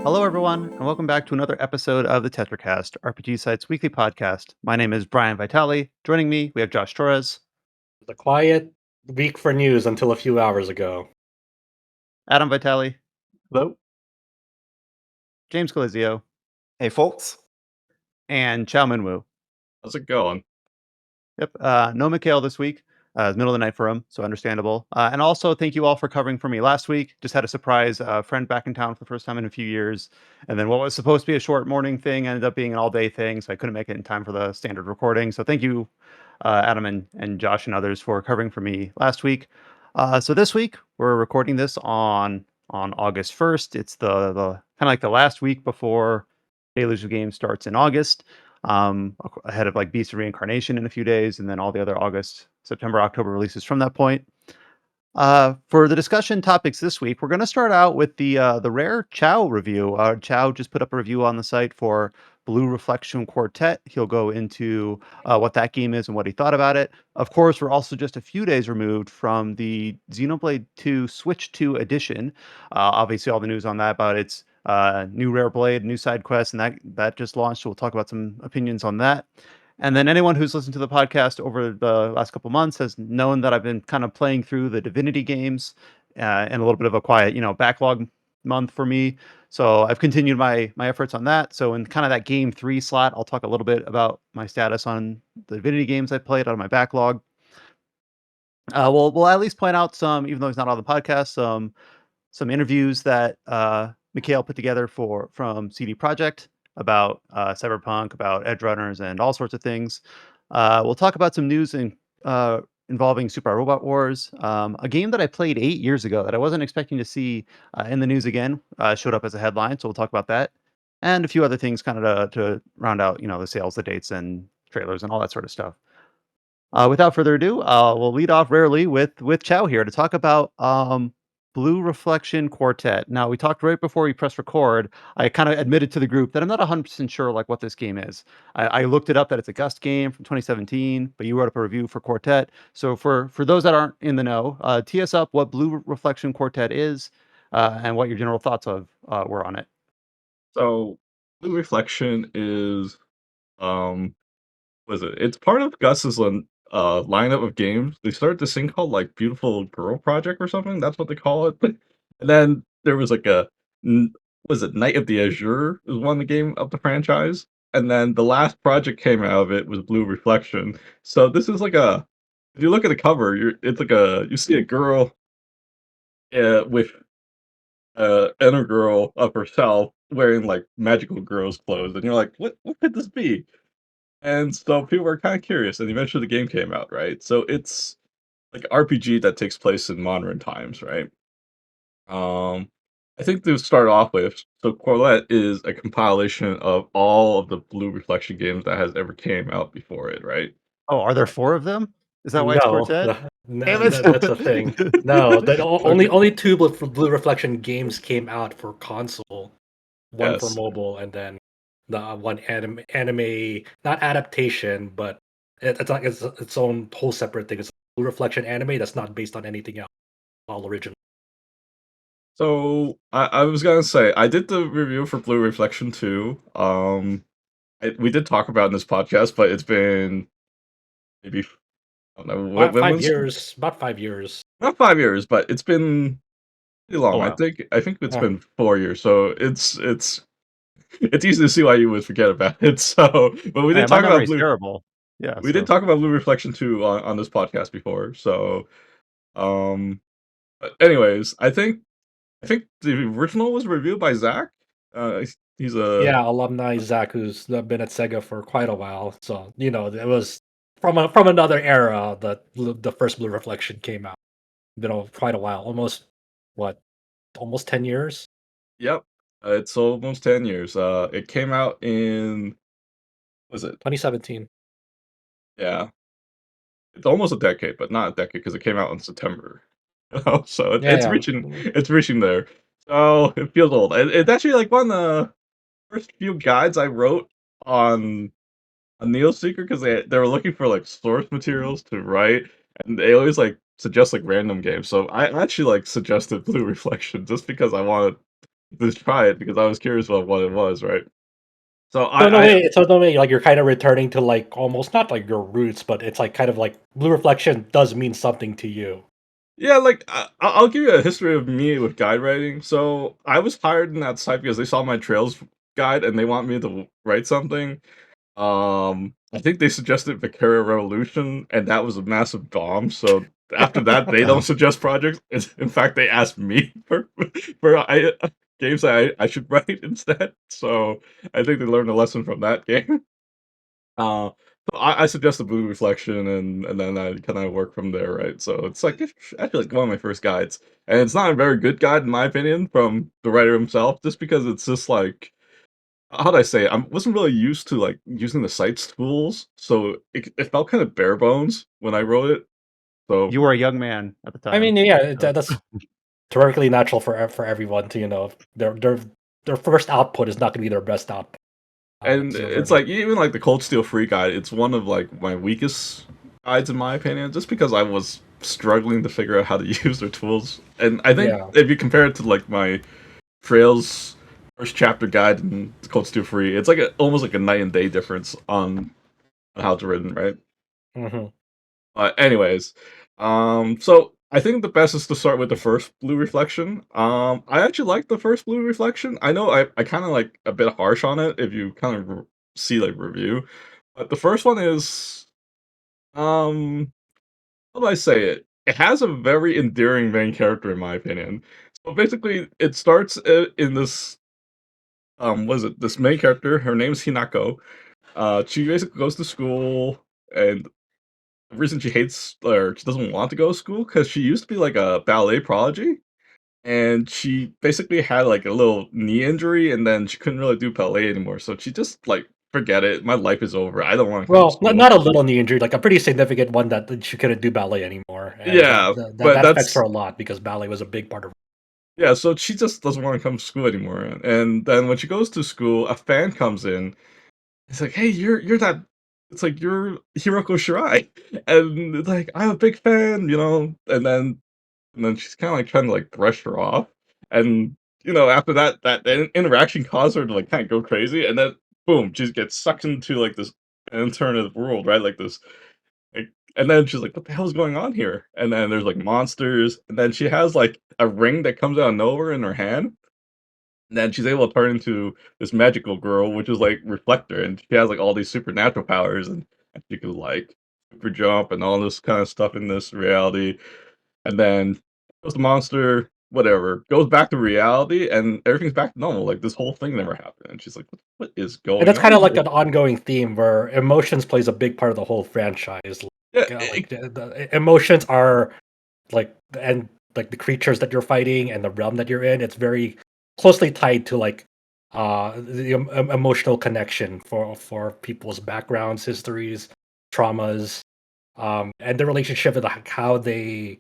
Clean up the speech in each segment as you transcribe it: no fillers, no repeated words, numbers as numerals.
Hello, everyone, and welcome back to another episode of the Tetracast, RPG Site's weekly podcast. My name is Brian Vitale. Joining me, we have Josh Torres, The quiet week for news until a few hours ago. Adam Vitale, Hello? James Galizio, Hey, folks. and Chow Min Woo. How's it going? Yep, no Mikhail this week. It's middle of the night for him, so understandable. And also, thank you all for covering for me last week. Just had a surprise friend back in town for the first time in a few years. And then what was supposed to be a short morning thing ended up being an all-day thing, so I couldn't make it in time for the standard recording. So thank you, Adam and Josh and others for covering for me last week. So this week, we're recording this on August 1st. It's the kind of like the last week before Deluge of Games starts in August, ahead of like Beast of Reincarnation in a few days, and then all the other August, September, October releases from that point. For the discussion topics this week, we're going to start out with the rare Chow review. Chow just put up a review on the site for Blue Reflection Quartet. He'll go into what that game is and what he thought about it. Of course, we're also just a few days removed from the Xenoblade 2 Switch 2 edition. Obviously, all the news on that about its new rare blade, new side quest, and that just launched. So we'll talk about some opinions on that. And then anyone who's listened to the podcast over the last couple months has known that I've been kind of playing through the Divinity games, and a little bit of a quiet, backlog month for me. So I've continued my efforts on that. So in kind of that game 3 slot, I'll talk a little bit about my status on the Divinity games I played out of my backlog. We'll at least point out some, even though he's not on the podcast, some interviews that Mikhail put together from CD Projekt about Cyberpunk, about Edge Runners, and all sorts of things. We'll talk about some news involving Super Robot Wars, a game that I played 8 years ago that I wasn't expecting to see in the news again. Showed up as a headline, so we'll talk about that, and a few other things kind of to round out, the sales, the dates, and trailers, and all that sort of stuff. Without further ado, we'll lead off rarely with Chow here to talk about Blue Reflection Quartet. Now, we talked right before we pressed record. I kind of admitted to the group that I'm not 100% sure like what this game is. I looked it up that it's a Gust game from 2017, but you wrote up a review for Quartet. So for those that aren't in the know, tee us up what Blue Reflection Quartet is, and what your general thoughts were on it. So, Blue Reflection is what is it? It's part of Gus's lineup of games. They started this thing called like Beautiful Girl Project or something. That's what they call it. And then there was like was it Night of the Azure is one of the game of the franchise. And then the last project came out of it was Blue Reflection. So this is like if you look at the cover, it's like you see a girl with inner girl of herself wearing like magical girl's clothes, and you're like, what could this be? And so people were kind of curious, and eventually the game came out, right? So it's like an RPG that takes place in modern times, right? Um, I think to start off with, so Quartet is a compilation of all of the Blue Reflection games that has ever came out before it, right? Oh, are there 4 of them? Is that why it's No, Quartet? Damn that's the thing. No, Okay. only two Blue Reflection games came out for console. One for Yes. mobile, and then the one anime not adaptation, but it's like its own whole separate thing. It's Blue Reflection anime that's not based on anything else. All original. So I was gonna say I did the review for Blue Reflection 2. We did talk about it in this podcast, but it's been maybe I don't know when Five was years, about 5 years. not 5 years, but it's been pretty Oh long. I wow. think I think it's Uh, been 4 years, so it's easy to see why you would forget about it. So, but Man, my memory's terrible. Yeah, We did so talk about Blue Reflection 2 on this podcast before. So, um, but anyways, I think the original was reviewed by Zach. He's a yeah, alumni Zach, who's been at Sega for quite a while. So it was from another era that the first Blue Reflection came out. Been quite a while, almost what, almost 10 years. yep. It's almost 10 years. It came out in was it? 2017. Yeah, it's almost a decade, but not a decade because it came out in September. So Yeah, yeah. it's reaching there. So it feels old. It's actually like one of the first few guides I wrote on a Neo Seeker because they were looking for like source materials to write, and they always like suggest like random games. So I actually like suggested Blue Reflection just because I wanted to try it because I was curious about what it was, right? So So in a I way, so in a way, like you're kind of returning to like almost not like your roots, but it's like kind of like Blue Reflection does mean something to you. yeah, like I'll give you a history of me with guide writing. So I was hired in that site because they saw my Trails guide and they want me to write something. I think they suggested Vicaria Revolution, and that was a massive bomb. So after that, they don't suggest projects. In fact, they asked me for games that I should write instead. So I think they learned a lesson from that game. Uh, so I suggested Blue Reflection, and then I kind of work from there, right? So it's like actually like one of my first guides, and it's not a very good guide in my opinion from the writer himself, just because it's just like how do I say it? I wasn't really used to like using the site's tools, so it felt kind of bare bones when I wrote it. So You were a young man at the I time. mean, yeah, So that's theoretically natural for everyone to their first output is not going to be their best output. and So it's really, like even like the Cold Steel Free guide, it's one of like my weakest guides in my opinion, just because I was struggling to figure out how to use their tools. And I think yeah. if you compare it to like my Trails first chapter guide and Cold Steel Free, it's like almost like a night and day difference on how it's written, right? Hmm. Anyways, so I think the best is to start with the first Blue Reflection. I actually like the first Blue Reflection. I know I kind of like a bit harsh on it if you kind of see like review, but the first one is how do I say it? It has a very endearing main character in my opinion. So basically, it starts in this what is it? This main character. Her name's Hinako. She basically goes to school and the reason she hates or she doesn't want to go to school because she used to be like a ballet prodigy, and she basically had like a little knee injury, and then she couldn't really do ballet anymore. So she just like forget it. My life is over. I don't want to come to Well, not, school. not a little knee injury, like a pretty significant one that she couldn't do ballet anymore, and Yeah, but that affects her that's a lot because ballet was a big part of. yeah. So she just doesn't want to come to school anymore. And then when she goes to school, a fan comes in. It's like, hey, you're that. It's like you're Hiroko Shirai, and it's like I'm a big fan, you know. And then she's kinda, like, trying to, like, brush her off, and, after that interaction caused her to, like, kinda go crazy, and then, boom, she gets sucked into, like, this alternative world, right? Like, this like and then she's like, "What the hell is going on here?" And then there's, like, monsters, and then she has, like, a ring that comes out of nowhere in her hand, and then she's able to turn into this magical girl, which is, like, Reflector, and she has, like, all these supernatural powers, and she can, like, super jump and all this kinda stuff in this reality. And then goes the monster, whatever, goes back to reality, and everything's back to normal. Like this whole thing never happened. And she's like, what is And going that's kind of on like here? an ongoing theme where emotions plays a big part of the whole franchise. Yeah, Like the emotions are like and like the creatures that you're fighting and the realm that you're in. It's very closely tied to like the emotional connection for people's backgrounds, histories, traumas, and the relationship and like how they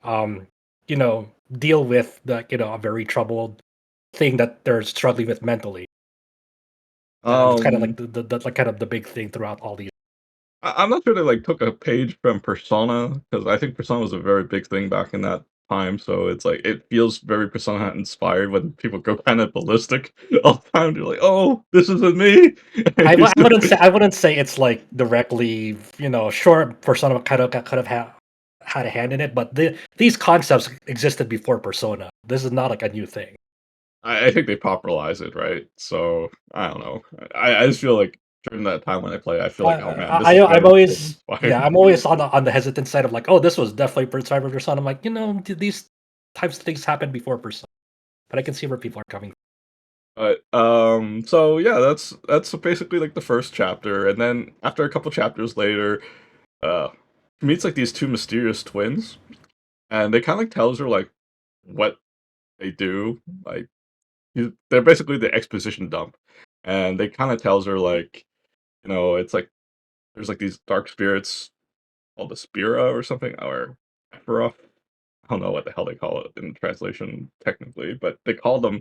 um you know deal with the a very troubled thing that they're struggling with mentally. That's kind of like um, the like kind of the big thing throughout all these. I'm not sure they like took a page from Persona because I think Persona was a very big thing back in that time. So it's like it feels very Persona inspired when people go kind of ballistic all the time. They're like, "Oh, this isn't me." I wouldn't say it's like directly, sure, Persona kind of had a hand in it, but these concepts existed before Persona. This is not like a new thing. I think they popularized it, right? So I don't know. I just feel like during that time when I play, I feel like, oh man, this is I'm very always inspired. I'm always on the hesitant side of like, oh, this was definitely Cyber Persona. I'm like, these types of things happened before Persona, but I can see where people are coming. But so yeah, that's basically like the first chapter, and then after a couple chapters later, uh, she meets like these two mysterious twins, and they kind of like tells her like what they do. Like they're basically the exposition dump, and they kind of tells her like it's like there's like these dark spirits called the Spira or something or Sephiroth. I don't know what the hell they call it in translation technically, but they call them,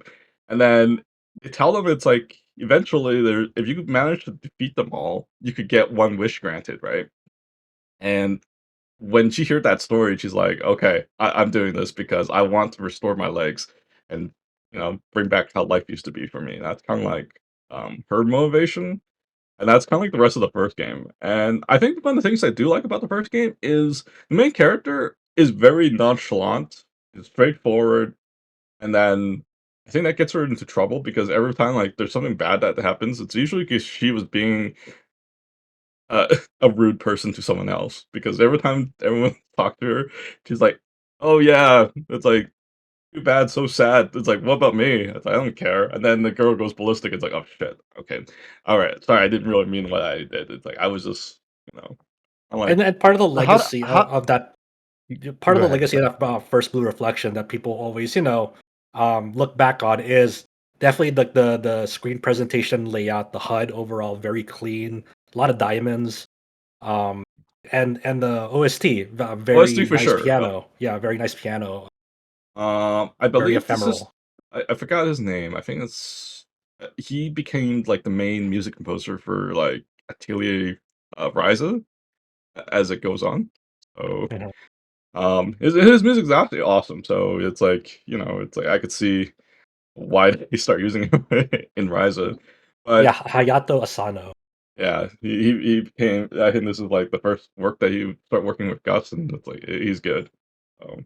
and then they tell them it's like eventually there if you manage to defeat them all, you could get one wish granted, right? And when she heard that story, she's like, "Okay, I'm doing this because I want to restore my legs." And bring back how life used to be for me. That's kind of like her motivation, and that's kind of like the rest of the first game. And I think one of the things I do like about the first game is the main character is very nonchalant, is straightforward, and then I think that gets her into trouble because every time like there's something bad that happens, it's usually because she was being a rude person to someone else. Because every time everyone talked to her, she's like, "Oh yeah," it's like too bad, so sad. It's like, what about me? It's like, I don't care. And then the girl goes ballistic. It's like, oh shit. Okay, all right. Sorry, I didn't really mean what I did. It's like I was just, I'm like, And part of the How legacy how of that part of Go the ahead, legacy sorry. of First Blue Reflection that people always, look back on is definitely the screen presentation layout, the HUD overall very clean, a lot of diamonds, um, and the OST, OST very for nice sure. piano, yeah, very nice piano, I very believe this is. ephemeral. I forgot his name. I think it's. He became like the main music composer for like Atelier Ryza as it goes on. So Mhm. his music's absolutely awesome. So it's like it's like I could see why they start using him in Ryza. Yeah, But Hayato Asano. yeah, he became. I think this is like the first work that he start working with Gus, and it's like he's good. Um,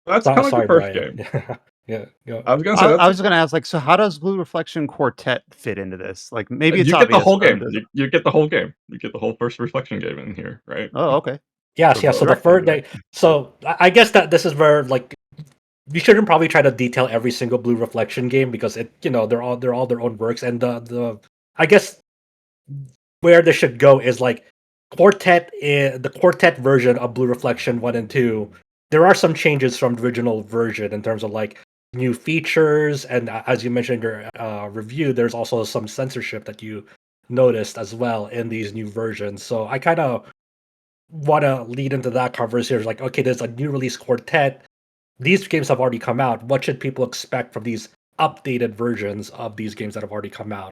that's kind of like the Sorry, first Brian. game. Yeah, yeah. I was gonna say I that's was gonna ask, like, so how does Blue Reflection Quartet fit into this? Like, maybe it's you get the obvious, whole but I'm game. just You get the whole game. You get the whole first reflection game in here, right? Oh, okay. Yes, So yeah. So the directly first into it. day. So I guess that this is where like we shouldn't probably try to detail every single Blue Reflection game because they're all their own works, and the I guess where this should go is like the Quartet version of Blue Reflection 1 and 2. There are some changes from the original version in terms of like new features, and as you mentioned in your review, there's also some censorship that you noticed as well in these new versions. So I kind of want to lead into that conversation. It's like, okay, there's a new release Quartet. These games have already come out. What should people expect from these updated versions of these games that have already come out?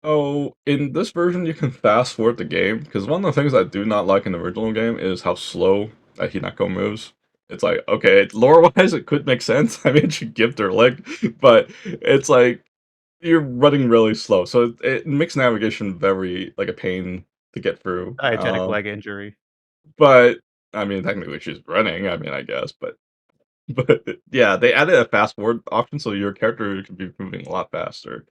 Oh, in this version, you can fast forward the game because one of the things I do not like in the original game is how slow that Hinako moves. It's like, okay, lore-wise, it could make sense. I mean, she gift her leg, but it's like you're running really slow, so it makes navigation very like a pain to get through. Diegetic leg injury. But I mean, technically, she's running. I mean, I guess, but but yeah, they added a fast forward option so your character can be moving a lot faster.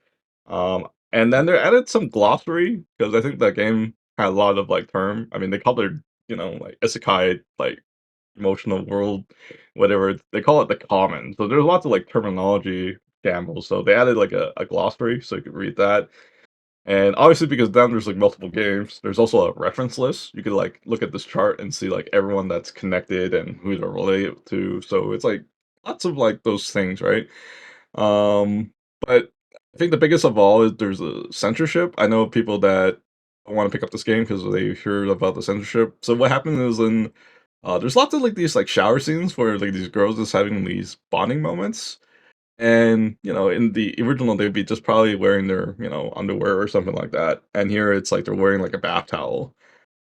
And then they added some glossary because I think that game had a lot of like term. I mean, they called it like isekai, like emotional world, whatever. They call it the common. So there's lots of like terminology shambles. So they added like a glossary so you could read that. And obviously, because then there's like multiple games, there's also a reference list. You could like look at this chart and see like everyone that's connected and who they're related to. So it's like lots of like those things, right? But I think the biggest of all is there's a censorship. I know people that don't want to pick up this game because they heard about the censorship. So what happened is in there's lots of like these like shower scenes where like these girls just having these bonding moments and, in the original, they'd be just probably wearing their, underwear or something like that. And here it's like they're wearing like a bath towel.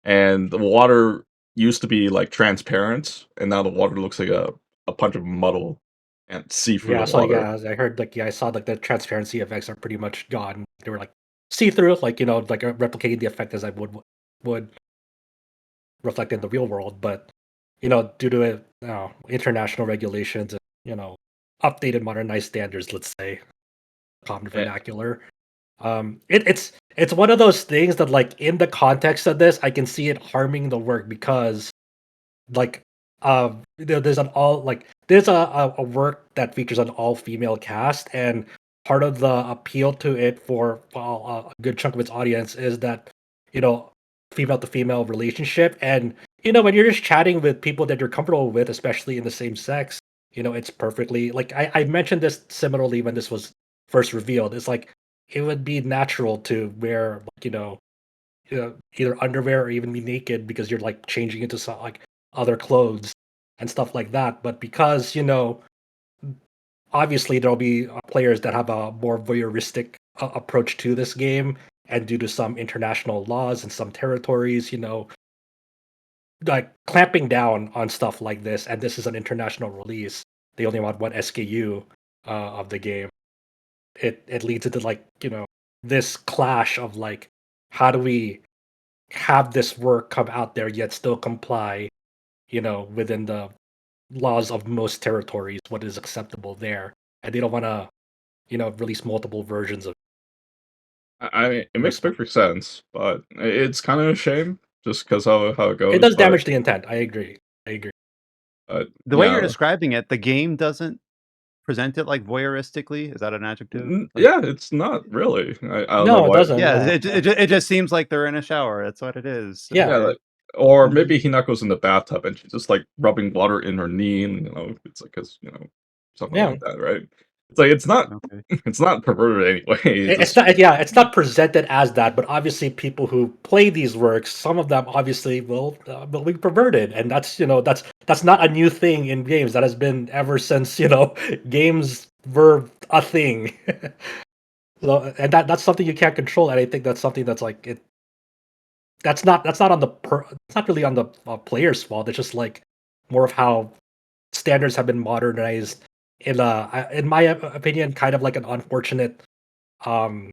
And the water used to be like transparent, and now the water looks like a bunch of muddle and see through Yeah, the so water. yeah, I heard like I saw like the transparency effects are pretty much gone. They were like see through, like like replicating the effect as I would reflect in the real world, but due to international regulations and updated modernized standards, let's say common Eh, vernacular, it's one of those things that like in the context of this, I can see it harming the work because like there's an all like there's a work that features an all female cast, and part of the appeal to it for a good chunk of its audience is that you know female to female relationship, and when you're just chatting with people that you're comfortable with, especially in the same sex, it's perfectly like I mentioned this similarly when this was first revealed. It's like it would be natural to wear like either underwear or even be naked because you're like changing into some like other clothes and stuff like that. But because obviously there'll be players that have a more voyeuristic approach to this game, and due to some international laws and some territories, like clamping down on stuff like this, and this is an international release. They only want one SKU. of the game, it leads into like this clash of like how do we have this work come out there yet still comply within the laws of most territories what is acceptable there, and they don't want to release multiple versions of I mean, it it. makes perfect sense, but it's kind of a shame just because how it It goes. does damage the intent. I agree. But The way you're yeah, describing it, the game doesn't present it, like, voyeuristically. Is that an adjective? Like yeah, it's not really. I don't know No, it why. doesn't. yeah, No. it just seems like they're in a shower, that's what it is. Yeah. Yeah, Okay. like, or maybe Hinuka's in the bathtub and she's just like rubbing water in her knee, and it's like cause something Yeah. like that, right? It's like it's not Okay. it's not perverted anyway. It's It's just not. Yeah, it's not presented as that, but obviously, people who play these works, some of them obviously will be perverted, and that's not a new thing in games. That has been ever since games were a thing. So, and that's something you can't control, and I think that's something that's like it. That's not on the it's not really on the player's fault. It's just like more of how standards have been modernized in my opinion, kind of like an unfortunate um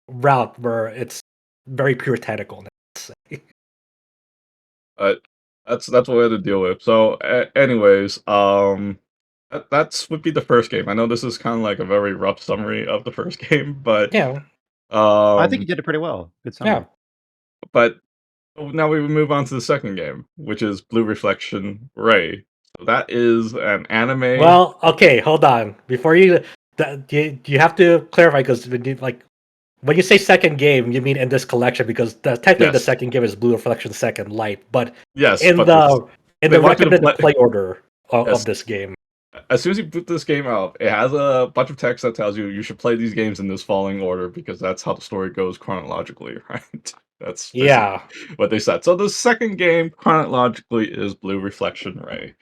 route where it's very puritanical. Let's say. uh, that's what we had to deal with. So, anyways, that's would be the first game. I know this is kind of like a very rough summary of the first game, Yeah, I think you um, did it pretty well. Good yeah. summary. but now we move on to the second game, which is Blue Reflection Ray. So that is an anime. Well, okay, hold on. Before you have to clarify because when you say second game, you mean in this collection because technically the Yes, second game is Blue Reflection Second Light, but yes, in but this the they want you to recommended play. play order of Yes, this game. as soon as you boot this game out, it has a bunch of text that tells you you should play these games in this following order because that's how the story goes chronologically, right? That's basically Yeah, what they said. So the second game chronologically is Blue Reflection Ray.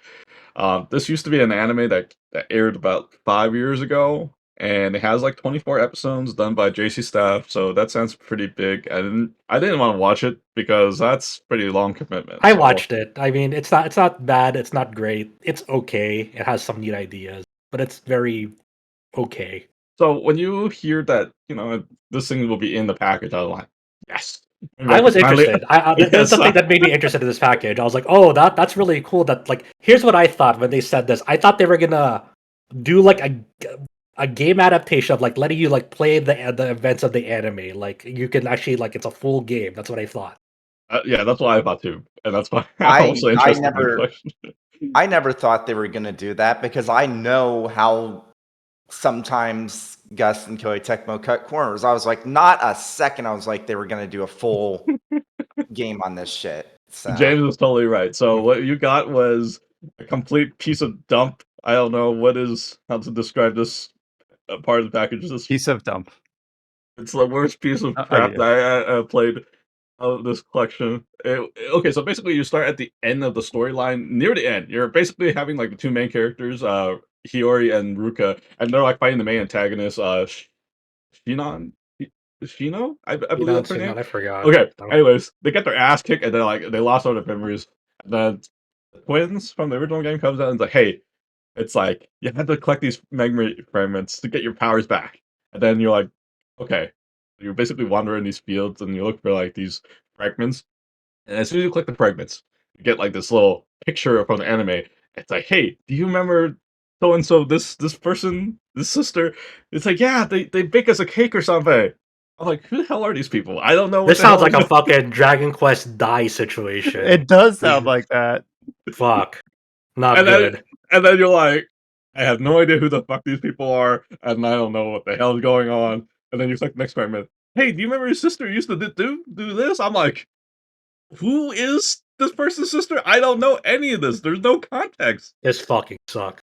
This used to be an anime that aired about 5 years ago, and it has like 24 episodes done by JC Staff. So that sounds pretty big. I didn't want to watch it because that's pretty long commitment. I So watched it. I mean, it's not bad. It's not great. It's okay. It has some neat ideas, but it's very okay. so when you hear that this thing will be in the package, I was like, yes, maybe I I can was finally. interested. That's Yes, something that made me interested in this package. I was like, oh, that's really cool. That like, here's what I thought when they said this. I thought they were gonna do like a game adaptation of like letting you like play the events of the anime. Like you can actually like it's a full game. That's what I thought. yeah, that's what I thought too, and that's why I'm I also I interested in the never question. I never thought they were gonna do that because I know how sometimes Gus and Koei Tecmo cut corners. I was like, not a second. I was like, they were gonna do a full game on this shit. So James was totally right. So Mhm. what you got was a complete piece of dump. I don't know how to describe this part of the package. Piece of dump. It's the worst piece of crap Idea. that I played of this collection. Okay, so basically you start at the end of the storyline, near the end. You're basically having like the two main characters, Hiyori and Ruka, and they're like fighting the main antagonist, Shinon, Shino, I You believe know, that's her it's name. not. I forgot. Okay, No. anyways, they get their ass kicked and they lost all their memories. The twins from the original game comes out and it's like, hey, it's like you have to collect these memory fragments to get your powers back. And then you're like, okay. You're basically wandering these fields and you look for like these fragments. And as soon as you click the fragments, you get like this little picture from the anime. It's like, hey, do you remember so and so this person, this sister? It's like, yeah, they bake us a cake or something. I'm like, who the hell are these people? I don't know what This the sounds hell. like a fucking Dragon Quest die situation. It does sound like that. Fuck, not And then good. you're like, I have no idea who the fuck these people are, and I don't know what the hell is going on. And then you click the next fragment. Hey, do you remember your sister used to do this? I'm like, who is this person's sister? I don't know any of this. There's no context. This fucking suck.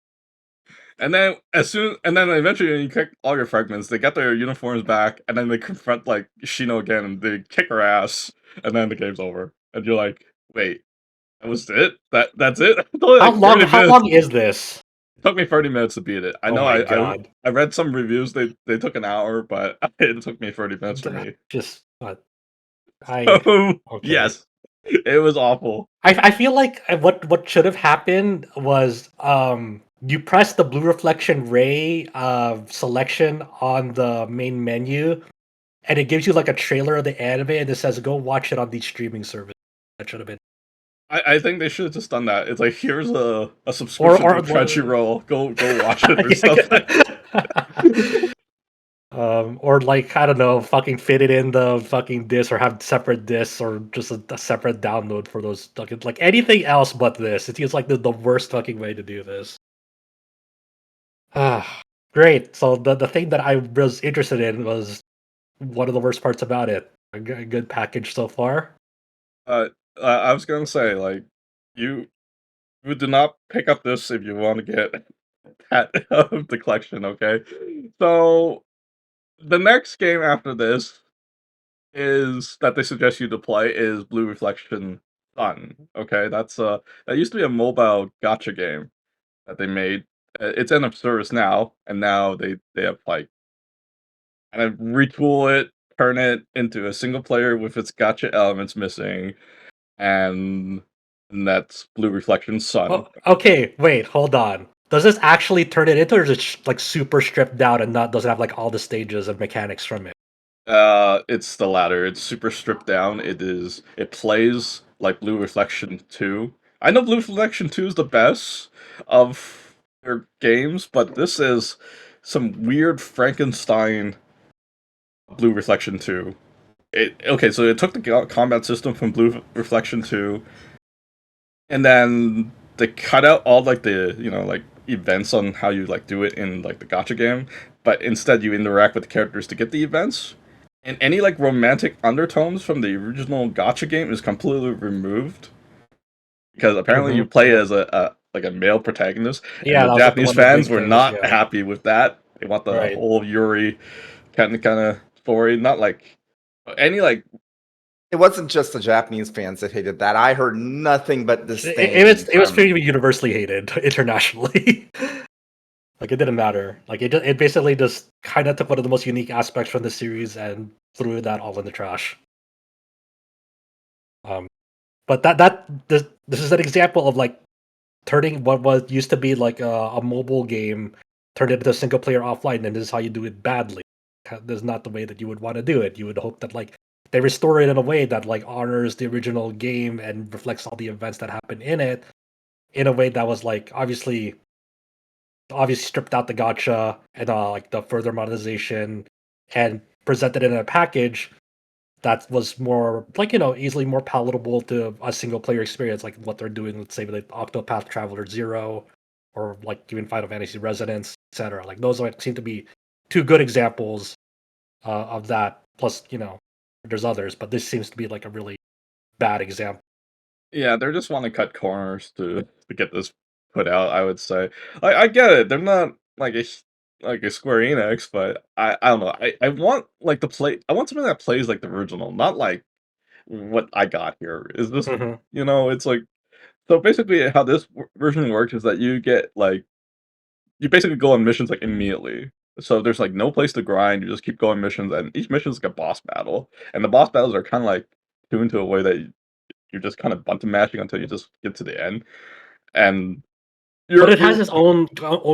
And then eventually when you kick all your fragments, they get their uniforms back, and then they confront like Shino again, and they kick her ass, and then the game's over. And you're like, wait, that was it? That's it? It's only How like long? 30 How minutes. long is this? It took me 30 minutes to beat it. I Oh know my god. I read some reviews, they took an hour, but it took me 30 minutes for me. Just I So, okay. yes, it was awful. I feel like what should have happened was you press the blue reflection ray selection on the main menu, and it gives you like a trailer of the anime, and it says go watch it on the streaming service. That should have been. I think they should have just done that. It's like here's a subscription to Crunchyroll. Go watch it or something. Or like I don't know, fucking fit it in the fucking disc, or have separate discs, or just a separate download for those fucking like anything else but this. It seems like the worst fucking way to do this. Ah, great. So the thing that I was interested in was one of the worst parts about it. A good package so far. I was gonna say like you do not pick up this if you want to get that of the collection. Okay, so the next game after this is that they suggest you to play is Blue Reflection Sun. Okay, that used to be a mobile gotcha game that they made. It's end of service now, and now they have like kind of retool it, turn it into a single player with its gotcha elements missing, and, that's Blue Reflection Sun. Oh, okay, wait, hold on. Does this actually turn it into, or is it like super stripped down and not doesn't have like all the stages and mechanics from it? It's the latter. It's super stripped down. It plays like Blue Reflection 2. I know Blue Reflection 2 is the best of their games, but this is some weird Frankenstein Blue Reflection 2. Okay, so it took the combat system from Blue Reflection 2, and then they cut out all like the, like events on how you like do it in like the gotcha game, but instead you interact with the characters to get the events. And any like romantic undertones from the original gotcha game is completely removed, because apparently you play as a like a male protagonist, and Yeah, the that was like Japanese one of the fans big were things. not Yeah, happy with that. They want the right. whole Yuri kind of story, not like any like. It wasn't just the Japanese fans that hated that. I heard nothing but It, disdain. it was from- pretty universally hated internationally. Like it didn't matter. Like it basically just kind of took one of the most unique aspects from the series and threw that all in the trash. Um, but this is an example of like turning what was used to be like a mobile game turned into a single player offline, and this is how you do it badly. This is not the way that you would want to do it. You would hope that like they restore it in a way that like honors the original game and reflects all the events that happen in it in a way that was like obviously stripped out the gotcha and like the further monetization and presented it in a package that was more like easily more palatable to a single player experience, like what they're doing, let's say with Octopath Traveler 0 or like even Final Fantasy Resonance, etc. Like those like seem to be two good examples of that. Plus there's others, but this seems to be like a really bad example. Yeah, they're just want to cut corners to get this put out. I would say. I get it. They're not like like a Square Enix, but I don't know. I want like the play. I want something that plays like the original, not like what I got here. Is this Hmm. It's like, so basically how this version works is that you get like, you basically go on missions like immediately. So there's like no place to grind. You just keep going missions, and each mission is like a boss battle, and the boss battles are kind of like tuned to a way that you're just kind of button mashing until you just get to the end, and But it has you're its own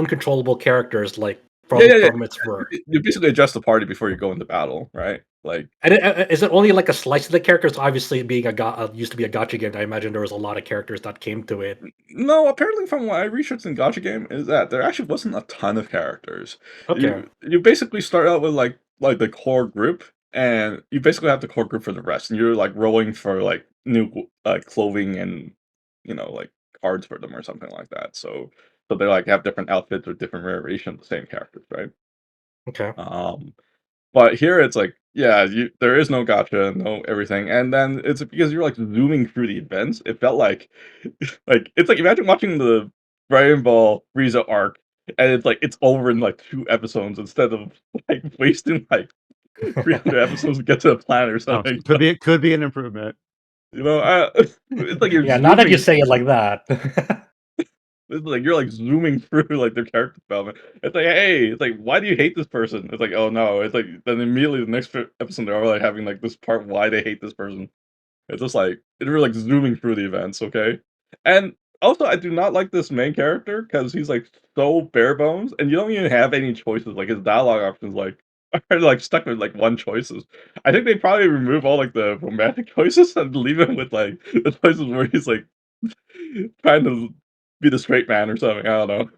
controllable characters, like yeah, yeah, yeah. from its work. You basically adjust the party before you go into battle, right? Like, And is it only like a slice of the characters? Obviously, being used to be a gotcha game, I imagine there was a lot of characters that came to it. no, apparently from what I researched in Gacha Game is that there actually wasn't a ton of characters. Okay. You basically start out with like the core group, and you basically have the core group for the rest, and you're like rolling for like new clothing and like cards for them or something like that. So they like have different outfits or different variations of the same characters, right? Okay. Um, But here it's like, yeah, there is no gotcha, no everything, and then it's because you're like zooming through the events. It felt like, like it's like imagine watching the Dragon Ball Frieza arc, and it's like it's over in like 2 episodes instead of like wasting like 300 episodes to get to the planet or Oh, something. could be an improvement. It's like you're Yeah. Now that you zooming. say it like that. It's like you're like zooming through like their character development. It's like, hey, it's like, why do you hate this person? It's like, oh no. It's like then immediately the next episode they're all like having like this part why they hate this person. It's just like they're like zooming through the events, okay? And Also, I do not like this main character because he's like so bare bones, and you don't even have any choices. Like his dialogue options, like are like stuck with like one choices. I think they probably remove all like the romantic choices and leave him with like the choices where he's like trying to be the straight man or something. I don't know.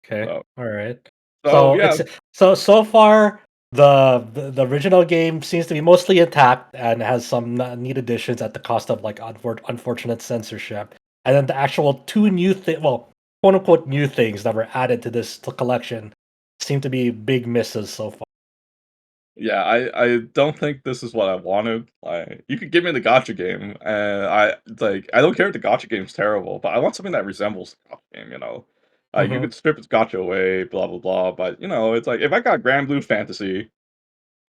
Okay, So, all right. so So yeah, it's so far the original game seems to be mostly intact and has some neat additions at the cost of like unfortunate censorship. And then the actual two new well, quote unquote new things that were added to this collection seem to be big misses so far. yeah, I don't think this is what I wanted. Like, you could give me the gotcha game, and I don't care if the gotcha game's terrible, but I want something that resembles the gotcha game. You Hmm. could strip its gotcha away, blah blah blah. But it's like if I got Grand Blue Fantasy,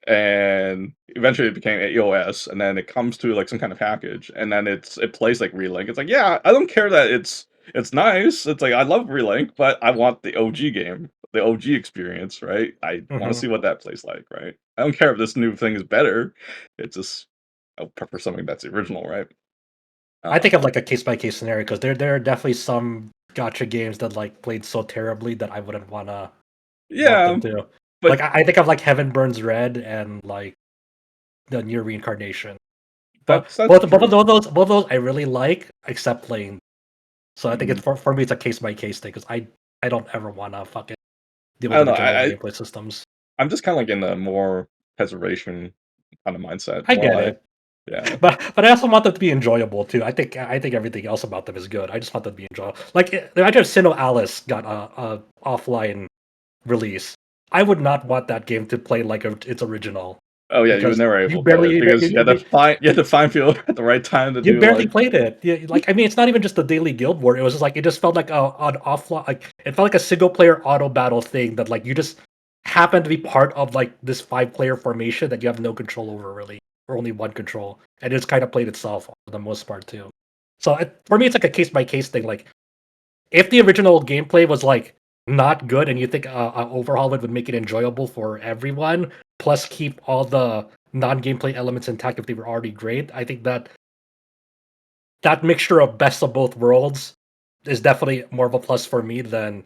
and eventually it became EOS, and then it comes to like some kind of package, and then it plays like Relink. It's like, yeah, I don't care that it's nice. It's like I love Relink, but I want the OG game, the OG experience, right? I want to Hmm. see what that plays like, right? I don't care if this new thing is better. It's just I prefer something that's the original, right? I think Um, of like a case by case scenario because there are definitely some gotcha games that like played so terribly that I wouldn't want them yeah, to. Like but I think of like Heaven Burns Red and like the Near Reincarnation. But that's true. both of those I really like, except playing. So I think it's Mhm. for me it's a case by case thing because I don't ever want to fucking deal I with don't know. original gameplay systems. I'm just kind of like in the more preservation kind of mindset. I More get like, it, yeah. but I also want them to be enjoyable too. I think everything else about them is good. I just want them to be enjoyable. Like imagine if Sinnoh Alice got a offline release. I would not want that game to play like its original Oh yeah, you were because never you able to play barely it because you had to find people at the right time to you do barely like. played it. Yeah, like I mean, it's not even just the daily guild war. It was just like it just felt like an offline, like it felt like a single player auto battle thing that like you just happen to be part of like this 5 player formation that you have no control over really, or only one control, and it's kind of played itself for the most part too. So for me, it's like a case by case thing. Like if the original gameplay was like not good, and you think an overhaul would make it enjoyable for everyone, plus keep all the non-gameplay elements intact if they were already great, I think that mixture of best of both worlds is definitely more of a plus for me than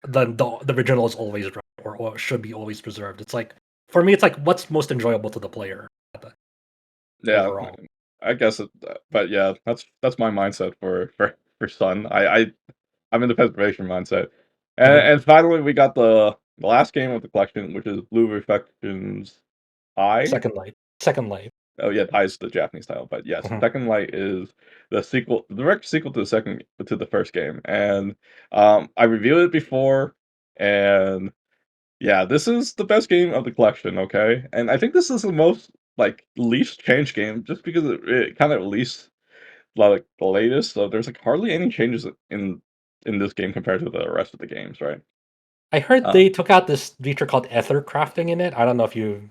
the original is always right or should be always preserved. It's like for me, it's like what's most enjoyable to the player Yeah, overall. I guess it, but yeah, that's my mindset for Sun. I'm in the preservation mindset, Mhm. and finally we got the last game of the collection, which is Blue Reflections High. Second light. Oh yeah, High is the Japanese title, but yes, Mhm. Second Light is the direct sequel to the first game, and I reviewed it before, and yeah, this is the best game of the collection, okay? And I think this is the most like least changed game just because it kind of released like the latest, so there's like hardly any changes in this game compared to the rest of the games, right? I heard Uh, they took out this feature called ether crafting in it. I don't know if you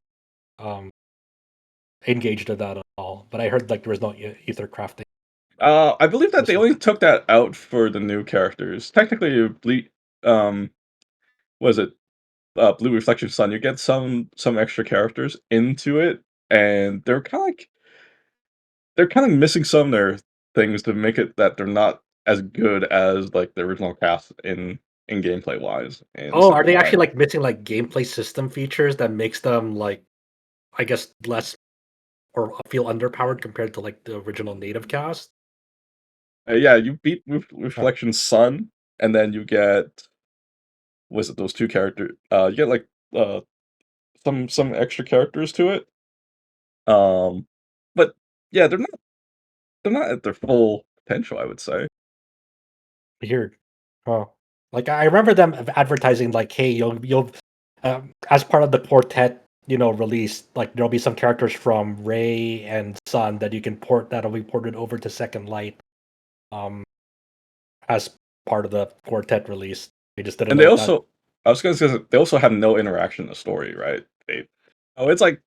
um engaged in that at all, but I heard like there was no ether crafting. I believe that they only took that out for the new characters. Technically, um, was it Blue Reflection Sun? You get some extra characters into it, and they're kind of missing some of their things to make it that they're not as good as like the original cast in gameplay wise in Oh, are Second they actually Life. like missing like gameplay system features that makes them like I guess less or feel underpowered compared to like the original native cast? Yeah, you beat Huh. Reflection Sun, and then you get was it those two characters? You get like uh some extra characters to it. Um, but yeah, they're not at their full potential, I would say. Weird. Oh, like I remember them advertising like, "Hey, you'll as part of the Quartet, release, like there'll be some characters from Ray and Sun that you can port that'll be ported over to Second Light, um, as part of the Quartet release." We just didn't And know they what that. also I was gonna say they also have no interaction in the story, right? It's like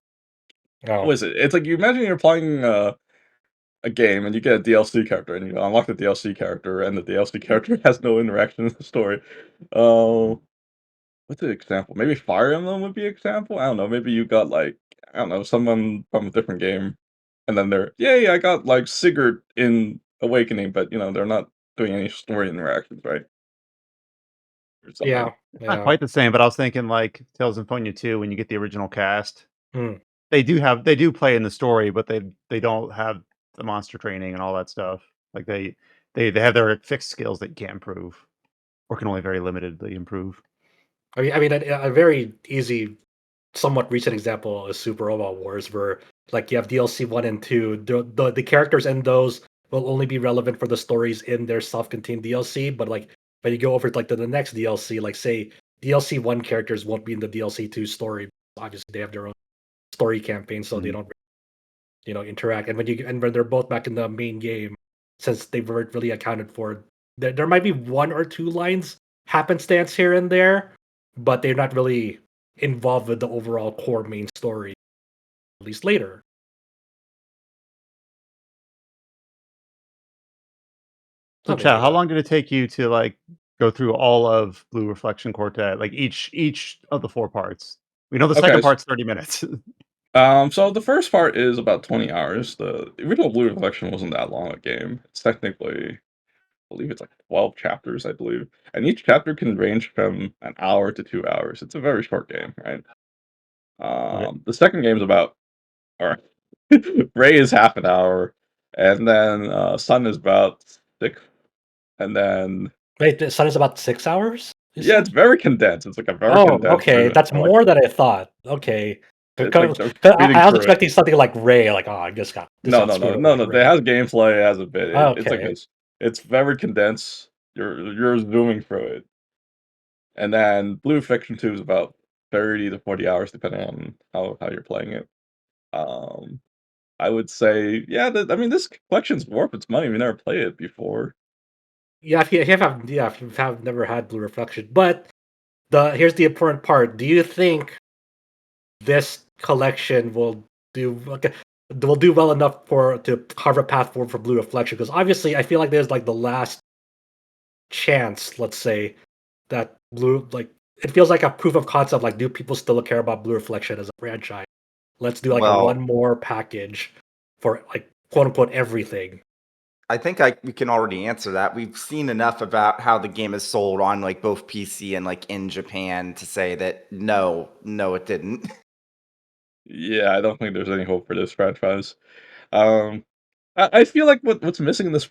Oh, what is it? It's like you imagine you're playing a game and you get a DLC character and you unlock the DLC character and the DLC character has no interaction in the story. Um, what's an example? Maybe Fire Emblem would be an example. I don't know. Maybe you got like I don't know someone from a different game, and then they're yay! I got like Sigurd in Awakening, but they're not doing any story interactions, right? Or something. Yeah, It's not yeah. quite the same, but I was thinking like Tales of Symphonia 2 when you get the original cast. Mm. They do play in the story, but they don't have the monster training and all that stuff. Like they have their fixed skills that you can't improve or can only very limitedly improve. I mean, a very easy, somewhat recent example is Super Robot Wars, where like you have DLC 1 and 2. The characters in those will only be relevant for the stories in their self-contained DLC. But like when you go over to like the next DLC, like say DLC 1 characters won't be in the DLC 2 story. Obviously, they have their own story campaign, so they Mhm. don't interact. And when they're both back in the main game, since they weren't really accounted for, there might be 1 or 2 lines happenstance here and there, but they're not really involved with the overall core main story, at least later. So, Something Chad, like how that. long did it take you to like go through all of Blue Reflection Quartet, like each of the 4 parts? We know the Okay. second part's 30 minutes. So the first part is about 20 hours. The original Blue Reflection wasn't that long a game. It's technically, I believe it's like 12 chapters, I believe. And each chapter can range from an hour to 2 hours. It's a very short game, right? Okay. The second game's about, or Ray is half an hour, and then Sun is about 6, and then Wait, the sun is about 6 hours, you yeah, it's said? very condensed. It's like a very Oh, condensed okay. version. That's more than I thought. Okay. It's like Because they're 'cause speeding I was through it. expecting something like Ray, like, oh, I just got this No, got no, no, screwed over no, like no. It Ray. has gameplay, it has a bit. It's like Okay. this. It's very condensed. You're zooming through it, and then Blue Fiction 2 is about 30 to 40 hours, depending on how you're playing it. Um, I would say, yeah. I mean, this collection's worth its money. We never played it before. Yeah, if you have never had Blue Reflection. But here's the important part. Do you think this collection will do well enough to carve a path forward for Blue Reflection? Because obviously, I feel like there's like the last chance, let's say, that Blue like it feels like a proof of concept. Like, do people still care about Blue Reflection as a franchise? Let's do like a one Well, more package for like quote unquote everything. I think we can already answer that. We've seen enough about how the game is sold on like both PC and like in Japan to say that no, it didn't. Yeah, I don't think there's any hope for this franchise. Um, I feel like what's missing in this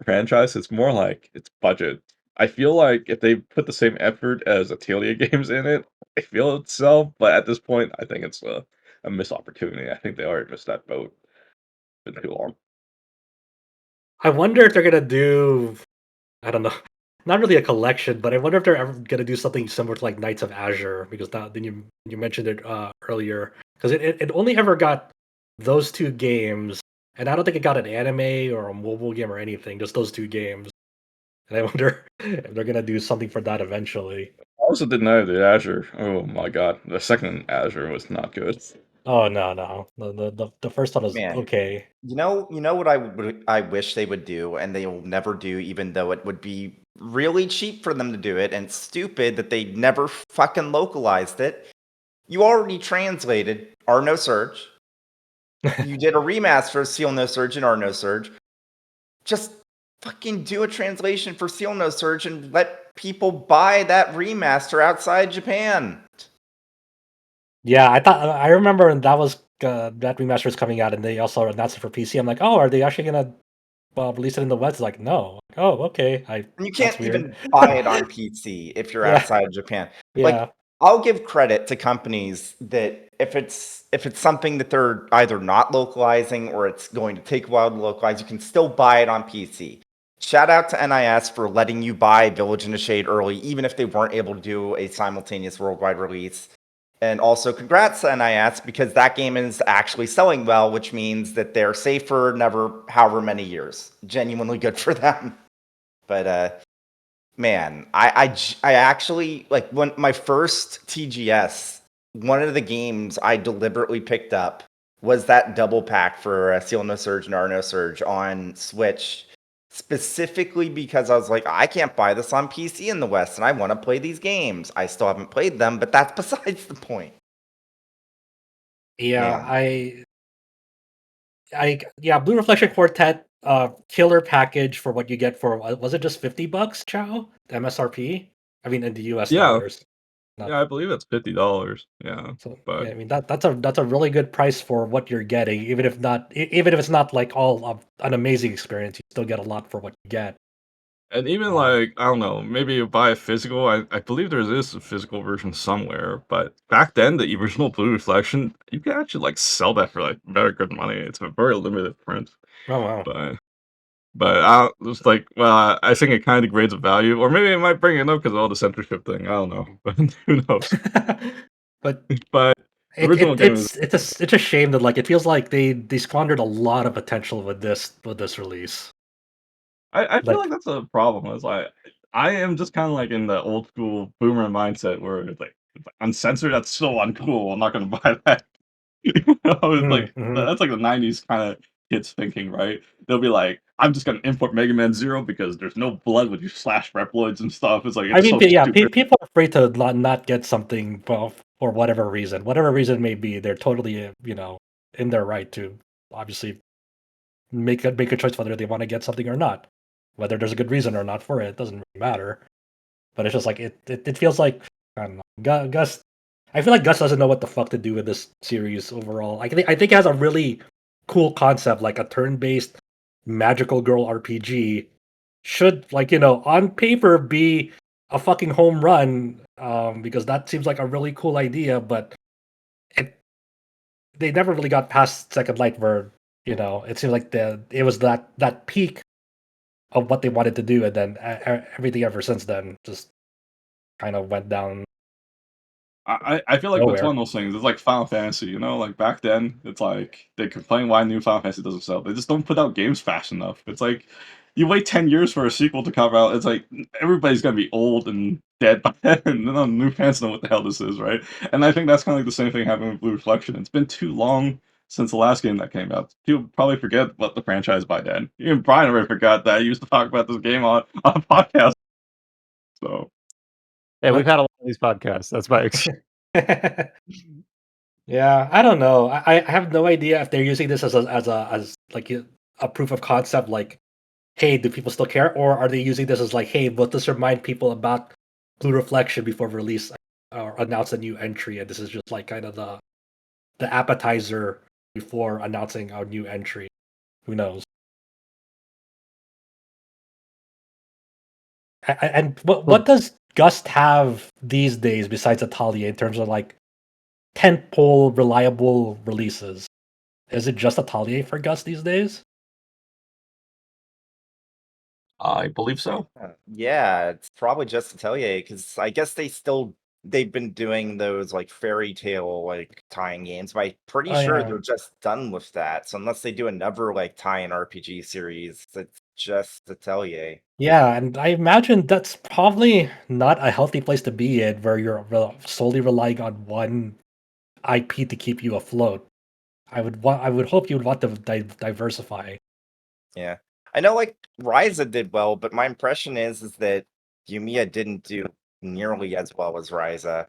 franchise is more like its budget. I feel like if they put the same effort as Atelier games in it, I feel itself. But at this point, I think it's a missed opportunity. I think they already missed that boat. Been too long. I wonder if they're gonna do, I don't know, not really a collection, but I wonder if they're ever gonna do something similar to like Knights of Azure, because then you mentioned it earlier, because it only ever got those 2 games, and I don't think it got an anime or a mobile game or anything, just those 2 games. And I wonder if they're gonna do something for that eventually. I also didn't know the Azure. Oh my god, the second Azure was not good. Oh no, no, the first one was Man, okay. you know what I wish they would do, and they will never do, even though it would be really cheap for them to do it, and stupid that they never fucking localized it. You already translated R No Surge. You did a remaster of Seal No Surge and R No Surge. Just fucking do a translation for Seal No Surge and let people buy that remaster outside Japan. Yeah, I remember when that remaster was coming out, and they also announced it for PC. I'm like, oh, are they actually gonna release it in the West? Like, no. Like, oh, okay. And you That's can't weird. even buy it on PC if you're Yeah, outside of Japan. Like, yeah. I'll give credit to companies that if it's something that they're either not localizing or it's going to take a while to localize, you can still buy it on PC. Shout out to NIS for letting you buy Village in the Shade early, even if they weren't able to do a simultaneous worldwide release. And also, congrats to NIS because that game is actually selling well, which means that they're safe for however many years. Genuinely good for them. But man, I actually like when my first TGS, one of the games I deliberately picked up was that double pack for Seal No Surge and Arno Surge on Switch, specifically because I was like, I can't buy this on PC in the West, and I want to play these games. I still haven't played them, but that's besides the point. Yeah, Man, yeah, Blue Reflection Quartet. killer package for what you get for was it just $50, Chow? The MSRP? I mean, in the US Yeah, dollars. Not yeah, I believe it's $50. Yeah, so but yeah, I mean that's a really good price for what you're getting, even if it's not like all an amazing experience, you still get a lot for what you get. and even Um, like I don't know, maybe you buy a physical. I believe there is a physical version somewhere, but back then the original Blue Reflection, you can actually like sell that for like very good money. It's a very limited print, oh wow. but I was like, well, I think it kind of degrades the value, or maybe it might bring it up because of all the censorship thing. I don't know, but who knows? But But the it, original it game is. it's a shame that like it feels like they squandered a lot of potential with this release. I feel like Like that's a problem. It's like I am just kind of like in the old school boomer mindset where it's like uncensored. That's so uncool. I'm not gonna buy that. You know, it's like mhm. that's like the '90s kind of kids thinking, right? They'll be like, "I'm just gonna import Mega Man Zero because there's no blood when you slash Reploids and stuff." It's like I it's mean, so yeah, stupid. people are free to not get something, well, for whatever reason it may be. They're totally, in their right to obviously make a choice whether they want to get something or not. Whether there's a good reason or not for it, doesn't really matter. But it's just like it feels like I don't know. Gus, I feel like Gus doesn't know what the fuck to do with this series overall. I think it has a really cool concept, like a turn-based magical girl RPG. Should on paper be a fucking home run, because that seems like a really cool idea, but it they never really got past Second Light, where it seems like it was that peak of what they wanted to do, and then everything ever since then just kind of went down I feel like it's nowhere. one of those things. It's like Final Fantasy, you know. Like back then, it's like they complain why new Final Fantasy doesn't sell. They just don't put out games fast enough. It's like you wait 10 years for a sequel to come out. It's like everybody's gonna be old and dead by then, and none of the new fans know what the hell this is, right? And I think that's kind of like the same thing happened with Blue Reflection. It's been too long since the last game that came out. People probably forget about the franchise by then. Even Brian already forgot that. He used to talk about this game on a podcast. So Yeah, we've But had a lot of these podcasts. That's my excuse. yeah, I don't know. I have no idea if they're using this as like a proof of concept. Like, hey, do people still care, or are they using this as like, hey, let us remind people about Blue Reflection before release, or announce a new entry, and this is just like kind of the appetizer before announcing our new entry. Who knows? And what Well, does Gust have these days besides Atelier in terms of like tentpole reliable releases? Is it just Atelier for Gus these days? I believe so. Yeah, it's probably just Atelier because I guess they've been doing those like fairy tale like tie-in games, but I'm pretty Oh sure yeah, they're just done with that. So unless they do another like tie-in RPG series, it's just Atelier. yeah, and I imagine that's probably not a healthy place to be in, where you're solely relying on one IP to keep you afloat. I would hope you would want to diversify. Yeah. I know like Ryza did well, but my impression is that Yumiya didn't do nearly as well as Ryza.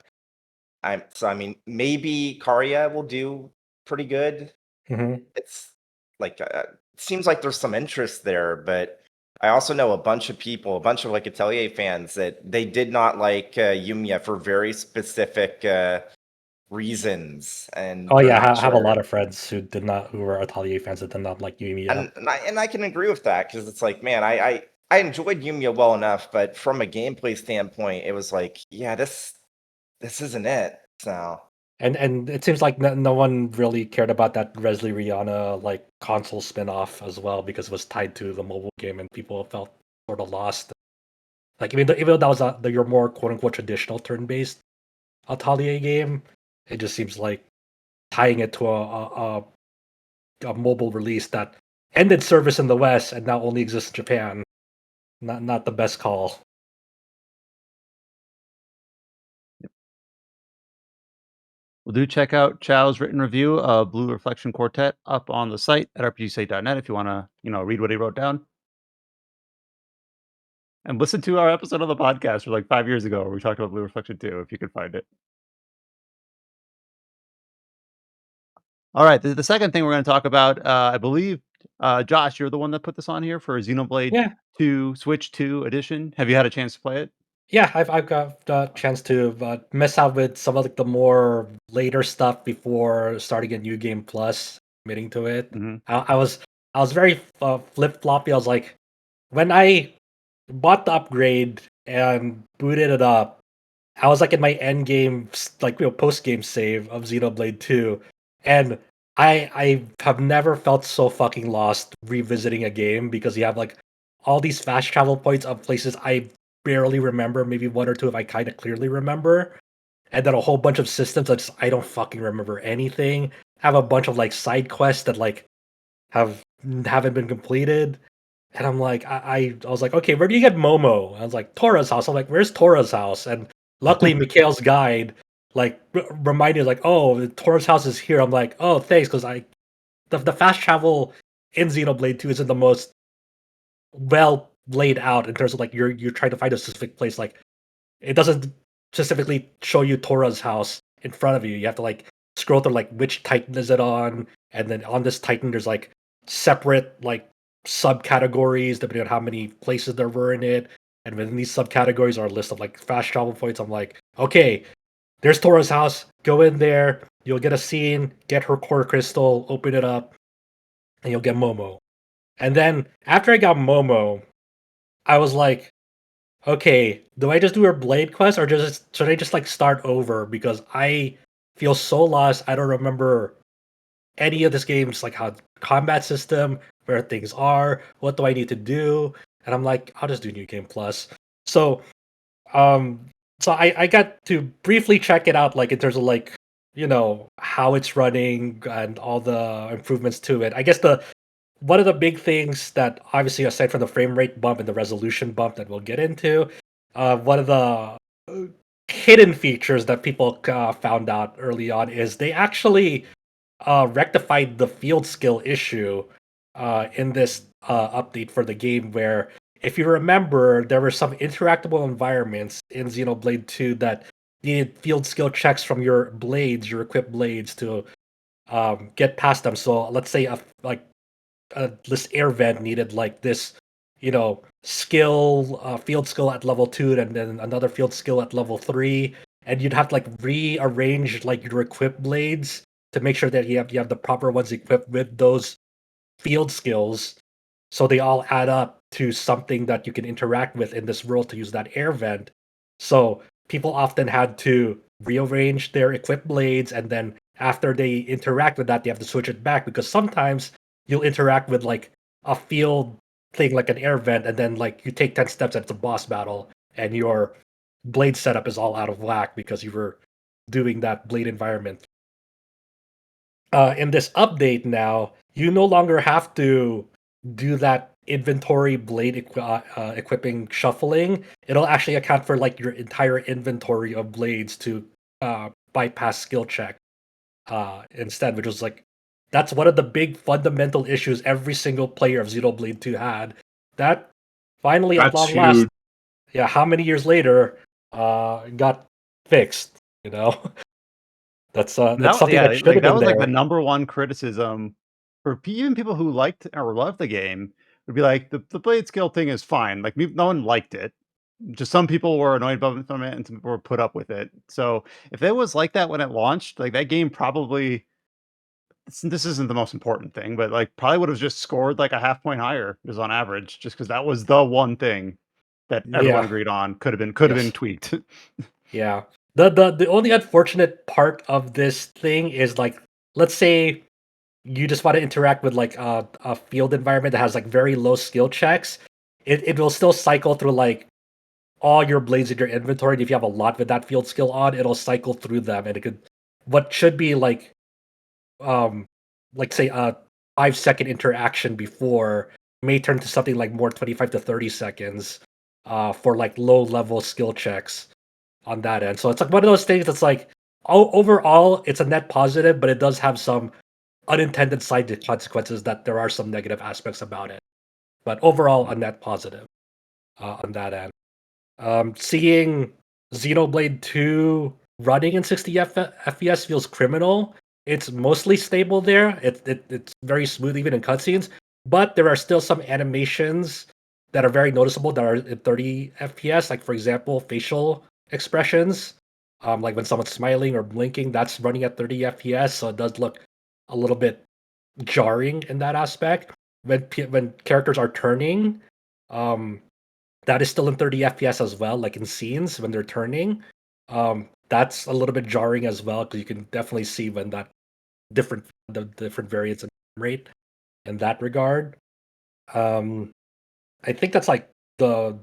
I mean maybe Karya will do pretty good. Hmm. It's like it seems like there's some interest there, but I also know a bunch of people, a bunch of like Atelier fans that they did not like Yumiya for very specific reasons, and Oh they're yeah, not I have a sure. lot of friends who were Atelier fans that did not like Yumiya. And I can agree with that because it's like, man, I enjoyed Yumiya well enough, but from a gameplay standpoint, it was like, yeah, this isn't it. So And it seems like no one really cared about that Resley Rihanna like console spin-off as well, because it was tied to the mobile game and people felt sort of lost. Like even though that was your more quote unquote traditional turn-based Atelier game, it just seems like tying it to a mobile release that ended service in the West and now only exists in Japan. Not the best call. well, do check out Chow's written review of Blue Reflection Quartet up on the site at rpgsite.net if you want to, read what he wrote down. And listen to our episode of the podcast from like 5 years ago where we talked about Blue Reflection 2, if you could find it. All right, the second thing we're going to talk about, I believe Josh, you're the one that put this on here for Xenoblade Yeah, 2 Switch 2 edition. Have you had a chance to play it? yeah. I've got the chance to mess out with some of like the more later stuff before starting a new game plus, committing to it. Mhm. I was very flip floppy. I was like, when I bought the upgrade and booted it up, I was like in my end game, like post game save of Xenoblade 2, and I have never felt so fucking lost revisiting a game because you have like all these fast travel points of places I barely remember, maybe one or two if I kind of clearly remember, and then a whole bunch of systems that just I don't fucking remember anything. Have a bunch of like side quests that like have haven't been completed. And I'm like, I was like, okay, where do you get Momo? I was like, Tora's house. I'm like, where's Tora's house? And luckily, Mikhail's guide like reminded like, oh, Tora's house is here. I'm like, oh, thanks, because the fast travel in Xenoblade 2 isn't the most well laid out in terms of like you're trying to find a specific place. Like it doesn't specifically show you Tora's house in front of you. You have to like scroll through like which Titan is it on, and then on this Titan there's like separate like subcategories depending on how many places there were in it. And within these subcategories are a list of like fast travel points. I'm like, okay, there's Tora's house. Go in there. You'll get a scene. Get her core crystal. Open it up, and you'll get Momo. And then after I got Momo, I was like, okay, do I just do her blade quest or just should I just like start over because I feel so lost. I don't remember any of this game's like how combat system, where things are, what do I need to do? And I'm like, I'll just do New Game Plus. So um I got to briefly check it out like in terms of like, how it's running and all the improvements to it. I guess the one of the big things that obviously aside from the frame rate bump and the resolution bump that we'll get into, one of the hidden features that people found out early on is they actually rectified the field skill issue in this update for the game where if you remember there were some interactable environments in Xenoblade 2 that needed field skill checks from your blades, your equipped blades to get past them. So let's say this air vent needed like this, skill, field skill at level 2, and then another field skill at level 3, and you'd have to like rearrange like your equipped blades to make sure that you have the proper ones equipped with those field skills, so they all add up to something that you can interact with in this world to use that air vent. So people often had to rearrange their equipped blades, and then after they interact with that, they have to switch it back because sometimes you'll interact with like a field thing like an air vent, and then like you take 10 steps and it's a boss battle, and your blade setup is all out of whack because you were doing that blade environment. In this update now, you no longer have to do that inventory blade equipping shuffling. It'll actually account for like your entire inventory of blades to bypass skill check instead, which was like that's one of the big fundamental issues every single player of Xenoblade 2 had. That finally, at That's long last, huge. yeah, how many years later, got fixed. You know, that's something that should Like have that been was like the there. number one criticism for even people who liked or loved the game would be like the blade skill thing is fine. Like no one liked it. Just some people were annoyed from it, and some people were put up with it. So if it was like that when it launched, like that game probably this isn't the most important thing, but like probably would have just scored like a half point higher just on average, just because that was the one thing that everyone Yeah. agreed on could have been Yes. tweaked. Yeah. The only unfortunate part of this thing is like, let's say you just want to interact with like a field environment that has like very low skill checks. It will still cycle through like all your blades in your inventory. And if you have a lot with that field skill on, it'll cycle through them, and it could what should be um like say a 5 second interaction before may turn to something like more 25 to 30 seconds for like low level skill checks on that end. So it's like one of those things that's like overall it's a net positive, but it does have some unintended side consequences that there are some negative aspects about it. But overall, a net positive on that end. Seeing Xenoblade 2 running in 60 FPS feels criminal. It's mostly stable there. It's very smooth even in cutscenes. but there are still some animations that are very noticeable that are in 30 FPS. Like for example, facial expressions, like when someone's smiling or blinking, that's running at 30 FPS. So it does look a little bit jarring in that aspect. When characters are turning, um, that is still in 30 FPS as well. Like in scenes when they're turning, that's a little bit jarring as well because you can definitely see when the different variants in rate in that regard. Um, I think that's like the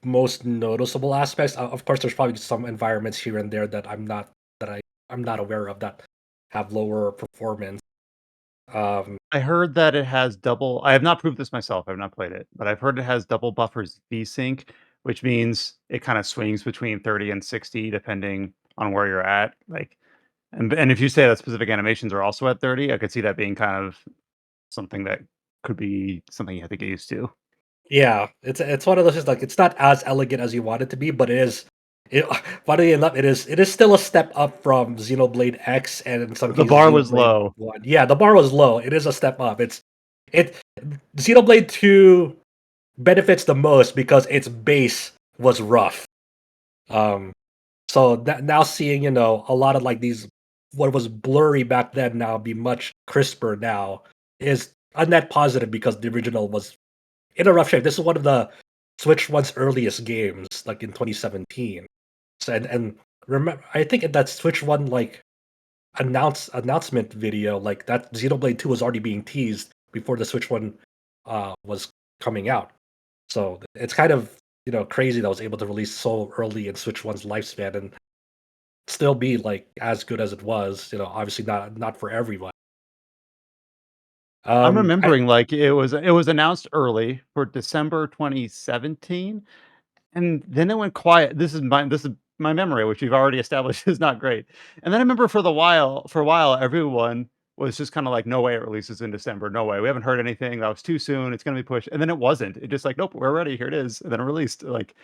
most noticeable aspects. Of course, there's probably some environments here and there that I'm not aware of that have lower performance. Um, I heard that it has double I have not proved this myself, I've not played it, but I've heard it has double buffers VSync, which means it kinda swings between 30 and 60 depending on where you're at, like and if you say that specific animations are also at 30, I could see that being kind of something that could be something you have to get used to. yeah, it's one of those things like it's not as elegant as you want it to be, but it is. It, Funnily enough, it is still a step up from Xenoblade X and in some The cases bar was Xenoblade low. 1. Yeah, the bar was low. It is a step up. It Xenoblade 2 benefits the most because its base was rough. Um, so that now seeing a lot of like these what was blurry back then now be much crisper now is a net positive because the original was in a rough shape. This is one of the Switch One's earliest games, like in 2017. So and remember, I think in that Switch One like announcement video, like that Xenoblade 2 was already being teased before the Switch One was coming out. So it's kind of crazy that I was able to release so early in Switch One's lifespan and still be like as good as it was. Obviously not for everyone. I'm I remembering, like, it was announced early for December 2017, and then it went quiet. This is my memory, which we've already established is not great. And then I remember for a while, everyone was just kinda like, "No way it releases in December. No way. We haven't heard anything. That was too soon. It's gonna be pushed." And then it wasn't. It just like, "Nope, we're ready. Here it is." And then it released, like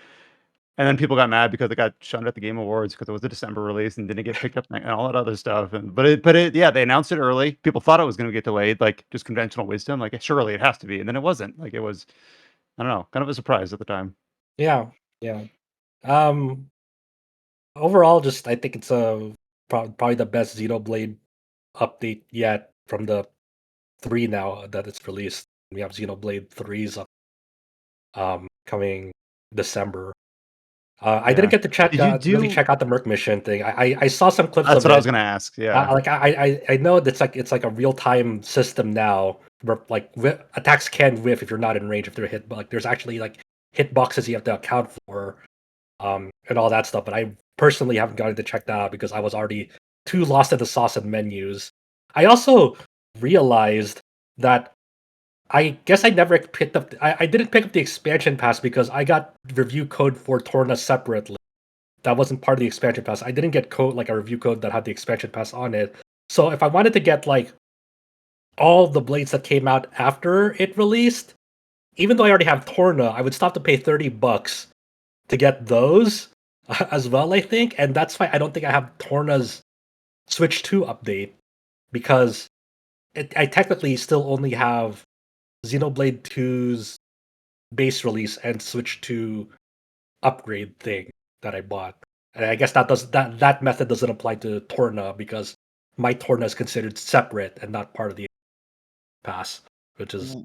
and then people got mad because it got shunned at the Game Awards because it was a December release and didn't get picked up and all that other stuff. And but it yeah, they announced it early. People thought it was gonna get delayed, like just conventional wisdom, like surely it has to be. And then it wasn't. Like it was, I don't know, kind of a surprise at the time. Yeah, yeah. Um, Overall, just I think it's probably the best Xenoblade update yet from the three now that it's released. We have Xenoblade 3's coming December. I didn't Yeah. get to check Did you really do check out the Merc mission thing. I saw some clips That's of what I was it. gonna ask. Yeah. Like I know that's like it's like a real time system now where like attacks can whiff if you're not in range if they're hit. But like there's actually like hit boxes you have to account for and all that stuff. But I personally haven't gotten to check that out because I was already too lost in the sauce and menus. I also realized that I guess I never picked up. I didn't pick up the expansion pass because I got review code for Torna separately. That wasn't part of the expansion pass. I didn't get code like a review code that had the expansion pass on it. So if I wanted to get like all the blades that came out after it released, even though I already have Torna, I would stop to pay $30 to get those as well, I think. And that's why I don't think I have Torna's Switch 2 update because I technically still only have Xenoblade 2's base release and Switch 2 upgrade thing that I bought. And I guess that method doesn't apply to Torna because my Torna is considered separate and not part of the pass, which is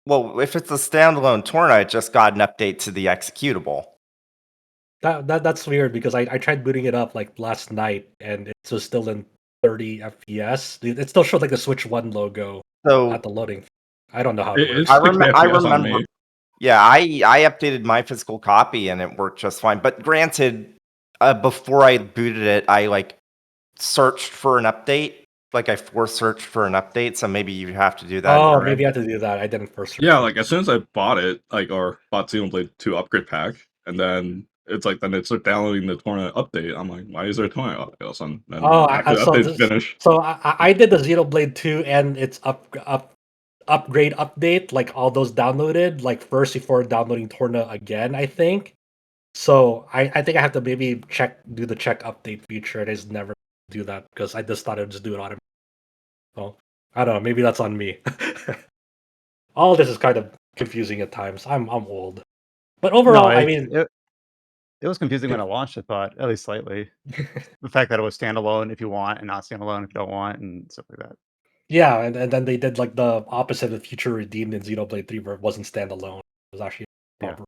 Well, if it's a standalone Torna, it just got an update to the executable. that's weird because I tried booting it up like last night and it was still in 30 FPS. It still showed like the Switch 1 logo at So the loading. I don't know how it It's works. 60 I FPS on remember. me. Yeah, I updated my physical copy and it worked just fine. But granted, before I booted it, I like searched for an update. Like I force searched for an update, so maybe you have to do that on Oh, your maybe I end. have to do that. I didn't first search Yeah, for it. like as soon as I bought it, like or bought Xenoblade 2 upgrade pack, and then it's like then it started downloading the Torna update. I'm like, why is there a Torna update all of a sudden? Oh, Then after the update's finished, I did the Xenoblade 2 and its upgrade update, like all those downloaded, like first before downloading Torna again, I think. So I think I have to maybe do the check update feature. I just never do that because I just thought I'd just do it automatically. So I don't know. Maybe that's on me. all this is kind of confusing at times. I'm old, but No, overall, I mean, it was confusing when it launched, I thought, at least slightly. The fact that it was standalone if you want and not standalone if you don't want and stuff like that. yeah, and then they did like the opposite of Future Redeemed in Xenoblade 3, where it wasn't standalone. It was actually Yeah. proper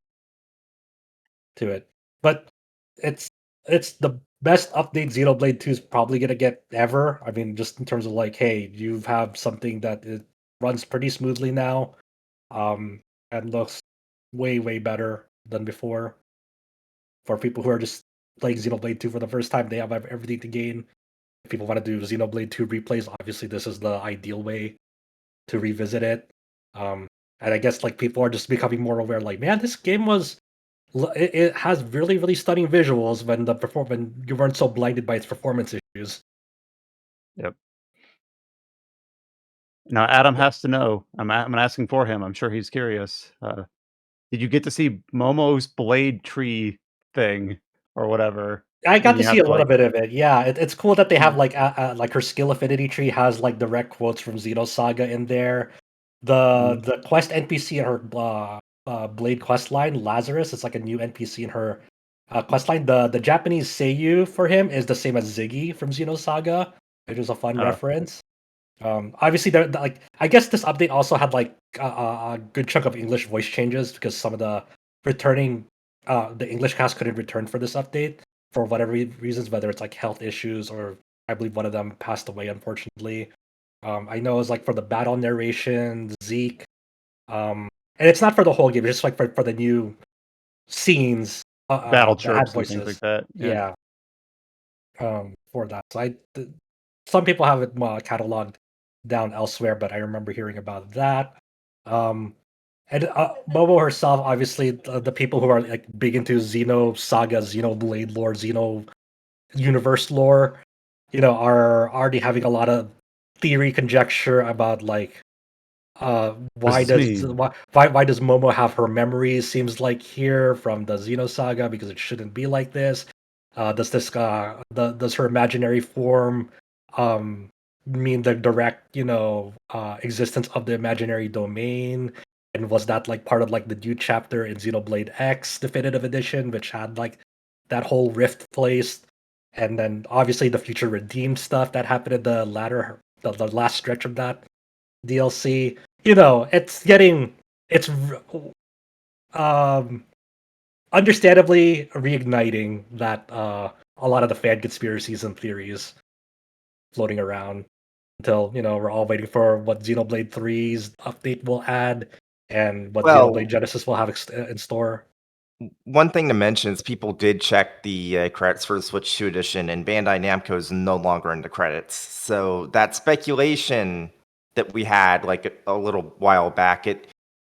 to it. But it's it's the best update Xenoblade 2 is probably gonna get ever. I mean, just in terms of like, hey, you have something that it runs pretty smoothly now, and looks way better than before. For people who are just playing Xenoblade 2 for the first time, they have everything to gain. If people want to do Xenoblade 2 replays, obviously this is the ideal way to revisit it. Um, and I guess like people are just becoming more aware. Like, man, this game was it has really stunning visuals when you weren't so blinded by its performance issues. Yep. Now Adam has to know. I'm asking for him. I'm sure he's curious. Did you get to see Momo's blade tree thing or whatever? I got And to you see have a to little like bit of it. Yeah, it's cool that they have mm, like her skill affinity tree has like direct quotes from Xenosaga in there. The quest NPC in her Blade quest line, Lazarus, it's like a new NPC in her quest line. The Japanese Seiyu for him is the same as Ziggy from Xenosaga, which is a fun oh, reference. Obviously, like I guess this update also had like a good chunk of English voice changes because some of returning the English cast couldn't return for this update for whatever reasons, whether it's like health issues or I believe one of them passed away unfortunately. I know it's like for the battle narration, Zeke, and it's not for the whole game; it's just like for the new scenes battle that had chirps and things voices. like that. Yeah. Yeah, for that. So some people have it cataloged down elsewhere, but I remember hearing about that. Um, and Momo herself, obviously, the people who are like big into Xeno Saga, Xenoblade lore, Xeno universe lore, are already having a lot of theory conjecture about like What does why this does mean? why does Momo have her memories? Seems like here from the Xenosaga because it shouldn't be like this. Does her imaginary form um mean the direct existence of the imaginary domain? And was that like part of like the new chapter in Xenoblade X Definitive Edition, which had like that whole rift placed? And then obviously the future redeemed stuff that happened in the last stretch of that DLC. It's understandably reigniting that a lot of the fan conspiracies and theories floating around until we're all waiting for what Xenoblade 3's update will add and what Xenoblade Well, Genesis will have in store. one thing to mention is people did check the credits for the Switch 2 edition, and Bandai Namco is no longer in the credits. So that speculation that we had like a little while back,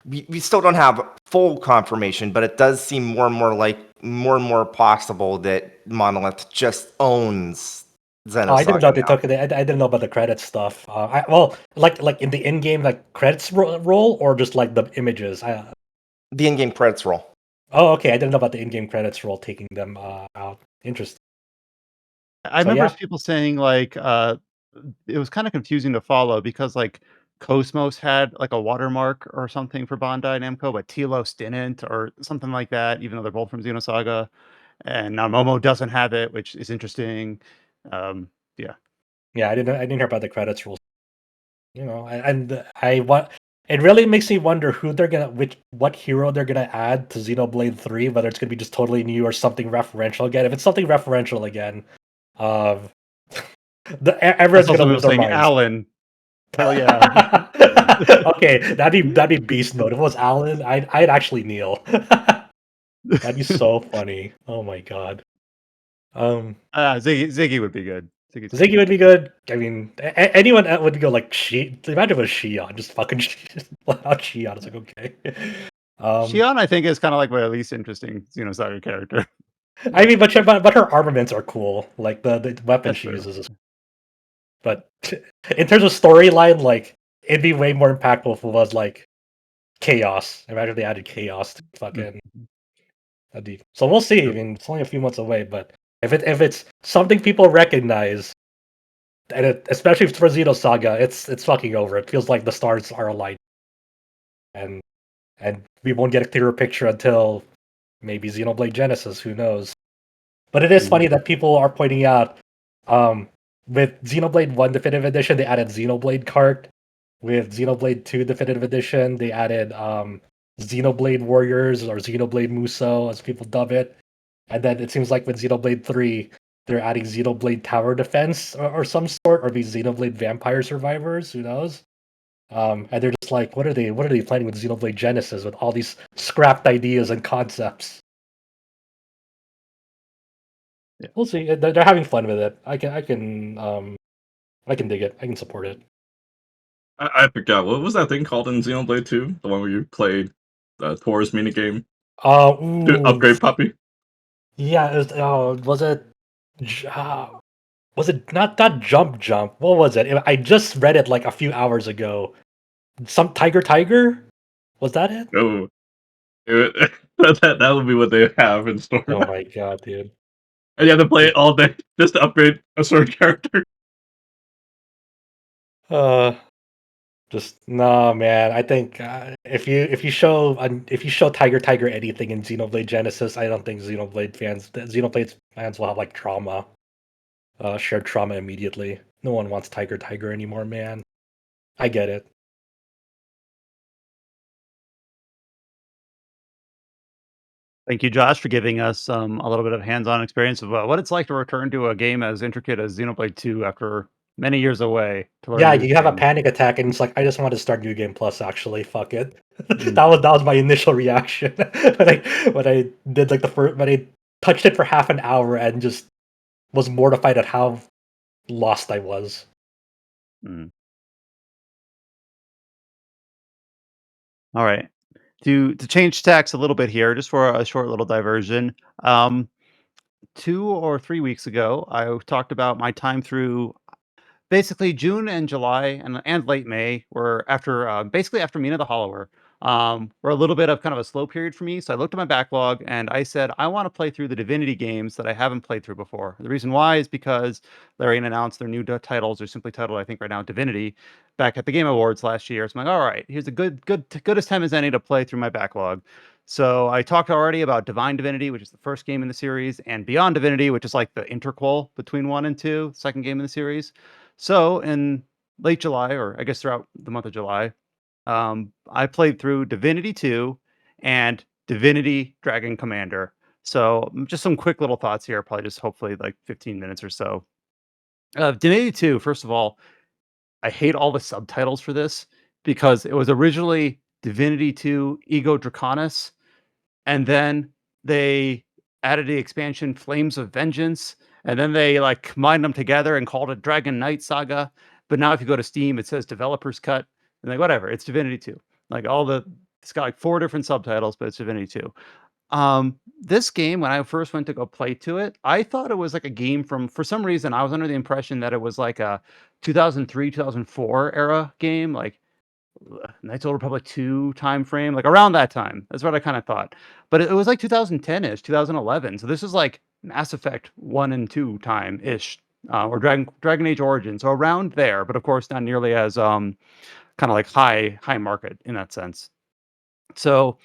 we still don't have full confirmation, but it does seem more and more possible that Monolith just owns Oh, I didn't know Xenosaga they now. took it. I didn't know about the credits stuff. Well, like in the in-game like credits roll or just like the images. The in-game credits roll. Oh, okay. I didn't know about the in-game credits roll taking them out. Interesting. I So remember yeah, people saying like it was kind of confusing to follow because like Cosmos had like a watermark or something for Bandai Namco, but Telos didn't, or something like that, even though they're both from Xenosaga. And now Momo doesn't have it, which is interesting. Yeah. yeah. I didn't hear about the credits roll. And I want. It really makes me wonder who they're gonna, what hero they're gonna add to Xenoblade 3. Whether it's gonna be just totally new or something referential again. If it's something referential again, um, That's everyone's gonna also people lose their saying minds. Alan. Hell yeah. Okay, that'd be beast mode. If it was Alan, I'd actually kneel. That'd be so funny. Oh my god. Um, Ziggy would be good. Ziggy's good. Ziggy would be good. I mean, anyone would go like she. Imagine with Shion, just fucking just let out Shion. It's like okay. Um, Shion, I think, is kind of like my least interesting Xenosaga character. I mean, but her armaments are cool. Like the weapon That's she true. uses is. But in terms of storyline, like it'd be way more impactful if it was like chaos. Imagine if they added chaos to fucking. Mhm. So we'll see. I True. mean, it's only a few months away, but if it's something people recognize, and especially if it's for Xenosaga, it's fucking over. It feels like the stars are aligned. and we won't get a clearer picture until maybe Xenoblade Genesis. Who knows? But it is funny that people are pointing out, with Xenoblade 1 Definitive Edition, they added Xenoblade Kart. With Xenoblade 2 Definitive Edition, they added Xenoblade Warriors, or Xenoblade Muso, as people dub it. And then it seems like with Xenoblade 3, they're adding Xenoblade Tower Defense or some sort, or these Xenoblade Vampire Survivors. Who knows? And they're just like, what are they planning with Xenoblade Genesis with all these scrapped ideas and concepts? Yeah. We'll see. They're having fun with it. I can dig it. I can support it. I forgot what was that thing called in Xenoblade 2? The one where you played the tourist minigame to Ooh, upgrade Puppy. yeah. Was it not jump? What was it? I just read it like a few hours ago. Some Tiger? Was that it? Oh, that would be what they have in store. Oh my god, dude. And you have to play it all day just to upgrade a certain character. Just no, man. I think if you show Tiger anything in Xenoblade Genesis, I don't think Xenoblade fans will have like trauma, shared trauma immediately. No one wants Tiger anymore, man. I get it. Thank you, Josh, for giving us a little bit of hands-on experience of what it's like to return to a game as intricate as Xenoblade 2 after many years away to learn Yeah, new you have a things. panic attack, and it's like I just want to start New Game Plus. Actually, fuck it. Mm. That was my initial reaction when I did like when I touched it for half an hour and just was mortified at how lost I was. Mm. All right. To change tacks a little bit here, just for a short little diversion. 2 or 3 weeks ago, I talked about my time through basically June and July and late May were after basically after Mina the Hollower. Were a little bit of kind of a slow period for me. So I looked at my backlog and I said, I want to play through the Divinity games that I haven't played through before. The reason why is because Larian announced their new titles are simply titled, I think right now, Divinity, back at the Game Awards last year. So I'm like, all right, here's a goodest time as any to play through my backlog. So I talked already about Divine Divinity, which is the first game in the series, and Beyond Divinity, which is like the interquel between 1 and 2, second game in the series. So in late July, or I guess throughout the month of July, I played through Divinity 2 and Divinity Dragon Commander. So just some quick little thoughts here, probably just hopefully like 15 minutes or so. Divinity 2, first of all, I hate all the subtitles for this because it was originally Divinity 2 Ego Draconis, and then they added the expansion Flames of Vengeance, and then they like combined them together and called it Dragon Knight Saga. But now if you go to Steam, it says Developers Cut, and like whatever, it's Divinity 2. Like it's got like 4 different subtitles, but it's Divinity 2. This game, when I first went to go play to it, I thought it was like a game for some reason, I was under the impression that it was like a 2003, 2004 era game, like Knights of the Old Republic 2 time frame, like around that time. That's what I kind of thought. But it was like 2010-ish, 2011. So this is like Mass Effect 1 and 2 time-ish, or Dragon Age Origins, so around there, but of course not nearly as kind of like high market in that sense. So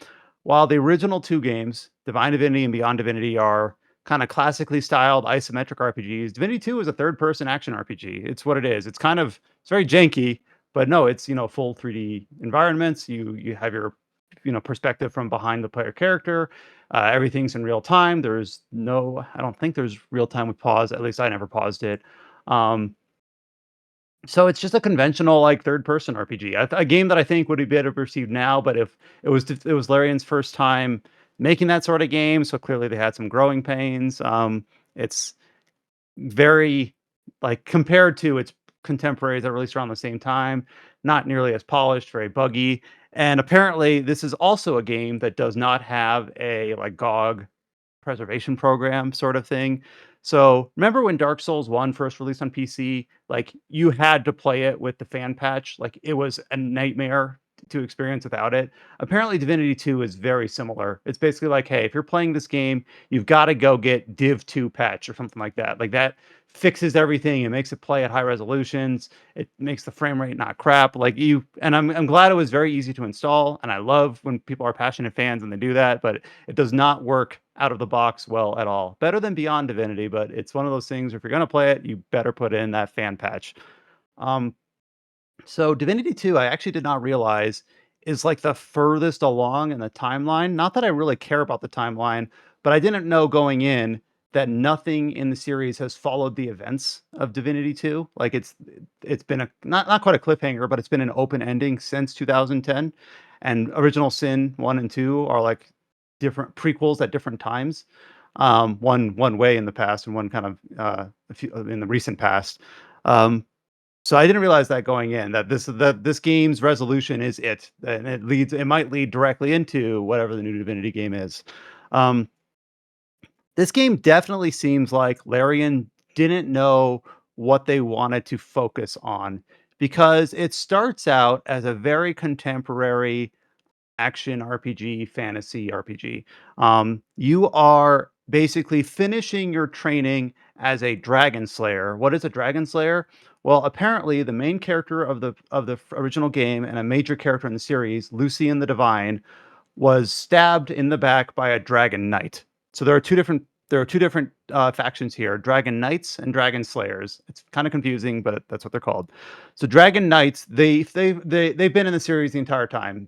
while the original 2 games, Divine Divinity and Beyond Divinity, are kind of classically styled isometric RPGs, Divinity 2 is a third-person action RPG. It's what it is. It's very janky, but no, it's, full 3D environments. You have your, perspective from behind the player character. Everything's in real time. I don't think there's real time with pause. At least I never paused it. Um, so it's just a conventional, like, third-person RPG, a game that I think would be better received now, but if it was Larian's first time making that sort of game, so clearly they had some growing pains. It's very, like, compared to its contemporaries that released around the same time, not nearly as polished, very buggy, and apparently this is also a game that does not have a, like, GOG preservation program sort of thing. So remember when Dark Souls 1 first released on PC, like you had to play it with the fan patch. Like it was a nightmare to experience without it. Apparently, Divinity 2 is very similar. It's basically like, hey, if you're playing this game, you've got to go get Div 2 patch or something like that. Like that fixes everything. It makes it play at high resolutions. It makes the frame rate not crap. And I'm glad it was very easy to install. And I love when people are passionate fans and they do that, but it does not work out of the box well at all. Better than Beyond Divinity, but it's one of those things. If you're gonna play it, you better put in that fan patch. Um, so Divinity 2, I actually did not realize is like the furthest along in the timeline. Not that I really care about the timeline, but I didn't know going in that nothing in the series has followed the events of Divinity 2. Like it's been a not quite a cliffhanger, but it's been an open ending since 2010. And Original Sin 1 and 2 are like different prequels at different times. One way in the past and one kind of in the recent past. Um, so I didn't realize that going in, that this game's resolution is it, and it might lead directly into whatever the new Divinity game is. Um, this game definitely seems like Larian didn't know what they wanted to focus on because it starts out as a very contemporary action RPG, fantasy RPG. You are basically finishing your training as a dragon slayer. What is a dragon slayer? Well, apparently the main character of the original game and a major character in the series, Lucian the Divine, was stabbed in the back by a dragon knight. So there are two different factions here: dragon knights and dragon slayers. It's kind of confusing, but that's what they're called. So dragon knights, they've been in the series the entire time.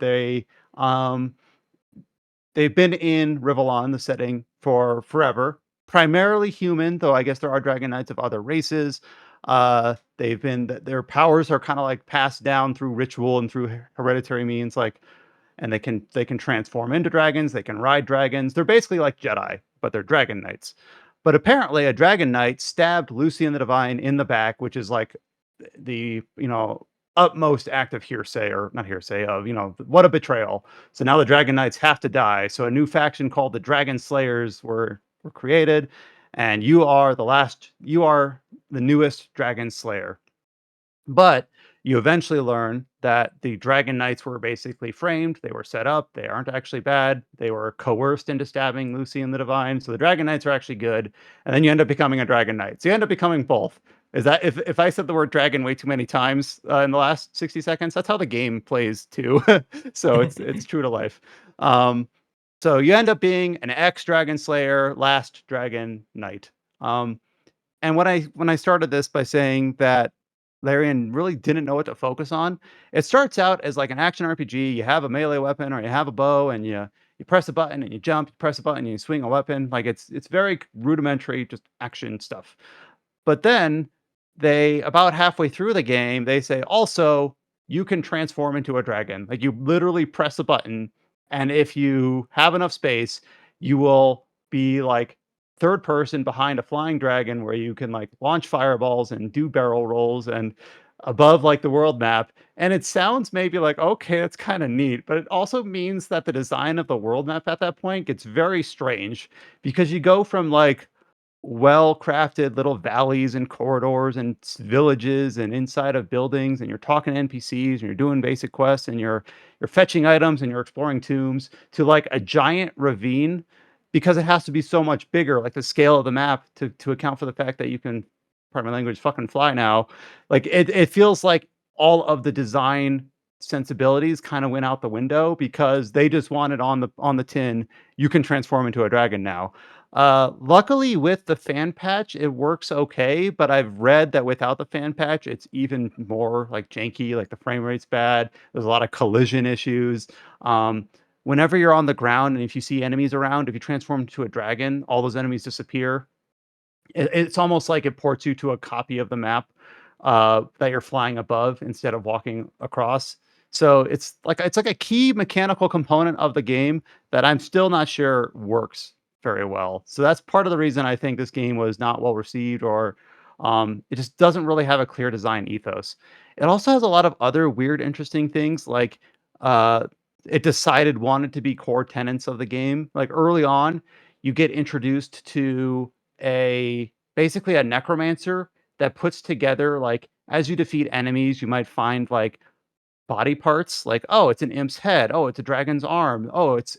Um, they've been in Rivellon, the setting, for forever. Primarily human, though I guess there are dragon knights of other races. Their powers are kind of like passed down through ritual and through hereditary means, and they can transform into dragons. They can ride dragons. They're basically like Jedi, but they're dragon knights. But apparently, a dragon knight stabbed Lucian the Divine in the back, which is like the utmost act of hearsay, or not hearsay, of what a betrayal. So now the dragon knights have to die. So a new faction called the Dragon Slayers were created, and you are the newest dragon slayer. But you eventually learn that the Dragon Knights were basically framed. They were set up. They aren't actually bad. They were coerced into stabbing Lucy and the Divine. So the Dragon Knights are actually good. And then you end up becoming a Dragon Knight. So you end up becoming both. Is that if I said the word dragon way too many times in the last 60 seconds, that's how the game plays too. So it's true to life. Um, so you end up being an ex Dragon Slayer, last Dragon Knight. Um, and when I started this by saying that Larian really didn't know what to focus on, it starts out as like an action RPG. You have a melee weapon or you have a bow, and you press a button and you jump, you press a button and you swing a weapon. Like it's very rudimentary, just action stuff. But then about halfway through the game, they say also you can transform into a dragon. Like you literally press a button, and if you have enough space, you will be like third person behind a flying dragon where you can like launch fireballs and do barrel rolls and above like the world map. And it sounds maybe like, okay, that's kind of neat, but it also means that the design of the world map at that point gets very strange because you go from like well-crafted little valleys and corridors and villages and inside of buildings, and you're talking to NPCs and you're doing basic quests and you're fetching items and you're exploring tombs, to like a giant ravine, because it has to be so much bigger, like the scale of the map, to account for the fact that you can, pardon my language, fucking fly now. Like it feels like all of the design sensibilities kind of went out the window because they just wanted on the tin, you can transform into a dragon now. Luckily with the fan patch, it works okay, but I've read that without the fan patch, it's even more like janky, like the frame rate's bad. There's a lot of collision issues. Um, Whenever you're on the ground and if you see enemies around, if you transform into a dragon, all those enemies disappear. It's almost like it ports you to a copy of the map that you're flying above instead of walking across. So it's like a key mechanical component of the game that I'm still not sure works very well. So that's part of the reason I think this game was not well received, or it just doesn't really have a clear design ethos. It also has a lot of other weird, interesting things, like uh, it decided wanted to be core tenets of the game. Like early on, you get introduced to basically a necromancer that puts together, like, as you defeat enemies, you might find like body parts, like, oh, it's an imp's head, oh, it's a dragon's arm, oh, it's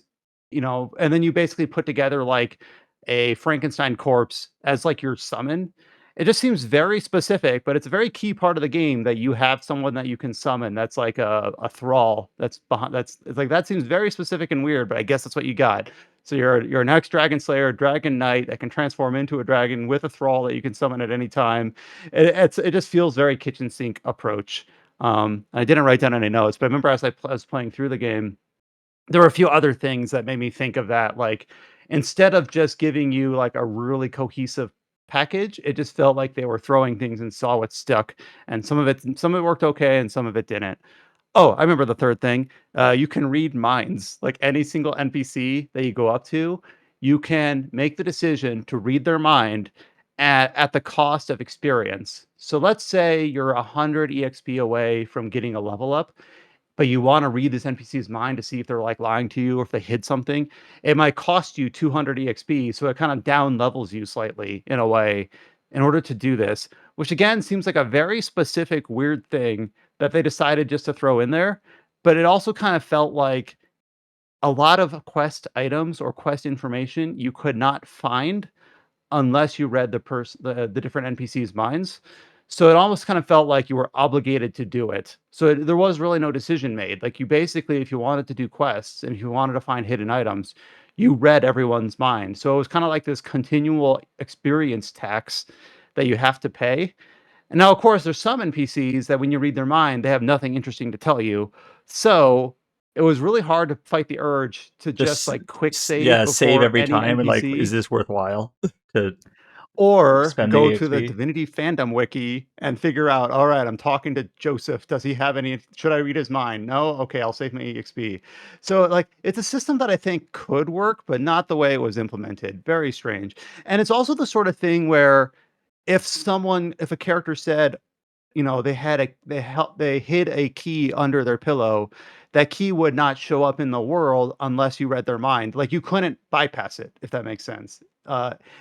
and then you basically put together like a Frankenstein corpse as like your summon. It just seems very specific, but it's a very key part of the game that you have someone that you can summon that's like a thrall that's behind it's like that seems very specific and weird, but I guess that's what you got. So you're an ex dragon slayer, dragon knight that can transform into a dragon with a thrall that you can summon at any time. It just feels very kitchen sink approach. I didn't write down any notes, but I remember as I was playing through the game, there were a few other things that made me think of that. Like instead of just giving you like a really cohesive package, it just felt like they were throwing things and saw what stuck. And some of it worked okay, and some of it didn't. Oh, I remember the third thing. You can read minds. Like any single NPC that you go up to, you can make the decision to read their mind at the cost of experience. So let's say you're 100 EXP away from getting a level up, but you want to read this NPC's mind to see if they're like lying to you or if they hid something. It might cost you 200 EXP, so it kind of down levels you slightly in a way in order to do this, which again seems like a very specific weird thing that they decided just to throw in there. But it also kind of felt like a lot of quest items or quest information you could not find unless you read the different NPCs' minds. So it almost kind of felt like you were obligated to do it. So there was really no decision made. Like you basically, if you wanted to do quests and if you wanted to find hidden items, you read everyone's mind. So it was kind of like this continual experience tax that you have to pay. And now, of course, there's some NPCs that when you read their mind, they have nothing interesting to tell you. So it was really hard to fight the urge to just Just like quick save yeah, save before every any time and like, is NPC, this worthwhile to or spend the go to the EXP? Divinity fandom wiki and figure out, all right, I'm talking to Joseph. Does he have any? Should I read his mind? No? Okay, I'll save my EXP. So, like, it's a system that I think could work, but not the way it was implemented. Very strange. And it's also the sort of thing where if a character said, they hid a key under their pillow, that key would not show up in the world unless you read their mind. Like you couldn't bypass it, if that makes sense.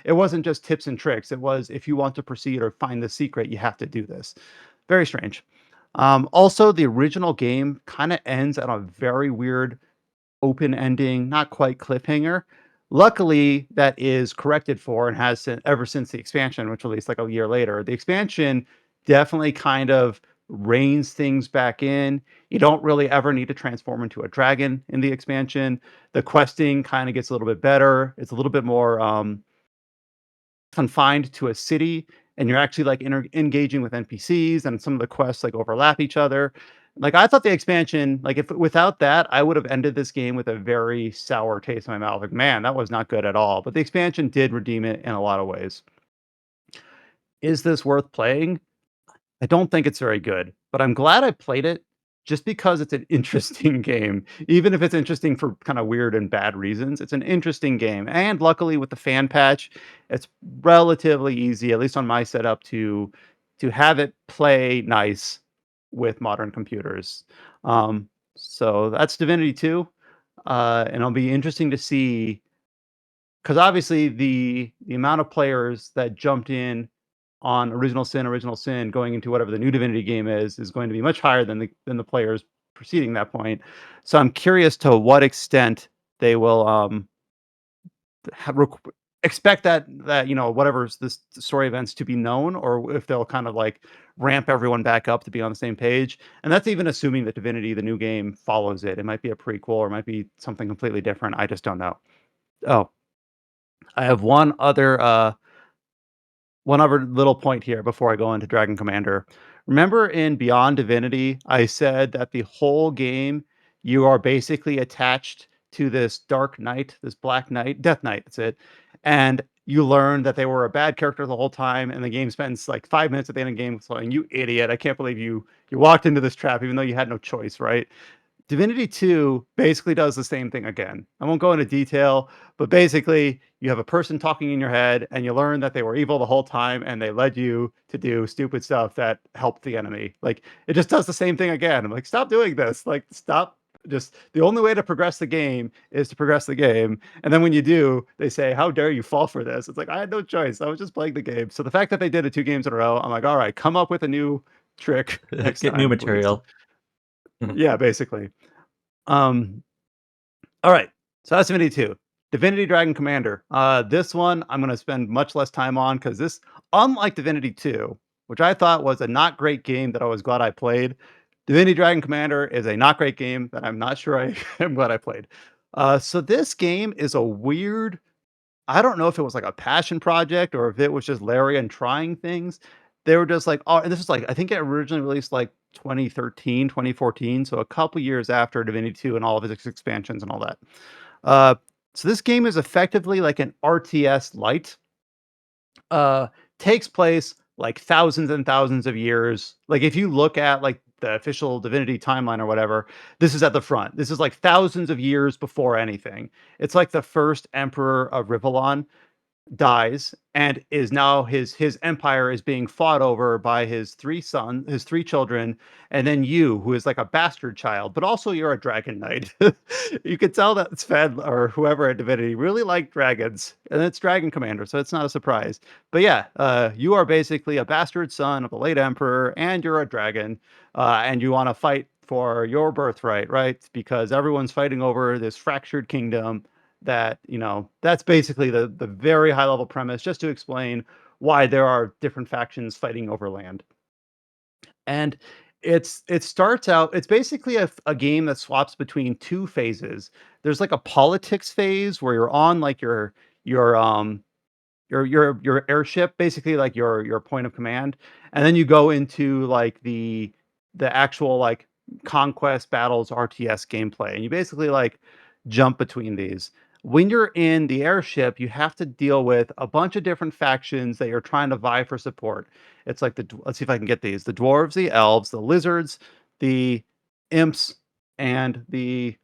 It wasn't just tips and tricks. It was, if you want to proceed or find the secret, you have to do this. Very strange. Also, the original game kind of ends on a very weird open ending, not quite cliffhanger. Luckily, that is corrected for and has ever since the expansion, which released like a year later. The expansion definitely kind of reins things back in. You don't really ever need to transform into a dragon in the expansion. The questing kind of gets a little bit better. It's a little bit more confined to a city, and you're actually like engaging with NPCs, and some of the quests like overlap each other. Like I thought the expansion, like if without that, I would have ended this game with a very sour taste in my mouth. Like, man, that was not good at all. But the expansion did redeem it in a lot of ways. Is this worth playing? I don't think it's very good, but I'm glad I played it just because it's an interesting game. Even if it's interesting for kind of weird and bad reasons, it's an interesting game. And luckily with the fan patch, it's relatively easy, at least on my setup, to have it play nice with modern computers. So that's Divinity 2. And it'll be interesting to see because obviously the amount of players that jumped in on Original Sin, going into whatever the new Divinity game is going to be much higher than the players preceding that point. So I'm curious to what extent they will ha- requ- expect that whatever's this story events to be known, or if they'll kind of like ramp everyone back up to be on the same page. And that's even assuming that Divinity, the new game, follows it. It might be a prequel or it might be something completely different. I just don't know. Oh, I have one other little point here before I go into Dragon Commander. Remember in Beyond Divinity, I said that the whole game you are basically attached to this Dark Knight, this Black Knight, Death Knight, that's it. And you learn that they were a bad character the whole time, and the game spends like 5 minutes at the end of the game saying, "You idiot! I can't believe you walked into this trap, even though you had no choice." Right? Divinity 2 basically does the same thing again. I won't go into detail, but basically, you have a person talking in your head, and you learn that they were evil the whole time, and they led you to do stupid stuff that helped the enemy. Like, it just does the same thing again. I'm like, stop doing this. Like, stop. Just the only way to progress the game is to progress the game. And then when you do, they say, "How dare you fall for this?" It's like, I had no choice. I was just playing the game. So the fact that they did it 2 games in a row, I'm like, all right, come up with a new trick next Get new time, please. material. Yeah, basically. Um, all right. So that's Divinity 2. Divinity Dragon Commander. This one I'm going to spend much less time on because this, unlike Divinity 2, which I thought was a not great game that I was glad I played, Divinity Dragon Commander is a not great game that I'm not sure I am glad I played. So this game is a weird. I don't know if it was like a passion project or if it was just Larian trying things. They were just like, oh, and this is like, I think it originally released like 2013, 2014, so a couple years after Divinity 2 and all of its expansions and all that. Uh, so this game is effectively like an RTS light. Uh, Takes place like thousands and thousands of years. Like if you look at like the official Divinity timeline or whatever, this is at the front. This is like thousands of years before anything. It's like the first emperor of Rivellon dies and is now his empire is being fought over by his three children, and then you, who is like a bastard child, but also you're a dragon knight. You could tell that Sven or whoever at Divinity really liked dragons, and it's Dragon Commander, so it's not a surprise. But yeah, you are basically a bastard son of the late emperor, and you're a dragon, and you want to fight for your birthright, right? Because everyone's fighting over this fractured kingdom that, that's basically the very high level premise, just to explain why there are different factions fighting over land. And it starts out, it's basically a game that swaps between two phases. There's like a politics phase where you're on like your your airship, basically like your point of command, and then you go into like the actual like conquest battles RTS gameplay, and you basically like jump between these. When you're in the airship, you have to deal with a bunch of different factions that you're trying to vie for support. It's like let's see if I can get these: the dwarves, the elves, the lizards, the imps, and the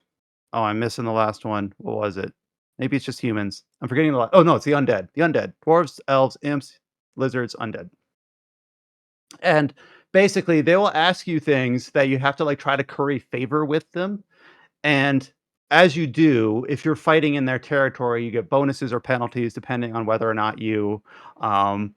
oh, I'm missing the last one. What was it? Maybe it's just humans. I'm forgetting the oh, no, it's the undead. The undead. Dwarves, elves, imps, lizards, undead. And basically, they will ask you things that you have to, like, try to curry favor with them, and as you do, if you're fighting in their territory, you get bonuses or penalties depending on whether or not you, um,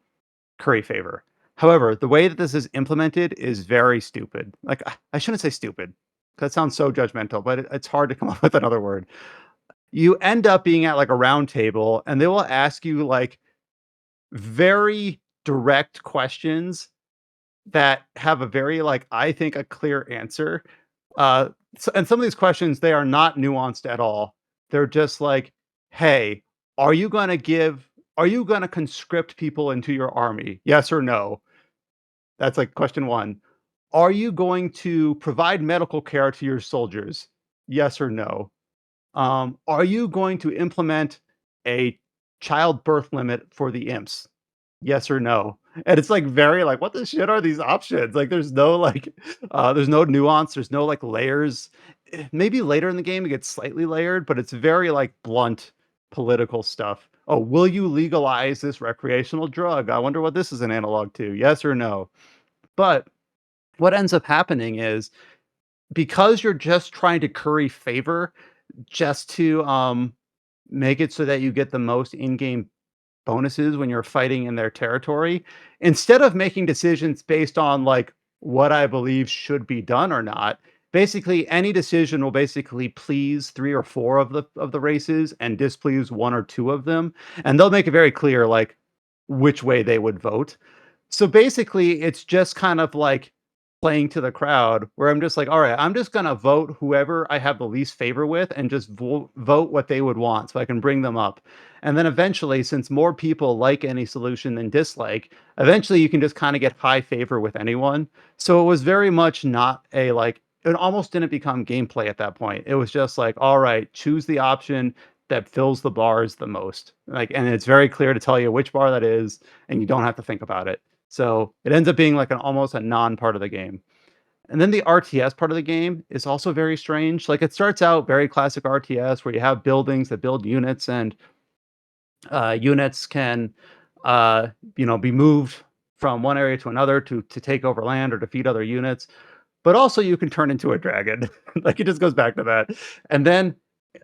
curry favor. However, the way that this is implemented is very stupid. Like, I shouldn't say stupid, 'cause that sounds so judgmental, but it's hard to come up with another word. You end up being at like a round table and they will ask you like very direct questions that have a very like I think a clear answer. And some of these questions, they are not nuanced at all. They're just like, hey, are you going to conscript people into your army, yes or no? That's like question one. Are you going to provide medical care to your soldiers, yes or no? Are you going to implement a child birth limit for the imps? Yes or no? And it's like very like, what the shit are these options? Like, there's no like, there's no nuance. There's no like layers. Maybe later in the game it gets slightly layered, but it's very like blunt political stuff. Oh, will you legalize this recreational drug? I wonder what this is an analog to. Yes or no? But what ends up happening is because you're just trying to curry favor, just to make it so that you get the most in-game bonuses when you're fighting in their territory, instead of making decisions based on like what I believe should be done or not, basically any decision will basically please three or four of the races and displease one or two of them, and they'll make it very clear like which way they would vote. So basically, it's just kind of like playing to the crowd where I'm just like, all right, I'm just going to vote whoever I have the least favor with and just vote what they would want so I can bring them up. And then eventually, since more people like any solution than dislike, eventually you can just kind of get high favor with anyone. So it was very much not a like, it almost didn't become gameplay at that point. It was just like, all right, choose the option that fills the bars the most. Like, and it's very clear to tell you which bar that is, and you don't have to think about it. So it ends up being like an almost a non-part of the game. And then the RTS part of the game is also very strange. Like it starts out very classic RTS where you have buildings that build units, and units can be moved from one area to another to take over land or defeat other units. But also you can turn into a dragon. Like it just goes back to that. And then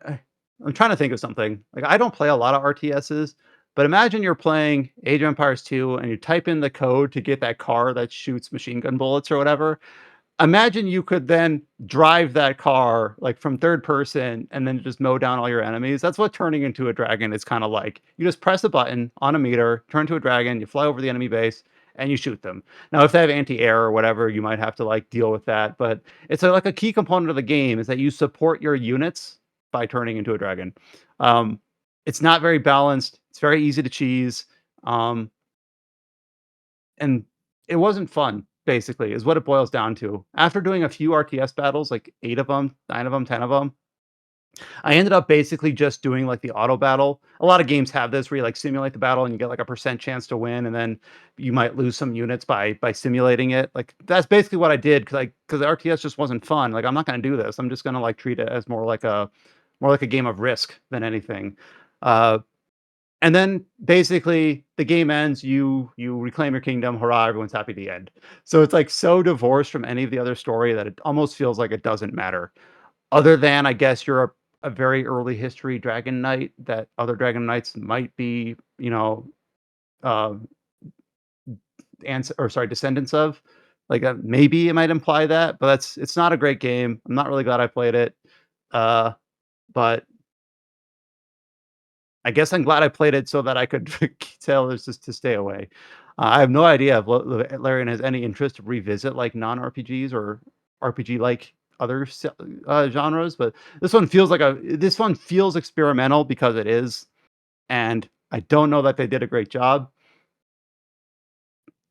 uh, I'm trying to think of something. Like I don't play a lot of RTSs, but imagine you're playing Age of Empires 2 and you type in the code to get that car that shoots machine gun bullets or whatever. imagine you could then drive that car like from third person and then just mow down all your enemies. That's what turning into a dragon is kind of like. You just press a button on a meter, turn to a dragon, you fly over the enemy base, and you shoot them. Now, if they have anti-air or whatever, you might have to like deal with that. But it's like a key component of the game is that you support your units by turning into a dragon. Um, it's not very balanced. It's very easy to cheese. Um, and it wasn't fun, basically, is what it boils down to. After doing a few RTS battles, like 8 of them, 9 of them, 10 of them, I ended up basically just doing, like, the auto battle. A lot of games have this where you, like, simulate the battle and you get, like, a percent chance to win, and then you might lose some units by simulating it. Like, that's basically what I did because RTS just wasn't fun. Like, I'm not gonna do this. I'm just gonna, like, treat it as more like a game of Risk than anything. Uh and then basically the game ends, you reclaim your kingdom, hurrah, everyone's happy at the end. So it's like so divorced from any of the other story that it almost feels like it doesn't matter. Other than I guess you're a very early history Dragon Knight that other Dragon Knights might be, uh, descendants of. Like maybe it might imply that, but it's not a great game. I'm not really glad I played it. Uh, but I guess I'm glad I played it so that I could tell others just to stay away. I have no idea if Larian has any interest to revisit like non-RPGs or RPG-like other genres, but this one feels experimental because it is, and I don't know that they did a great job.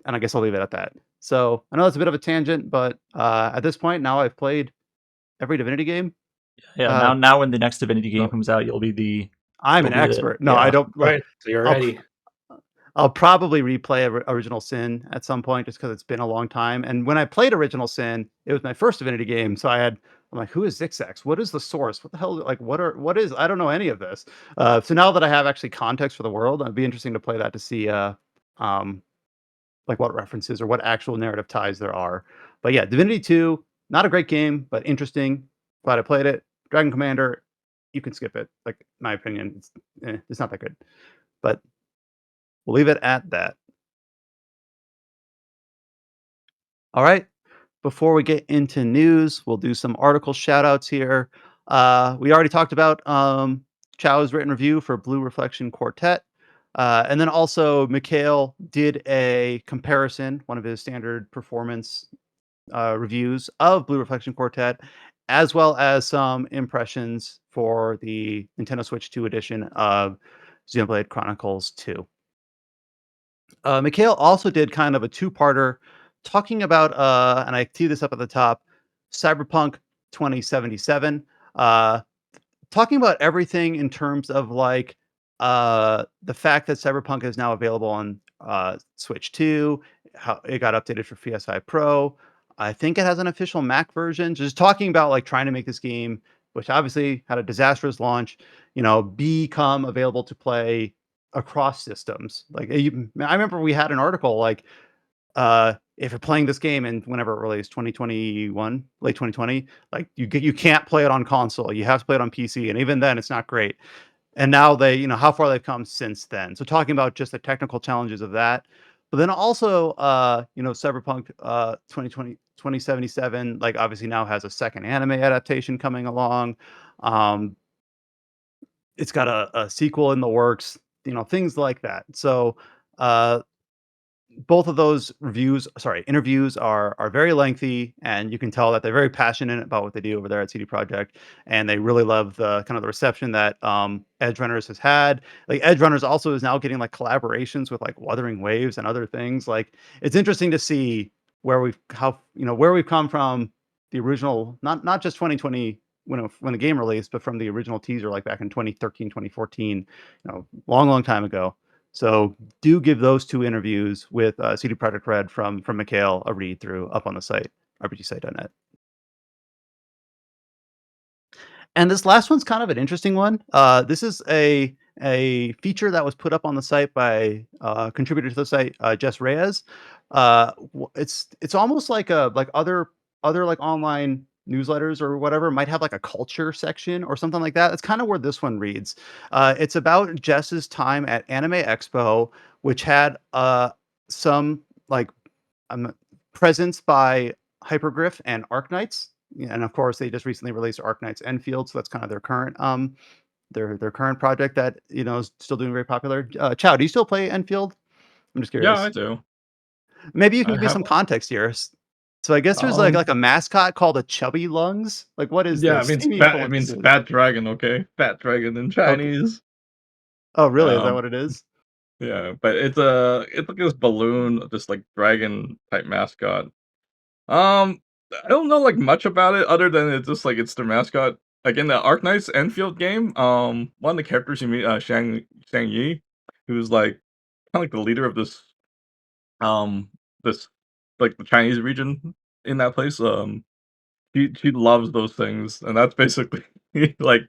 And I guess I'll leave it at that. So I know that's a bit of a tangent, but at this point now I've played every Divinity game. Yeah, Uh, now when the next Divinity game So- comes out, you'll be the I'm you'll an be the expert. No, I yeah. don't. Right. So you're I'll ready. I'll probably replay Original Sin at some point just because it's been a long time. And when I played Original Sin, it was my first Divinity game, so I'm like, who is Zixax? What is the source? What the hell? Like, what is? I don't know any of this. So now that I have actually context for the world, it'd be interesting to play that to see, um, like what references or what actual narrative ties there are. But yeah, Divinity 2, not a great game, but interesting. Glad I played it. Dragon Commander, you can skip it. Like, my opinion, it's not that good. But we'll leave it at that. All right. Before we get into news, we'll do some article shout outs here. We already talked about Chow's written review for Blue Reflection Quartet. And then also, Mikhail did a comparison, one of his standard performance reviews of Blue Reflection Quartet, as well as some impressions for the Nintendo Switch 2 edition of Xenoblade Chronicles 2. Mikhail also did kind of a two-parter talking about, and I tee this up at the top, Cyberpunk 2077. Uh, Talking about everything in terms of like the fact that Cyberpunk is now available on Switch 2, how it got updated for PS5 Pro. I think it has an official Mac version. Just talking about like trying to make this game, which obviously had a disastrous launch, become available to play across systems. Like I remember we had an article like if you're playing this game and whenever it released 2021 late 2020, like you can't play it on console, you have to play it on PC, and even then it's not great. And now they, how far they've come since then. So talking about just the technical challenges of that, but then also Cyberpunk 2077 like obviously now has a second anime adaptation coming along. um it's got a sequel in the works, things like that. So uh both of those interviews are very lengthy, and you can tell that they're very passionate about what they do over there at CD Projekt, and they really love the kind of the reception that Edge Runners has had. Like Edge Runners also is now getting like collaborations with like Wuthering Waves and other things. Like it's interesting to see where we've come from the original, not just 2020 when the game released, but from the original teaser like back in 2013, 2014, long time ago. So do give those two interviews with CD Projekt Red from Mikhail a read through up on the site, rpgsite.net. And this last one's kind of an interesting one. This is a feature that was put up on the site by contributor to the site, Jess Reyes. It's almost like other like online newsletters or whatever might have like a culture section or something like that. That's kind of where this one reads. It's about Jess's time at Anime Expo, which had some like presence by Hypergriff and Arknights. Yeah, and of course, they just recently released Arknights Endfield, so that's kind of their current their current project that is still doing very popular. Chow, do you still play Enfield? I'm just Yeah, I curious. do. Maybe you can I give me have some context here. So I guess there's like a mascot called a Chubby Lungs. Like, what is yeah, it this? means Give me fat. info It what this means is. fat dragon. Okay, fat dragon in Okay. Chinese. Oh, really? Is that Um, what it is? yeah, but it's like this balloon, this like dragon type mascot. I don't know like much about it other than it's just like it's their mascot. Like in the Arknights Enfield game, one of the characters you meet, Shang Yi, who's like kind of like the leader of um, this like the Chinese region in that place. She loves those things, and that's basically like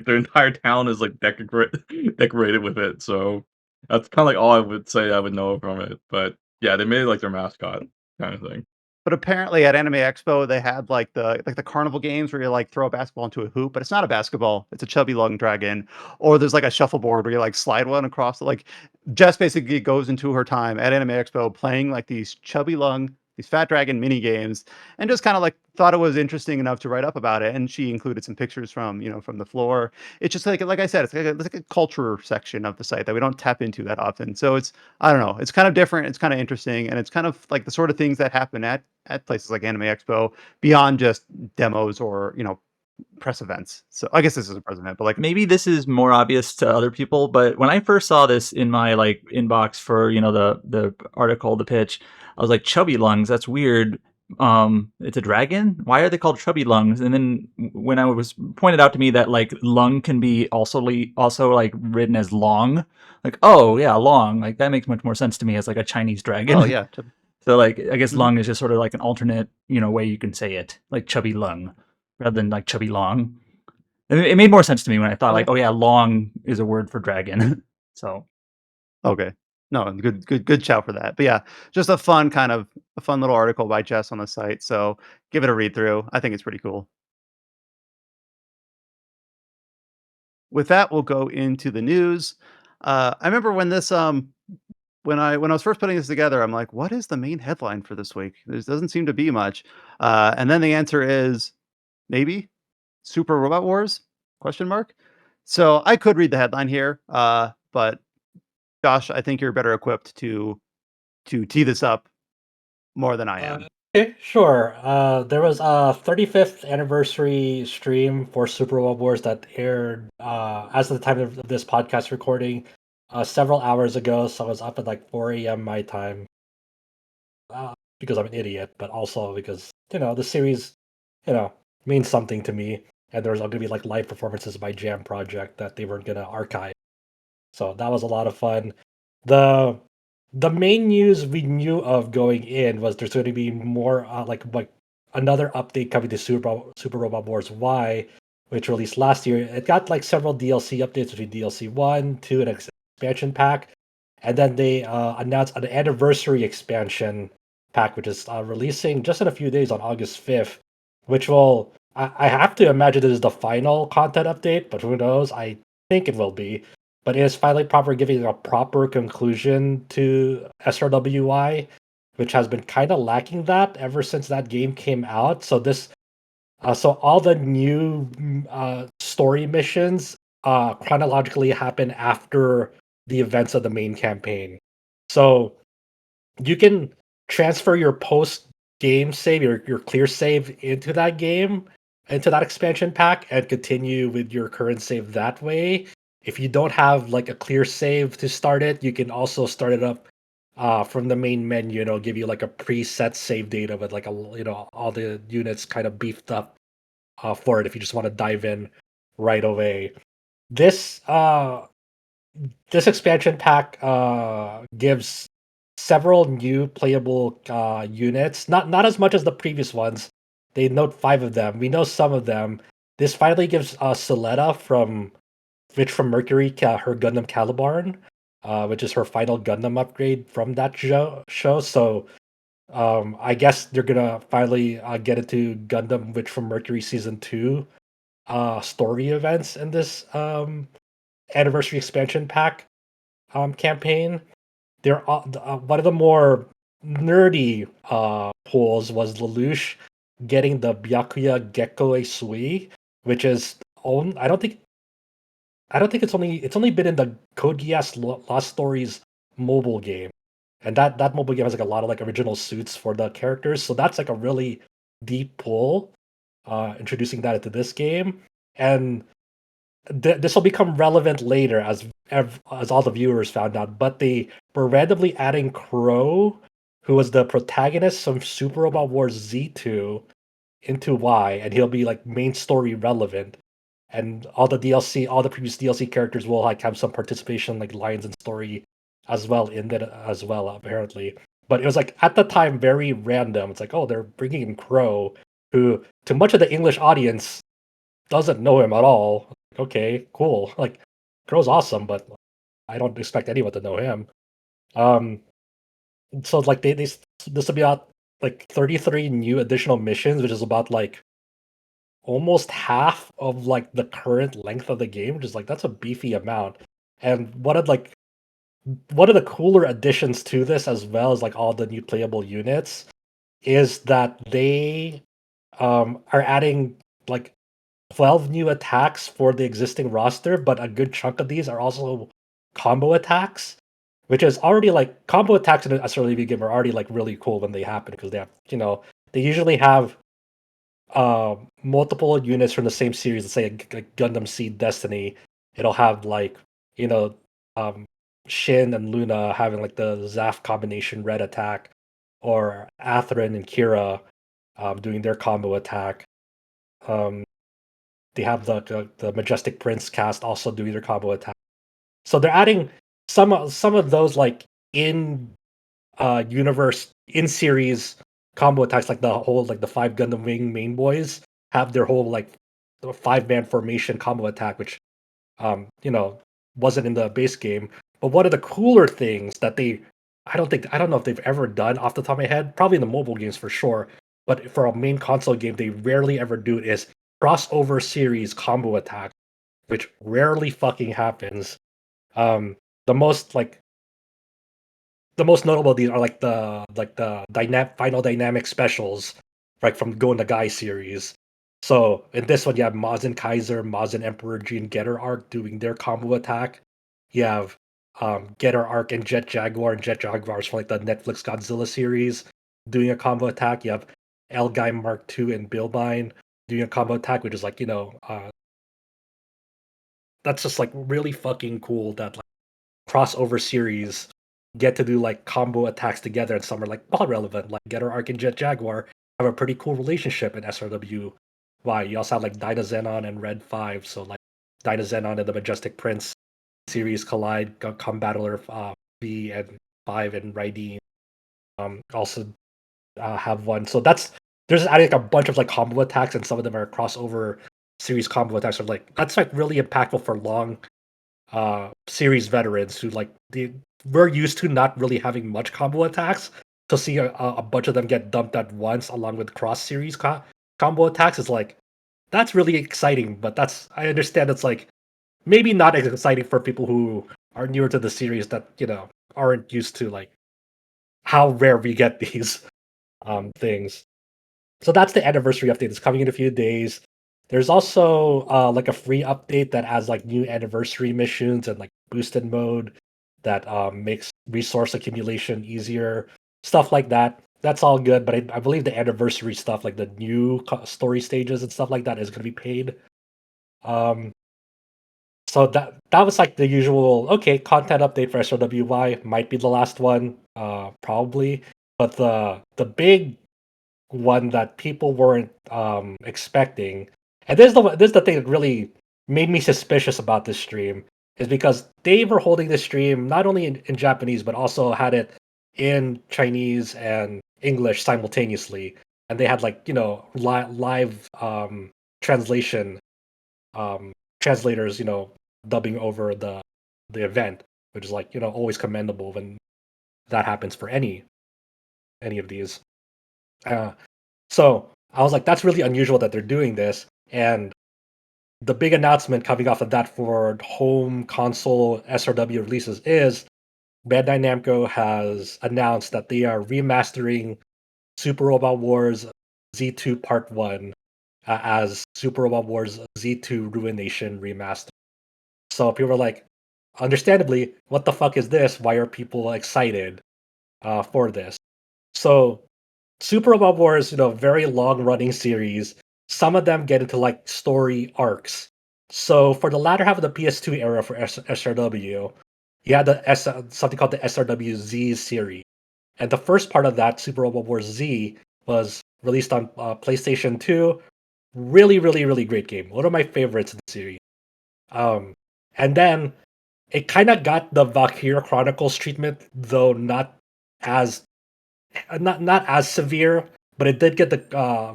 their entire town is like decorated with it. So that's kind of like all I would say I would know from it. But yeah, they made it like their mascot kind of thing. But apparently at Anime Expo they had like the carnival games where you like throw a basketball into a hoop, but it's not a basketball. It's a chubby lung dragon. Or there's like a shuffleboard where you like slide one across. Like Jess basically goes into her time at Anime Expo playing like these chubby lung, these fat dragon mini games, and just kind of like thought it was interesting enough to write up about it. And she included some pictures from the floor. It's just like I said, it's like a culture section of the site that we don't tap into that often. So it's I don't know. It's kind of different. It's kind of interesting, and it's kind of like the sort of things that happen at places like Anime Expo beyond just demos or press events. So I guess this is a press event, but like Maybe this is more obvious to other people, but when I first saw this in my like inbox for the article, the pitch, I was like, chubby lungs, that's weird. It's a dragon, why are they called chubby lungs? And then when I was pointed out to me that like lung can be also like written as long, like, oh yeah, long, like that makes much more sense to me as like a Chinese oh dragon. yeah, So like I guess mhm. lung is just sort of like an alternate way you can say it, like chubby lung rather than like chubby long. It made more sense to me when I thought like, Okay, oh yeah, long is a word for dragon. So okay. No, good shout for that. But yeah, just a fun little article by Jess on the site. So give it a read through. I think it's pretty cool. With that, we'll go into the news. I remember when I was first putting this together, I'm like, what is the main headline for this week? There doesn't seem to be much. And then the answer is maybe Super Robot Wars? Question mark. So I could read the headline here, but Josh, I think you're better equipped to tee this up more than I Uh, am. okay, sure. There was a 35th anniversary stream for Super Robot Wars that aired as of the time of this podcast recording several hours ago. So I was up at like 4 a.m. my time because I'm an idiot, but also because the series you know means something to me. And there was going to be like live performances by Jam Project that they weren't going to archive. So that was a lot of fun. The the main news we knew of going in was there's going to be more like another update coming to Super Robot Wars Y, which released last year. It got like several DLC updates between DLC 1, 2, and expansion pack. And then they announced an anniversary expansion pack, which is releasing just in a few days on August 5th, which will I have to imagine this is the final content update, but who knows? I think it will be, but it is finally proper giving a proper conclusion to SRWI, which has been kind of lacking that ever since that game came out. So all the new story missions chronologically happen after the events of the main campaign. So you can transfer your post game save, your clear save into that game, into that expansion pack, and continue with your current save that way. If you don't have like a clear save to start it, you can also start it up from the main menu. Give you like a preset save data with like all the units kind of beefed up for it if you just want to dive in right away. This this expansion pack gives several new playable units. Not as much as the previous ones. They note 5 of them. We know some of them. This finally gives Soletta from Witch from Mercury her Gundam Calibarn, which is her final Gundam upgrade from that show. So I guess they're gonna finally get into Gundam Witch from Mercury season 2 story events in this anniversary expansion pack campaign. They're one of the more nerdy pulls was Lelouch getting the Byakuya Gekkoe Sui, which is I don't think it's only been in the Code Geass Lost Stories mobile game, and that mobile game has like a lot of like original suits for the characters. So that's like a really deep pull, introducing that into this game, and this will become relevant later as all the viewers found out. But they were randomly adding Crow, who was the protagonist from Super Robot Wars Z2, into Y, and he'll be like main story relevant. And all the DLC, all the previous DLC characters will like have some participation, like lines and story, as well in that as well apparently. But it was like at the time very random. It's like, oh, they're bringing in Crow, who to much of the English audience doesn't know him at all. Okay, cool. Like Crow's awesome, but I don't expect anyone to know him. Um, so like this will be about like 33 new additional missions, which is about like almost half of like the current length of the game, which is like that's a beefy amount. And one of the cooler additions to this, as well as like all the new playable units, is that they are adding like 12 new attacks for the existing roster, but a good chunk of these are also combo attacks, which is already like combo attacks in an SRLV game are already like really cool when they happen because they have, they usually have multiple units from the same series. Let's say like Gundam Seed Destiny, it'll have like, you know, um, Shin and Luna having like the Zaf combination red attack, or Atherin and Kira doing their combo attack. Um, they have the Majestic Prince cast also doing their combo attack. So they're adding some of those like in universe in series combo attacks, like the whole like the five Gundam Wing main boys have their whole like 5-man formation combo attack, which wasn't in the base game. But one of the cooler things that I don't know if they've ever done off the top of my head, probably in the mobile games for sure, but for a main console game they rarely ever do it, is crossover series combo attack, which rarely fucking happens. Um, the most like the most notable of these are like the final dynamic specials, right, from Go in the Guy series. So in this one, you have Mazen Kaiser, Mazen Emperor, Gene Getter Arc doing their combo attack. You have Getter Arc and Jet Jaguar, and Jet Jaguars from like the Netflix Godzilla series doing a combo attack. You have El Guy Mark II and Bilbine doing a combo attack, which is like, that's just like really fucking cool that like crossover series get to do like combo attacks together, and some are like not relevant, like Getter Arc and Jet Jaguar have a pretty cool relationship in SRW. Why you also have like Dyna Xenon and Red 5, so like Dyna Xenon and the Majestic Prince series collide, Combattler V and 5 and Raideen also have one. So there's adding like a bunch of like combo attacks, and some of them are crossover series combo attacks. Are like that's like really impactful for long series veterans who like we're used to not really having much combo attacks. To see a bunch of them get dumped at once along with cross series combo attacks is like that's really exciting. But I understand it's like maybe not as exciting for people who are newer to the series that aren't used to like how rare we get these things. So that's the anniversary update. It's coming in a few days. There's also like a free update that adds like new anniversary missions and like boosted mode that makes resource accumulation easier, stuff like that. That's all good, but I believe the anniversary stuff, like the new story stages and stuff like that, is going to be paid. Um, so that was like the usual. Okay, content update for SOWY might be the last one, probably. But the big one that people weren't expecting. And this is the thing that really made me suspicious about this stream, is because they were holding this stream not only in Japanese but also had it in Chinese and English simultaneously, and they had like live translation translators dubbing over the event, which is like always commendable when that happens for any of these. Uh, so I was like, that's really unusual that they're doing this. And the big announcement coming off of that for home console SRW releases is Bandai Namco has announced that they are remastering Super Robot Wars Z2 Part 1 as Super Robot Wars Z2 Ruination Remastered. So people are like, understandably, what the fuck is this? Why are people excited for this? So Super Robot Wars, very long running series. Some of them get into like story arcs. So for the latter half of the PS2 era for SRW, you had something called the SRW-Z series. And the first part of that, Super Robot Wars Z, was released on PlayStation 2. Really, really, really great game. One of my favorites in the series. And then it kind of got the Valkyria Chronicles treatment, though as not as severe, but it did get the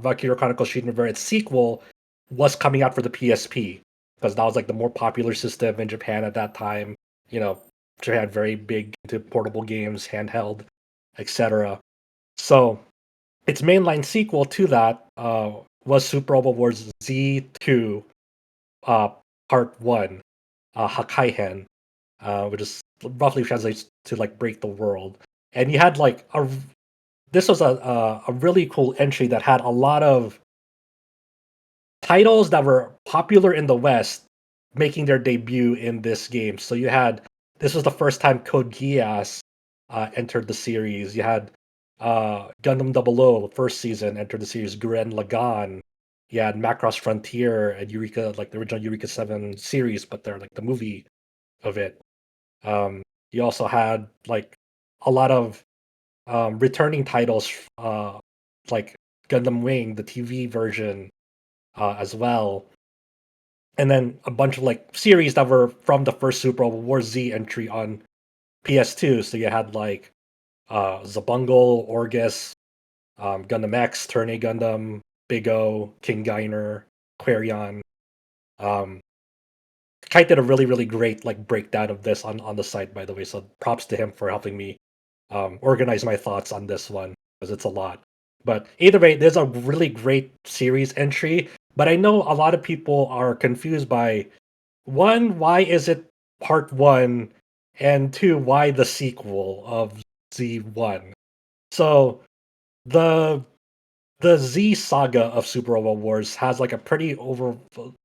Valkyria Chronicles treatment where its sequel was coming out for the PSP because that was like the more popular system in Japan at that time. Japan very big into portable games, handheld, etc. So its mainline sequel to that was Super Robot Wars Z2 uh, Part 1, Hakaihen, which is roughly translates to like break the world. And you had like this was a really cool entry that had a lot of titles that were popular in the West making their debut in this game. So this was the first time Code Geass entered the series. You had Gundam 00, the first season, entered the series. Gurren Lagann. You had Macross Frontier and Eureka, like the original Eureka 7 series, but they're like the movie of it. You also had like a lot of returning titles, like Gundam Wing, the TV version, as well, and then a bunch of like series that were from the first Super War Z entry on PS2. So you had like Zabungle, Orgus, Gundam X, Turn A Gundam, Big O, King Gainer, Quarion. Kite did a really, really great like breakdown of this on the site, by the way. So props to him for helping me organize my thoughts on this one because it's a lot. But either way, there's a really great series entry. But I know a lot of people are confused by one, why is it part one? And two, why the sequel of Z1? So the the Z saga of Super Robot Wars has like a pretty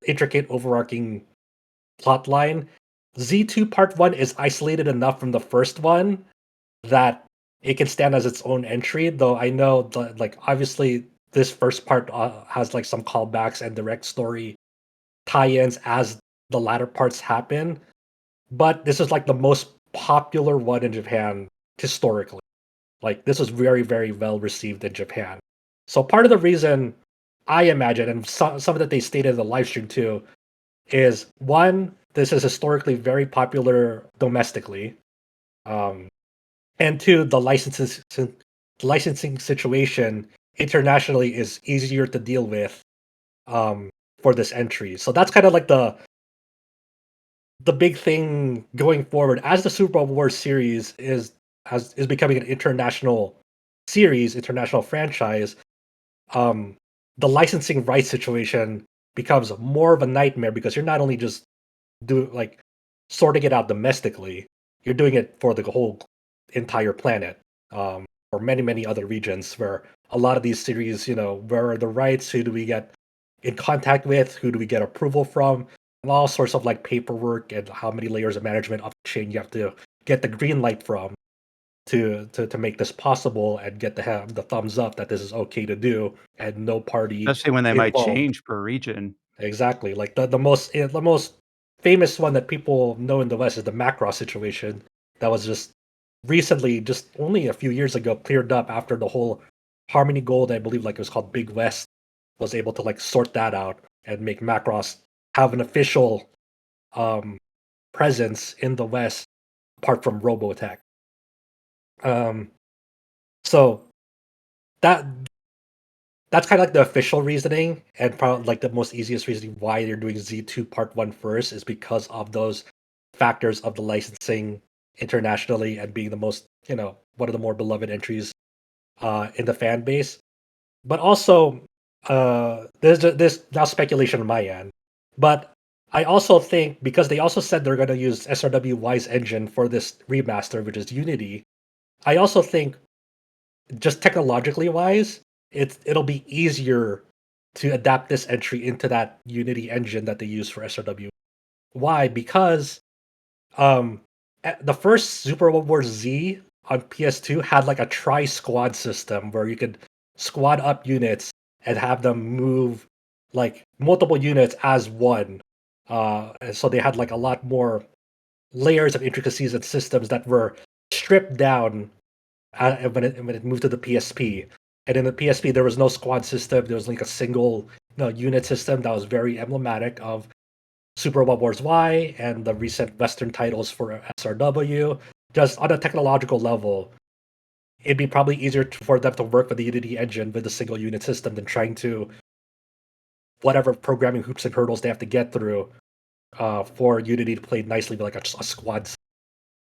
intricate overarching plot line. Z2 Part 1 is isolated enough from the first one that it can stand as its own entry, though I know that like obviously this first part has like some callbacks and direct story tie-ins as the latter parts happen, but this is like the most popular one in Japan historically. Like this was very, very well received in Japan. So part of the reason I imagine, and some that they stated in the live stream too, is one, this is historically very popular domestically. And two, the licensing situation internationally is easier to deal with for this entry. So that's kind of like the big thing going forward as the Super Bowl War series is becoming an international series, international franchise. The licensing rights situation becomes more of a nightmare because you're not only just sorting it out domestically, you're doing it for the whole entire planet, or many other regions where a lot of these series, where are the rights? Who do we get in contact with? Who do we get approval from? And all sorts of like paperwork and how many layers of management up the chain you have to get the green light from to make this possible and get the thumbs up that this is okay to do and no party Especially when they might involved. change per region. Exactly. Like the most famous one that people know in the West is the Macross situation that was just recently, just only a few years ago, cleared up after the whole Harmony Gold, I believe like it was called Big West, was able to like sort that out and make Macross have an official presence in the West apart from Robotech. So that that's kind of like the official reasoning, and probably like the most easiest reasoning why they're doing Z2 Part 1 first is because of those factors of the licensing internationally and being the most, one of the more beloved entries in the fan base. But also, there's now speculation on my end, but I also think because they also said they're going to use SRW-Y's engine for this remaster, which is Unity. I also think, just technologically wise, it'll be easier to adapt this entry into that Unity engine that they use for SRW. Why? Because the first Super Robot Wars Z on PS2 had like a tri-squad system where you could squad up units and have them move like multiple units as one. And so they had like a lot more layers of intricacies and systems that were stripped down when it moved to the PSP. And in the PSP, there was no squad system. There was like a single unit system that was very emblematic of Super Robot Wars Y and the recent Western titles for SRW. Just on a technological level, it'd be probably easier for them to work with the Unity engine with a single unit system than trying to whatever programming hoops and hurdles they have to get through for Unity to play nicely with like a squad.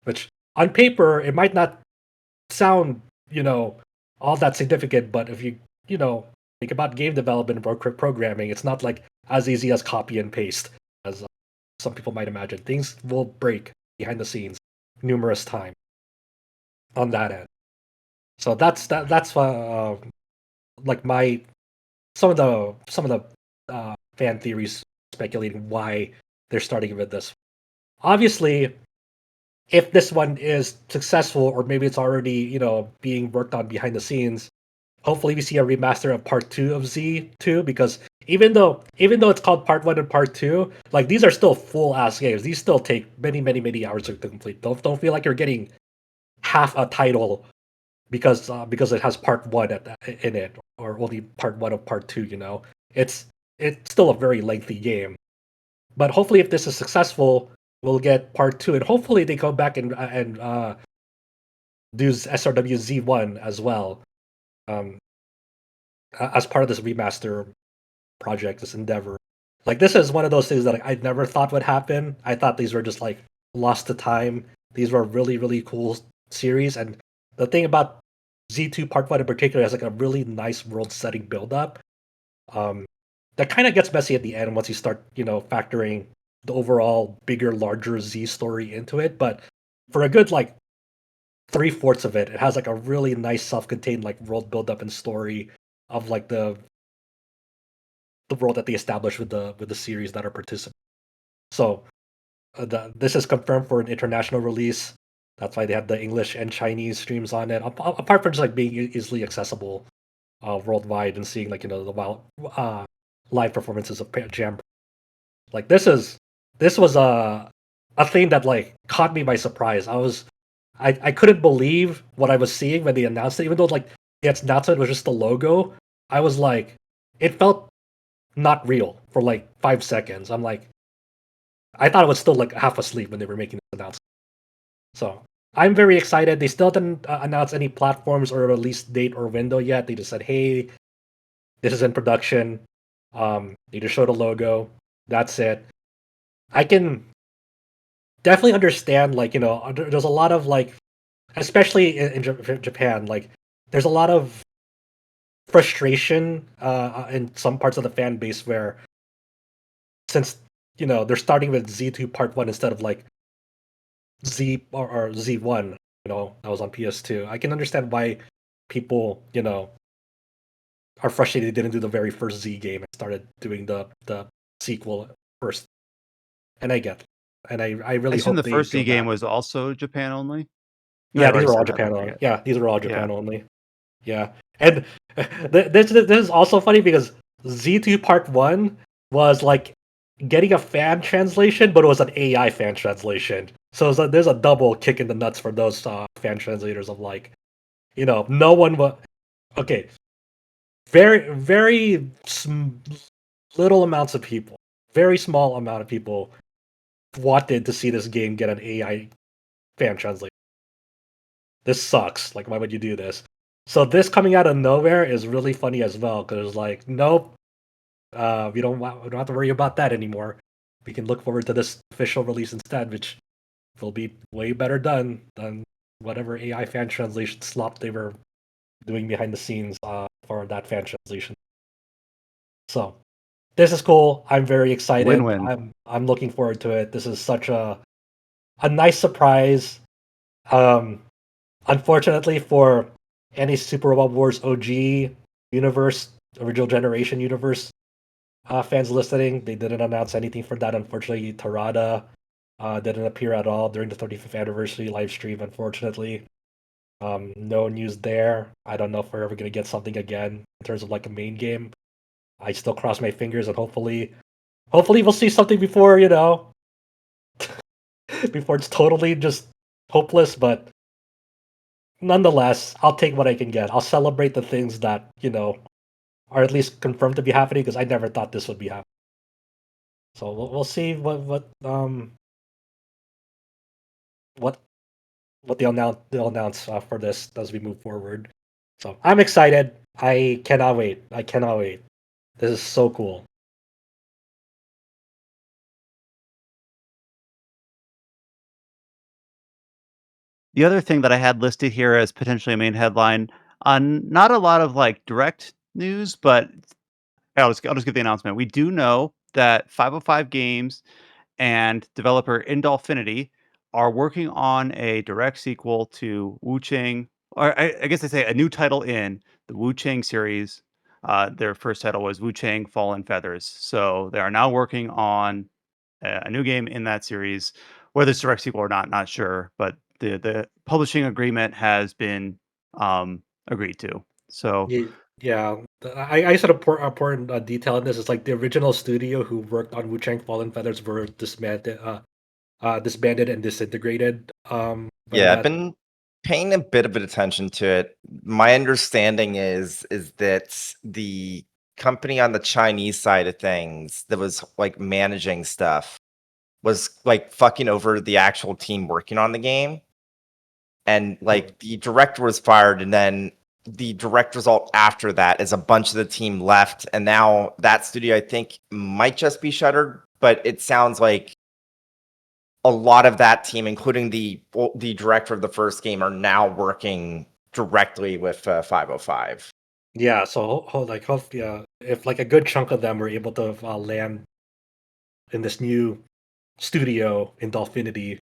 Which on paper it might not sound all that significant, but if you think about game development or programming, it's not like as easy as copy and paste as some people might imagine. Things will break behind the scenes numerous times on that end. So that's like my some of the fan theories speculating why they're starting with this. Obviously, if this one is successful, or maybe it's already being worked on behind the scenes, hopefully we see a remaster of part 2 of Z2, because even though it's called part 1 and part 2, like these are still full ass games. These still take many many many hours to complete. Don't feel like you're getting half a title because it has part 1 in it, or only part 1 of part 2. It's still a very lengthy game. But hopefully, if this is successful, we'll get part 2, and hopefully they go back and do SRW Z1 as well, um, as part of this remaster project, this endeavor. Like, this is one of those things that I never thought would happen. I thought these were just like lost to time. These were really really cool series, and the thing about Z2 Part 1 in particular has like a really nice world setting build up. Um, that kind of gets messy at the end once you start factoring the overall bigger, larger Z story into it. But for a good like 3/4 of it, it has like a really nice self-contained like world build up and story of like the world that they established with the series that are participating. So this is confirmed for an international release. That's why they have the English and Chinese streams on it. Apart from just like being easily accessible worldwide and seeing like the live performances of Jam. Like this was a thing that like caught me by surprise. I couldn't believe what I was seeing when they announced it, even though like the announcement was just the logo. I was like, it felt not real for like 5 seconds. I'm like, I thought I was still like half asleep when they were making this announcement. So I'm very excited. They still didn't announce any platforms or release date or window yet. They just said, "Hey, this is in production." They just showed a logo. That's it. I can definitely understand, like there's a lot of like, especially in Japan, like there's a lot of frustration in some parts of the fan base where, since they're starting with Z2 Part 1 instead of like Z or Z1, that was on PS2. I can understand why people, are frustrated they didn't do the very first Z game and started doing the sequel first. And I get it. And I I really assume hope the they first go Z game back. was also Japan only? You might Yeah, have these already are all said that, I Japan only. forget. Yeah, these are all Yeah. Japan only. Yeah, and this is also funny because Z2 Part 1 was like getting a fan translation, but it was an AI fan translation. So there's a double kick in the nuts for those fan translators of like, no one was okay. Very very little amounts of people, very small amount of people wanted to see this game get an AI fan translation. This sucks. Like, why would you do this? So this coming out of nowhere is really funny as well, because like, nope, we don't have to worry about that anymore. We can look forward to this official release instead, which will be way better done than whatever AI fan translation slop they were doing behind the scenes for that fan translation. So This is cool. I'm very excited. Win-win. I'm looking forward to it. This is such a nice surprise. Um, Unfortunately for any Super Robot Wars OG universe, original generation universe fans listening, they didn't announce anything for that. Unfortunately, Tarada didn't appear at all during the 35th anniversary live stream. Unfortunately, no news there. I don't know if we're ever gonna get something again in terms of like a main game. I still cross my fingers and hopefully we'll see something before before it's totally just hopeless. But nonetheless, I'll take what I can get. I'll celebrate the things that are at least confirmed to be happening because I never thought this would be happening. So we'll see what they'll announce for this as we move forward. So I'm excited. I cannot wait. I cannot wait. This is so cool. The other thing that I had listed here as potentially a main headline, not a lot of like direct news, but I'll just give the announcement. We do know that 505 Games and developer Indolfinity are working on a direct sequel to Wuchang, or I guess they say a new title in the Wuchang series. Their first title was Wuchang Fallen Feathers. So they are now working on a new game in that series. Whether it's direct sequel or not, not sure. But the publishing agreement has been agreed to. So Yeah. I said important detail in this is like the original studio who worked on Wuchang Fallen Feathers were disbanded and disintegrated. When Yeah, I've that been paying a bit of attention to it. My understanding is that the company on the Chinese side of things that was like managing stuff was like fucking over the actual team working on the game. And like the director was fired, and then the direct result after that is a bunch of the team left, and now that studio I think might just be shuttered, but it sounds like a lot of that team, including the director of the first game, are now working directly with 505. Yeah, so like hopefully, if like a good chunk of them were able to land in this new studio in Dolphinity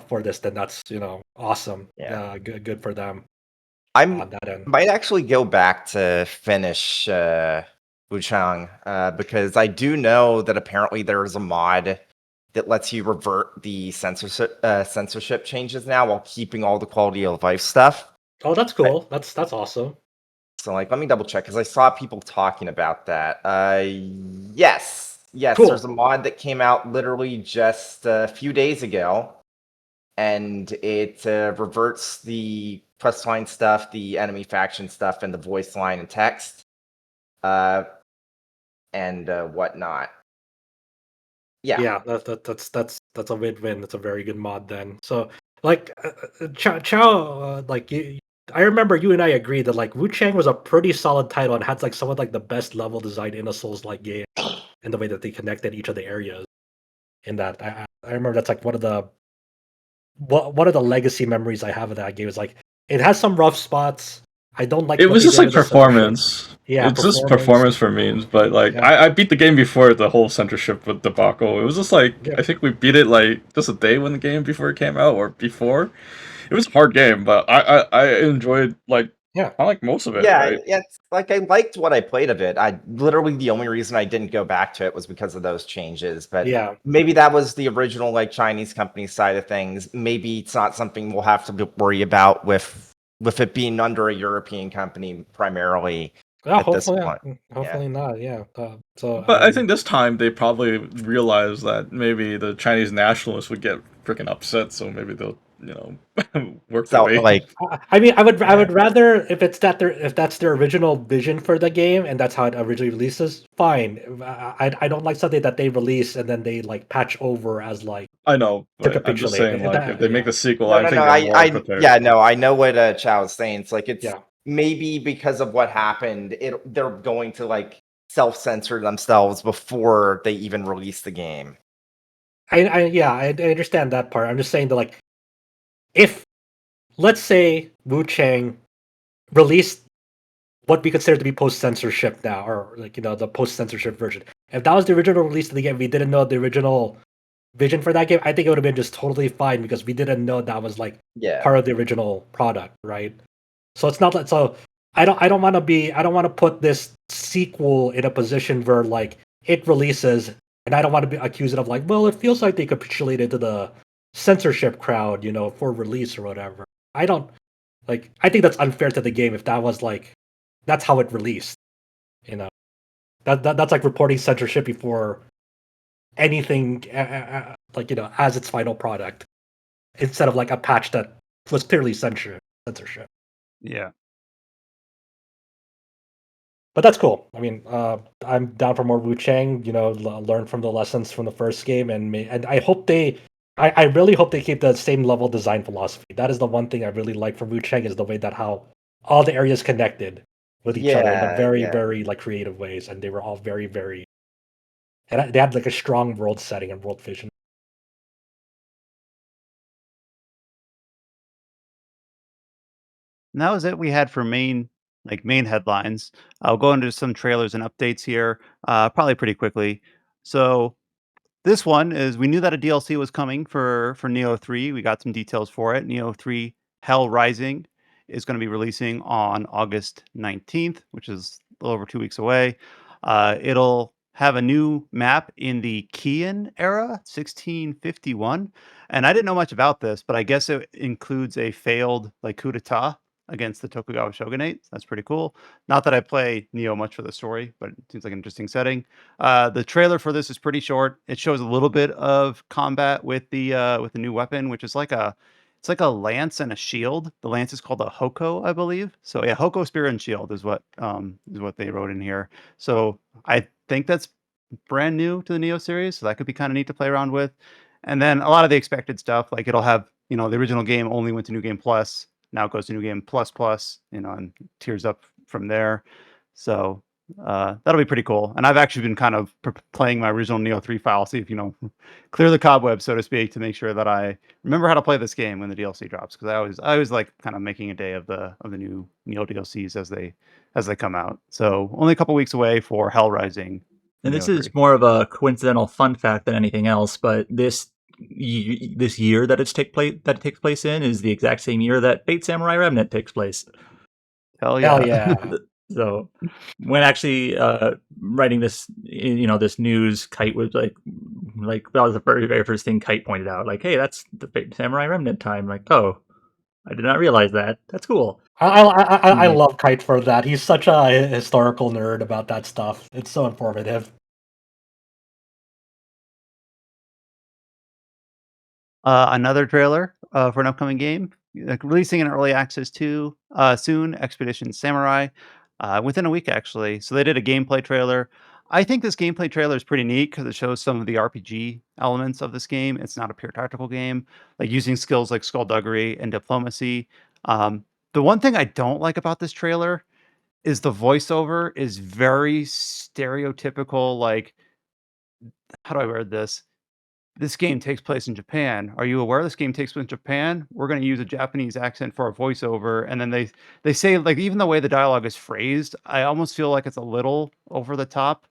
for this, then that's awesome. Yeah. Good for them I on that end. might actually go back to finish Wuchang because I do know that apparently there is a mod that lets you revert the censorship changes now while keeping all the quality of life stuff. Oh, that's cool. That's awesome. So like, let me double check because I saw people talking about that. Yes, Cool. there's a mod that came out literally just a few days ago, and it reverts the quest line stuff, the enemy faction stuff, and the voice line and text, and whatnot. Yeah. That's a win-win. That's a very good mod then. So like Chow, like I remember you and I agreed that like Wuchang was a pretty solid title and had like some of like the best level design in a Souls-like game, and the way that they connected each of the areas. In that, I remember that's like one of the legacy memories I have of that game. Is like it has some rough spots. I don't like It what was they just did like with the censorship. performance. Yeah, It's just performance. performance for me. But like, Yeah. I beat the game before the whole censorship with debacle. It was just like Yeah. I think we beat it like just a day when the game before it came out or before. It was a hard game, but I enjoyed like Yeah. I like most of it. Yeah, Right? it's like I liked what I played of it. I literally the only reason I didn't go back to it was because of those changes. But Yeah. maybe that was the original like Chinese company side of things. Maybe it's not something we'll have to worry about with it being under a European company primarily Yeah, at this hopefully, point. hopefully not. Yeah. So But I think this time they probably realized that maybe the Chinese nationalists would get freaking upset, so maybe they'll work So away. like I mean, I Yeah. would rather if that's their original vision for the game and that's how it originally releases. Fine. I don't like something that they release and then they like patch over as like I know, to but I'm just capitulate. saying, like, if they make Yeah. a sequel, no, I no, no. think they're more I prepared. yeah, no. I know what Chow is saying. It's like it's Yeah. maybe because of what happened. They're going to like self-censor themselves before they even release the game. I understand that part. I'm just saying that like if let's say Wu Chang released what we consider to be post censorship now, or like the post censorship version, If that was the original release of the game, we didn't know the original vision for that game. I think it would have been just totally fine because we didn't know that was like Yeah. part of the original product, right? So it's not like so. I don't want to be. I don't want to put this sequel in a position where like it releases, and I don't want to be accused of like, well, it feels like they capitulated to the censorship crowd, for release or whatever. I don't like. I think that's unfair to the game if that was like, that's how it released. You know that's like reporting censorship before anything, like as its final product, instead of like a patch that was clearly censorship. Yeah. But that's cool. I mean, I'm down for more Wuchang. Learn from the lessons from the first game, and I hope I really hope they keep the same level design philosophy. That is the one thing I really like from Wuchang is the way that how all the areas connected with each other in the very, Yeah. very like creative ways, and they were all very, very, and they had like a strong world setting and world vision. And that was it we had for main headlines. I'll go into some trailers and updates here, probably pretty quickly. So this one is we knew that a DLC was coming for Nioh 3. We got some details for it. Nioh 3 Hell Rising is going to be releasing on August 19th, which is a little over 2 weeks away. It'll have a new map in the Kian era, 1651. And I didn't know much about this, but I guess it includes a failed like coup d'etat against the Tokugawa shogunate. That's pretty cool. Not that I play Nioh much for the story, but it seems like an interesting setting. The trailer for this is pretty short. It shows a little bit of combat with the new weapon, which is it's like a lance and a shield. The lance is called a hoko, I believe. So yeah, hoko spear and shield is what they wrote in here. So I think that's brand new to the Neo series, so that could be kind of neat to play around with. And then a lot of the expected stuff, like it'll have the original game only went to New Game Plus. Now it goes to New Game Plus Plus, and tiers up from there. So that'll be pretty cool. And I've actually been kind of playing my original Neo 3 file, see if clear the cobweb, so to speak, to make sure that I remember how to play this game when the DLC drops. Because I always like kind of making a day of the new Neo DLCs as they come out. So only a couple weeks away for Hell Rising. And Neo this is 3. more of a coincidental fun fact than anything else, but this year that it takes place in is the exact same year that Fate Samurai Remnant takes place. Hell Hell yeah. yeah! So when actually writing this, this news, Kite was like that was the very, very first thing Kite pointed out. Like, hey, that's the Fate Samurai Remnant time. Like, oh, I did not realize that. That's cool. I Mhm. love Kite for that. He's such a historical nerd about that stuff. It's so informative. Another trailer for an upcoming game, like releasing in early access too soon. Expedition Samurai, within a week actually. So they did a gameplay trailer. I think this gameplay trailer is pretty neat because it shows some of the RPG elements of this game. It's not a pure tactical game, like using skills like skullduggery and diplomacy. Um, the one thing I don't like about this trailer is the voiceover is very stereotypical. Like, how do I word this? This game takes place in Japan. Are you aware this game takes place in Japan? We're going to use a Japanese accent for our voiceover, and then they say like even the way the dialogue is phrased, I almost feel like it's a little over the top.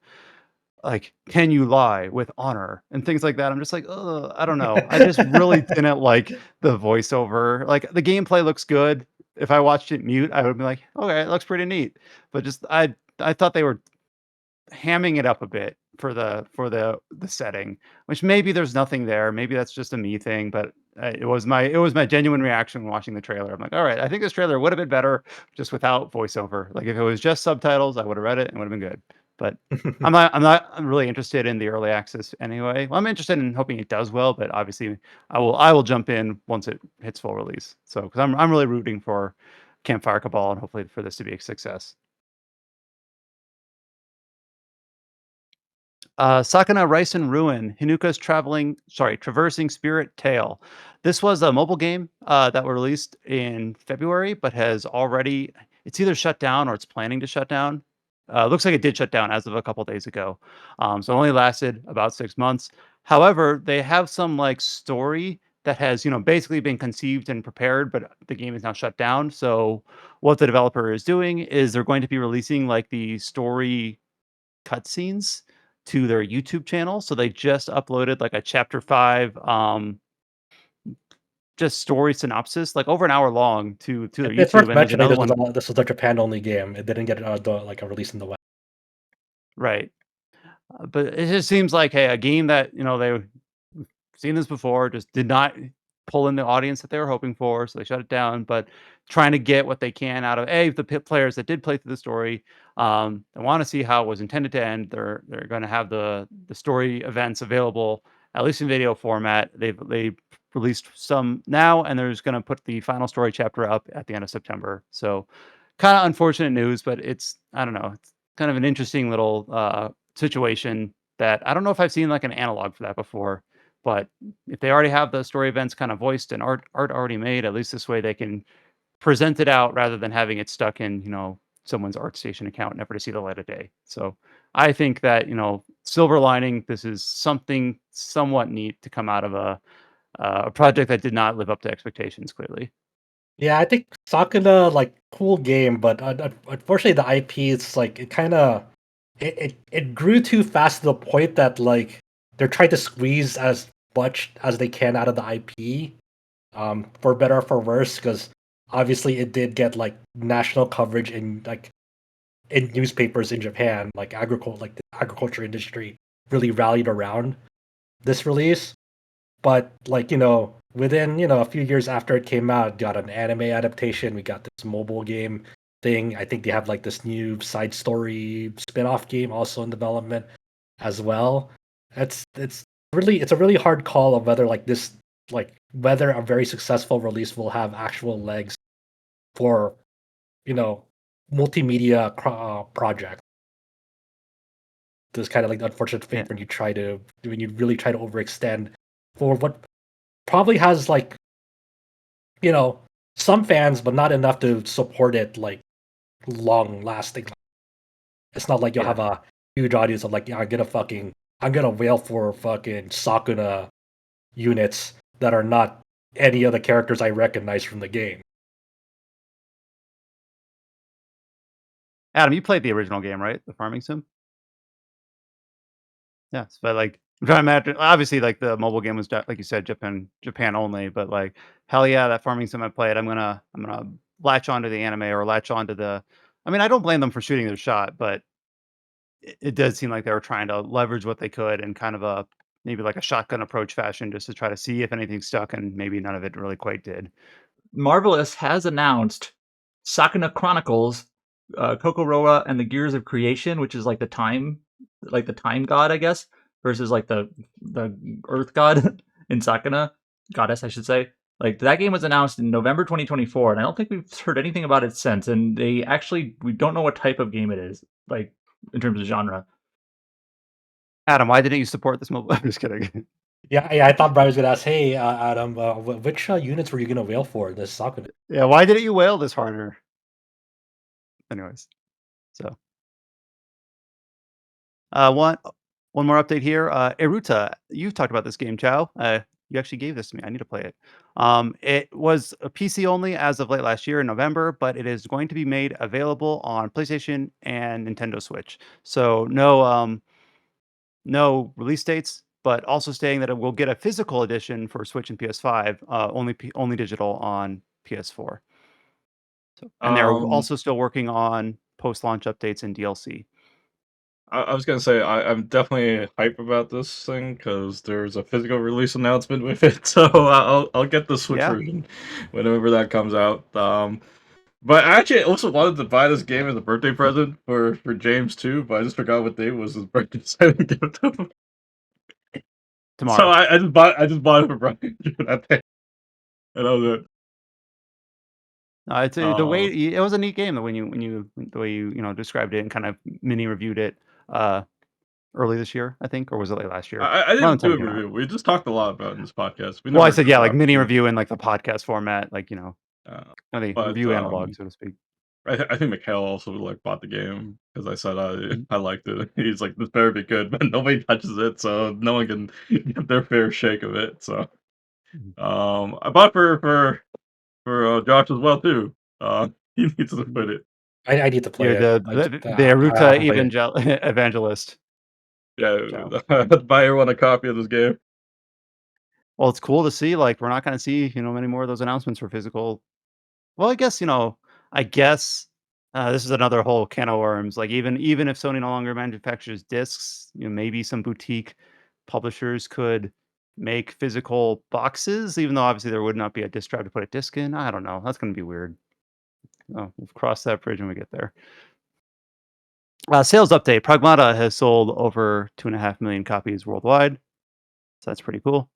Like, can you lie with honor and things like that? I'm just like, ugh, I don't know. I just really didn't like the voiceover. Like the gameplay looks good. If I watched it mute, I would be like, okay, it looks pretty neat. But just I thought they were hamming it up a bit for the setting, which maybe there's nothing there. Maybe that's just a me thing, but it was my genuine reaction when watching the trailer. I'm like, all right, I think this trailer would have been better just without voiceover. Like if it was just subtitles, I would have read it and would have been good. But I'm not really interested in the early access anyway. Well, I'm interested in hoping it does well, but obviously I will jump in once it hits full release. So because I'm really rooting for Campfire Cabal and hopefully for this to be a success. Sakuna Rice and Ruin, Hinuka's traversing spirit tale. This was a mobile game that was released in February, but it's either shut down or it's planning to shut down. Looks like it did shut down as of a couple days ago. So it only lasted about 6 months. However, they have some like story that has, basically been conceived and prepared, but the game is now shut down. So what the developer is doing is they're going to be releasing like the story cutscenes to their YouTube channel. So they just uploaded like a chapter 5 just story synopsis, like over an hour long to their It's YouTube, worth and there's mentioning another one. this was a Japan-only game. It didn't get, a release in the West. Right. But it just seems like, hey, a game that, they seen this before, just did not pull in the audience that they were hoping for, so they shut it down. But trying to get what they can out of the players that did play through the story. They want to see how it was intended to end. They're going to have the story events available at least in video format. They released some now, and they're just going to put the final story chapter up at the end of September. So kind of unfortunate news, but I don't know, it's kind of an interesting little situation that I don't know if I've seen like an analog for that before. But if they already have the story events kind of voiced and art already made, at least this way they can present it out rather than having it stuck in, someone's ArtStation account, never to see the light of day. So I think that, silver lining, this is something somewhat neat to come out of a project that did not live up to expectations, clearly. Yeah, I think Sakuna, like, cool game, but unfortunately the IP is like it kind of it grew too fast to the point that like they're trying to squeeze as much as they can out of the IP, for better or for worse, because obviously it did get like national coverage in newspapers in Japan, like the agriculture industry really rallied around this release. But like, within, a few years after it came out, got an anime adaptation, we got this mobile game thing. I think they have like this new side story spin-off game also in development as well. It's a really hard call of whether whether a very successful release will have actual legs for, you know, multimedia project. This kind of like the unfortunate Yeah. fate when you really try to overextend for what probably has like, some fans, but not enough to support it like long lasting. It's not like you'll Yeah. have a huge audience of like, yeah, I'm gonna wail for fucking Sakuna units that are not any of the characters I recognize from the game. Adam, you played the original game, right? The farming sim? Yes, but like I'm trying to imagine. Obviously, like the mobile game was like you said, Japan only. But like hell yeah, that farming sim I played. I'm gonna latch onto the anime or latch onto the. I mean, I don't blame them for shooting their shot, but it does seem like they were trying to leverage what they could in kind of a maybe like a shotgun approach fashion, just to try to see if anything stuck, and maybe none of it really quite did. Marvelous has announced Sakuna Chronicles, Kokoroa and the Gears of Creation, which is like the time god, I guess, versus like the Earth god in Sakuna, goddess, I should say. Like that game was announced in November 2024, and I don't think we've heard anything about it since. And we don't know what type of game it is, like in terms of genre. Adam, why didn't you support this mobile? I'm just kidding. Yeah, I thought Brian was gonna ask, hey, Adam, which units were you gonna wail for this Sakuna? Yeah, why didn't you wail this harder? Anyways, so one more update here. Aeruta, you've talked about this game, Chow. You actually gave this to me. I need to play it. It was a PC only as of late last year in November, but it is going to be made available on PlayStation and Nintendo Switch. So no release dates, but also saying that it will get a physical edition for Switch and PS5, only digital on PS4. So, and they're Um, also still working on post-launch updates and DLC. I was gonna say I'm definitely hype about this thing because there's a physical release announcement with it, so I'll get the Switch Yeah. version whenever that comes out. But I actually also wanted to buy this game as a birthday present for James too, but I just forgot what day was his birthday, so I didn't give it to him. So Tomorrow. I just bought it for Brian that day, and that was it. It's the way Um, it was a neat game that the way you described it and kind of mini reviewed it early this year, I think, or was it late last year? I Around didn't the time do it a came out. review. We just talked a lot about it in this podcast. We Well, I never said got yeah, the like mini opportunity. review in like the podcast format, like Uh, kind of the but review analog, so to speak. I think Mikhail also like bought the game because I said Mhm. I liked it. He's like, this better be good, but nobody touches it, so no one can get their fair shake of it. So Mhm. I bought for Josh as well too. He needs to Mhm. put it. I need to play You're it. the I Aeruta haven't played it. evangelist. So buy everyone a copy of this game. Well, it's cool to see, like, we're not gonna see, many more of those announcements for physical. Well, I guess, this is another whole can of worms, like, even if Sony no longer manufactures discs, maybe some boutique publishers could make physical boxes, even though obviously there would not be a disc drive to put a disc in. I don't know, that's gonna be weird. Oh, we'll cross that bridge when we get there. Sales update, Pragmata has sold over 2.5 million copies worldwide, so that's pretty cool.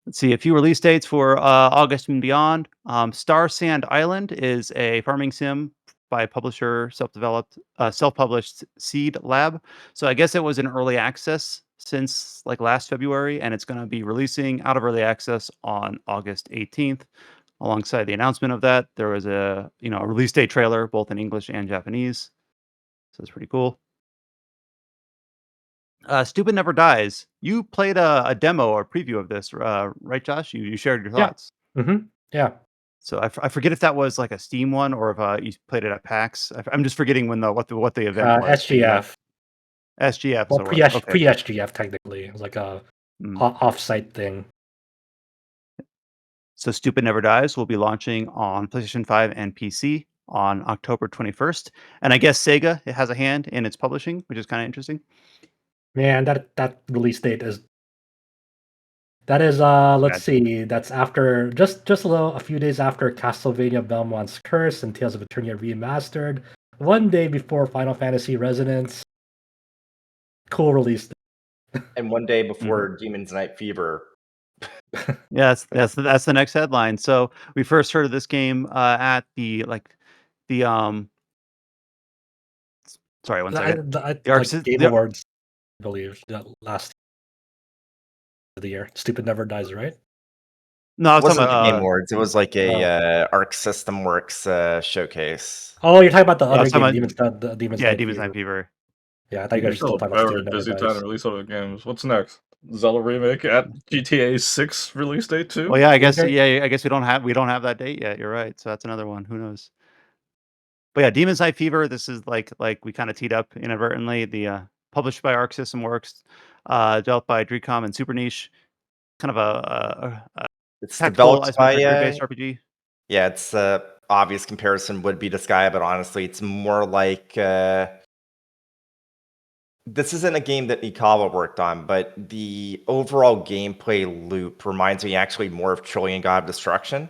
Let's see a few release dates for August and beyond. Starsand Island is a farming sim by publisher self-published Seed Lab. So I guess it was in early access since like last February, and it's going to be releasing out of early access on August 18th. Alongside the announcement of that, there was a release date trailer both in English and Japanese. So it's pretty cool. Stupid Never Dies. You played a demo or preview of this, right, Josh? You shared your Yeah. thoughts. Yeah. So I forget if that was like a Steam one or if you played it at PAX. I'm just forgetting what the event was. SGF. SGF is Well, what it was. Okay. pre SGF technically. It was like a Mm. off-site thing. So Stupid Never Dies will be launching on PlayStation 5 and PC on October 21st. And I guess Sega it has a hand in its publishing, which is kind of interesting. Man, that release date is let's Bad. see, that's after a few days after Castlevania Belmont's Curse and Tales of Eternia Remastered, one day before Final Fantasy Resonance. Cool release. and one day before Demon's Night Fever. Yeah, that's the next headline. So we first heard of this game at the sorry, one second. The Arc Like Game the Awards, I believe, last of the year. Stupid Never Dies, right? No, I It was talking wasn't the Game about Awards. It was like a Arc System Works showcase. Oh, you're talking about the yeah, I other was talking game, about Demon's yeah, Night Demon's Fever. Night Fever. Yeah, I thought you guys were still Still talking about very Stupid Never busy Dies. time to release other games. What's next? Zelda remake at GTA 6 release date too? Well, yeah, I guess Okay. I guess we don't have that date yet. You're right. So that's another one. Who knows? But yeah, Demon's Night Fever. This is like we kind of teed up inadvertently. The published by Arc System Works, developed by Dreamcom and Super Niche. Kind of a It's tactical developed by isometric grid-based RPG. yeah, it's obvious comparison would be to Sky, but honestly, it's more like this isn't a game that Ikawa worked on, but the overall gameplay loop reminds me actually more of Trillion God of Destruction.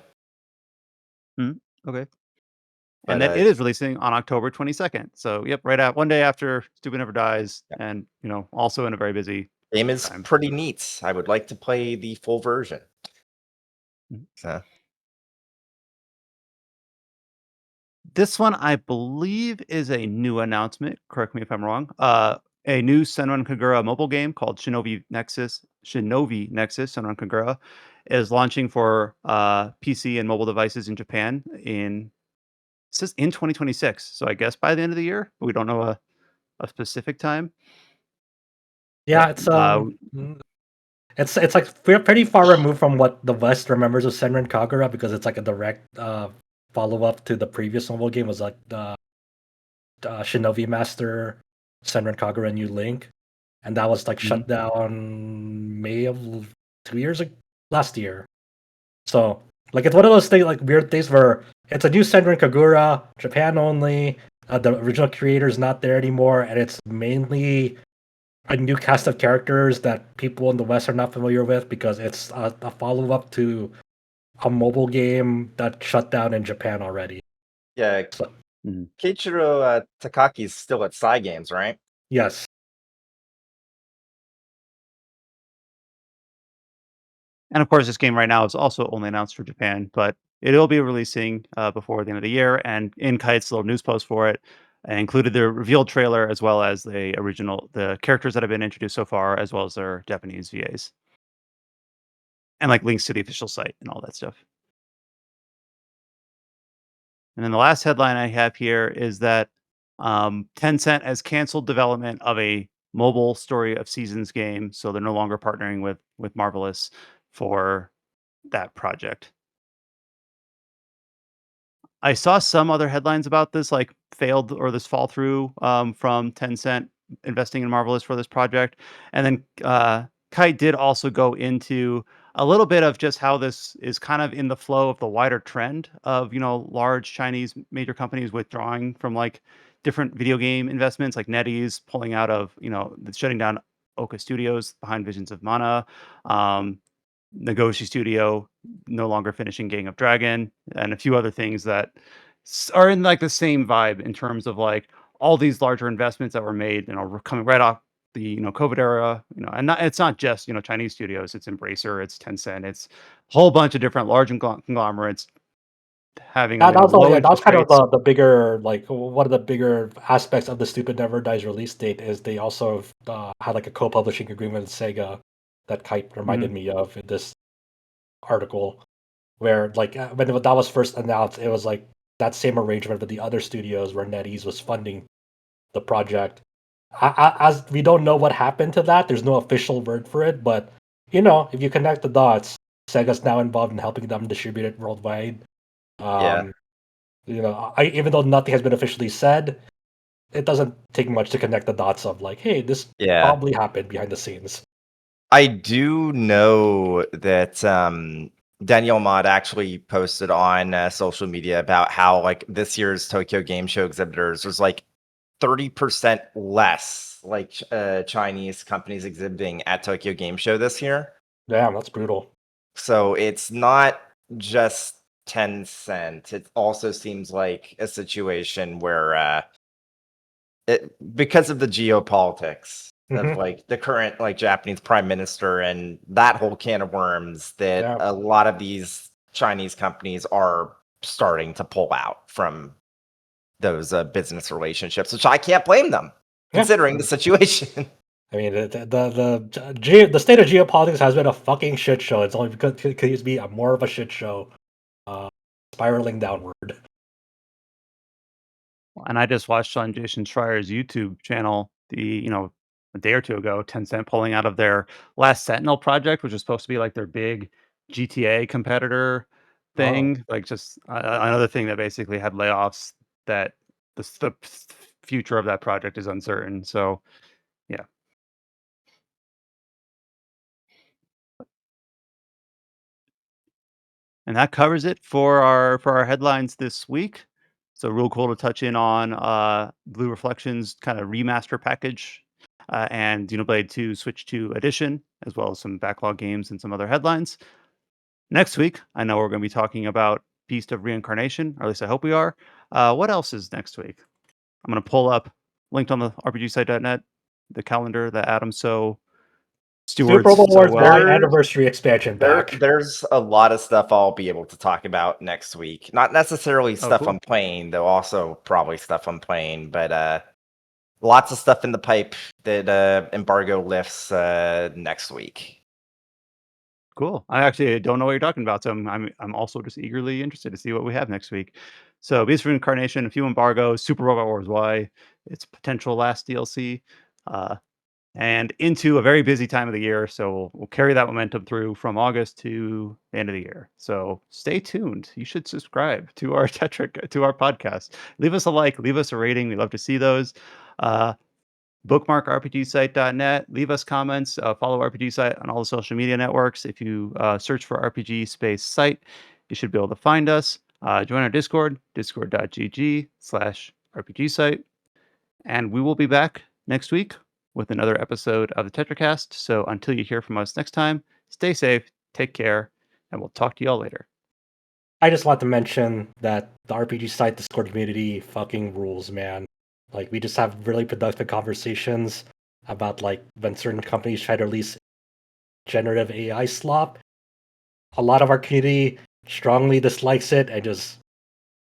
Okay. But And then it is releasing on October 22nd. So yep, right at one day after Stupid Never Dies, Yeah. and also in a very busy game is time. pretty neat. I would like to play the full version. Mhm. So This one, I believe, is a new announcement. Correct me if I'm wrong. A new Senran Kagura mobile game called Shinovi Nexus, Senran Kagura, is launching for PC and mobile devices in Japan it says in 2026. So I guess by the end of the year, but we don't know a specific time. Yeah, But, it's like we're pretty far removed from what the West remembers of Senran Kagura because it's like a direct follow up to the previous mobile game was like the Shinovi Master Senran Kagura New Link, and that was like shut down May of 2 years ago, last year. So like it's one of those things like weird things where it's a new Senran Kagura, Japan only. The original creator is not there anymore, and it's mainly a new cast of characters that people in the West are not familiar with because it's a follow up to a mobile game that shut down in Japan already. yeah, So, Keiichiro Takaki's still at Cygames, right? yes. and of course, this game right now is also only announced for Japan, but it'll be releasing before the end of the year. And in Kite's little news post for it included the revealed trailer as well as the characters that have been introduced so far, as well as their Japanese VAs, and like links to the official site and all that stuff. And then the last headline I have here is that Tencent has canceled development of a mobile Story of Seasons game, so they're no longer partnering with Marvelous for that project. I saw some other headlines about this, like failed or this fall through from Tencent investing in Marvel is for this project. And then Kite did also go into a little bit of just how this is kind of in the flow of the wider trend of, large Chinese major companies withdrawing from like different video game investments, like NetEase pulling out of, shutting down Oka Studios behind Visions of Mana, Nagoshi Studio no longer finishing Gang of Dragon, and a few other things that are in like the same vibe in terms of like all these larger investments that were made, coming right off the COVID era, and it's not just Chinese studios, it's Embracer, it's Tencent, it's a whole bunch of different large conglomerates having That was low yeah, that was interest kind of rates. the bigger like one of the bigger aspects of the Stupid Never Dies release date is they also had like a co-publishing agreement with Sega that Kite reminded Mhm. me of in this article, where like when that was first announced, it was like that same arrangement with the other studios where NetEase was funding the project. As we don't know what happened to that, there's no official word for it, but if you connect the dots, Sega's now involved in helping them distribute it worldwide. Yeah. Um, even though nothing has been officially said, it doesn't take much to connect the dots of like, hey, this Yeah. probably happened behind the scenes. I do know that Daniel Mod actually posted on social media about how like this year's Tokyo Game Show exhibitors was like 30% less like Chinese companies exhibiting at Tokyo Game Show this year. Damn, that's brutal. So it's not just Tencent. It also seems like a situation where because of the geopolitics of Mhm. like the current like Japanese prime minister and that whole can of worms, that Yeah. a lot of these Chinese companies are starting to pull out from those business relationships, which I can't blame them Yeah. considering the situation. I mean, the state of geopolitics has been a fucking shit show. It's only because it could be more of a shit show, uh, spiraling downward. And I just watched on Jason Schreier's YouTube channel a day or two ago, Tencent pulling out of their Last Sentinel project, which was supposed to be like their big GTA competitor Oh, thing, like just another thing that basically had layoffs. That the future of that project is uncertain. So yeah. And that covers it for our headlines this week. So real cool to touch in on Blue Reflections kind of remaster package and Xenoblade 2 Switch 2 edition, as well as some backlog games and some other headlines. Next week, I know we're going to be talking about Beast of Reincarnation, or at least I hope we are. What else is next week? I'm going to pull up, linked on the rpgsite.net, the calendar that Adam so Super stewards so Wars Y well. Anniversary expansion back. There's a lot of stuff I'll be able to talk about next week. Not necessarily Oh, stuff cool. I'm playing, though also probably stuff I'm playing, but lots of stuff in the pipe that embargo lifts next week. Cool. I actually don't know what you're talking about, so I'm also just eagerly interested to see what we have next week. So, Beast of Incarnation, a few embargoes, Super Robot Wars Y, its potential last DLC, uh, and into a very busy time of the year. So we'll carry that momentum through from August to the end of the year. So stay tuned. You should subscribe to our to our podcast. Leave us a like, leave us a rating. We love to see those. Uh, Bookmark rpgsite.net. Leave us comments. Follow RPG Site on all the social media networks. If you search for RPG Space Site, you should be able to find us. Join our Discord, discord.gg/RPG Site. And we will be back next week with another episode of the Tetracast. So until you hear from us next time, stay safe, take care, and we'll talk to y'all later. I just want to mention that the RPG site Discord community fucking rules, man. Like we just have really productive conversations about like when certain companies try to release generative AI slop. A lot of our community strongly dislikes it and just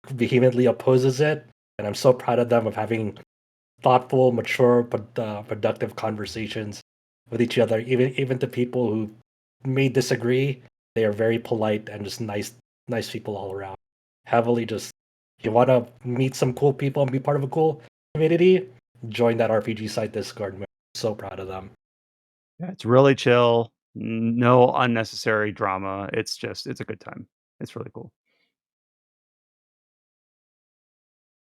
vehemently opposes it. And I'm so proud of them of having thoughtful, mature, but productive conversations with each other. Even to people who may disagree, they are very polite and just nice people all around. Heavily just you want to meet some cool people and be part of a cool community, join that RPG site Discord. Man. So proud of them. Yeah, it's really chill. No unnecessary drama. It's a good time. It's really cool.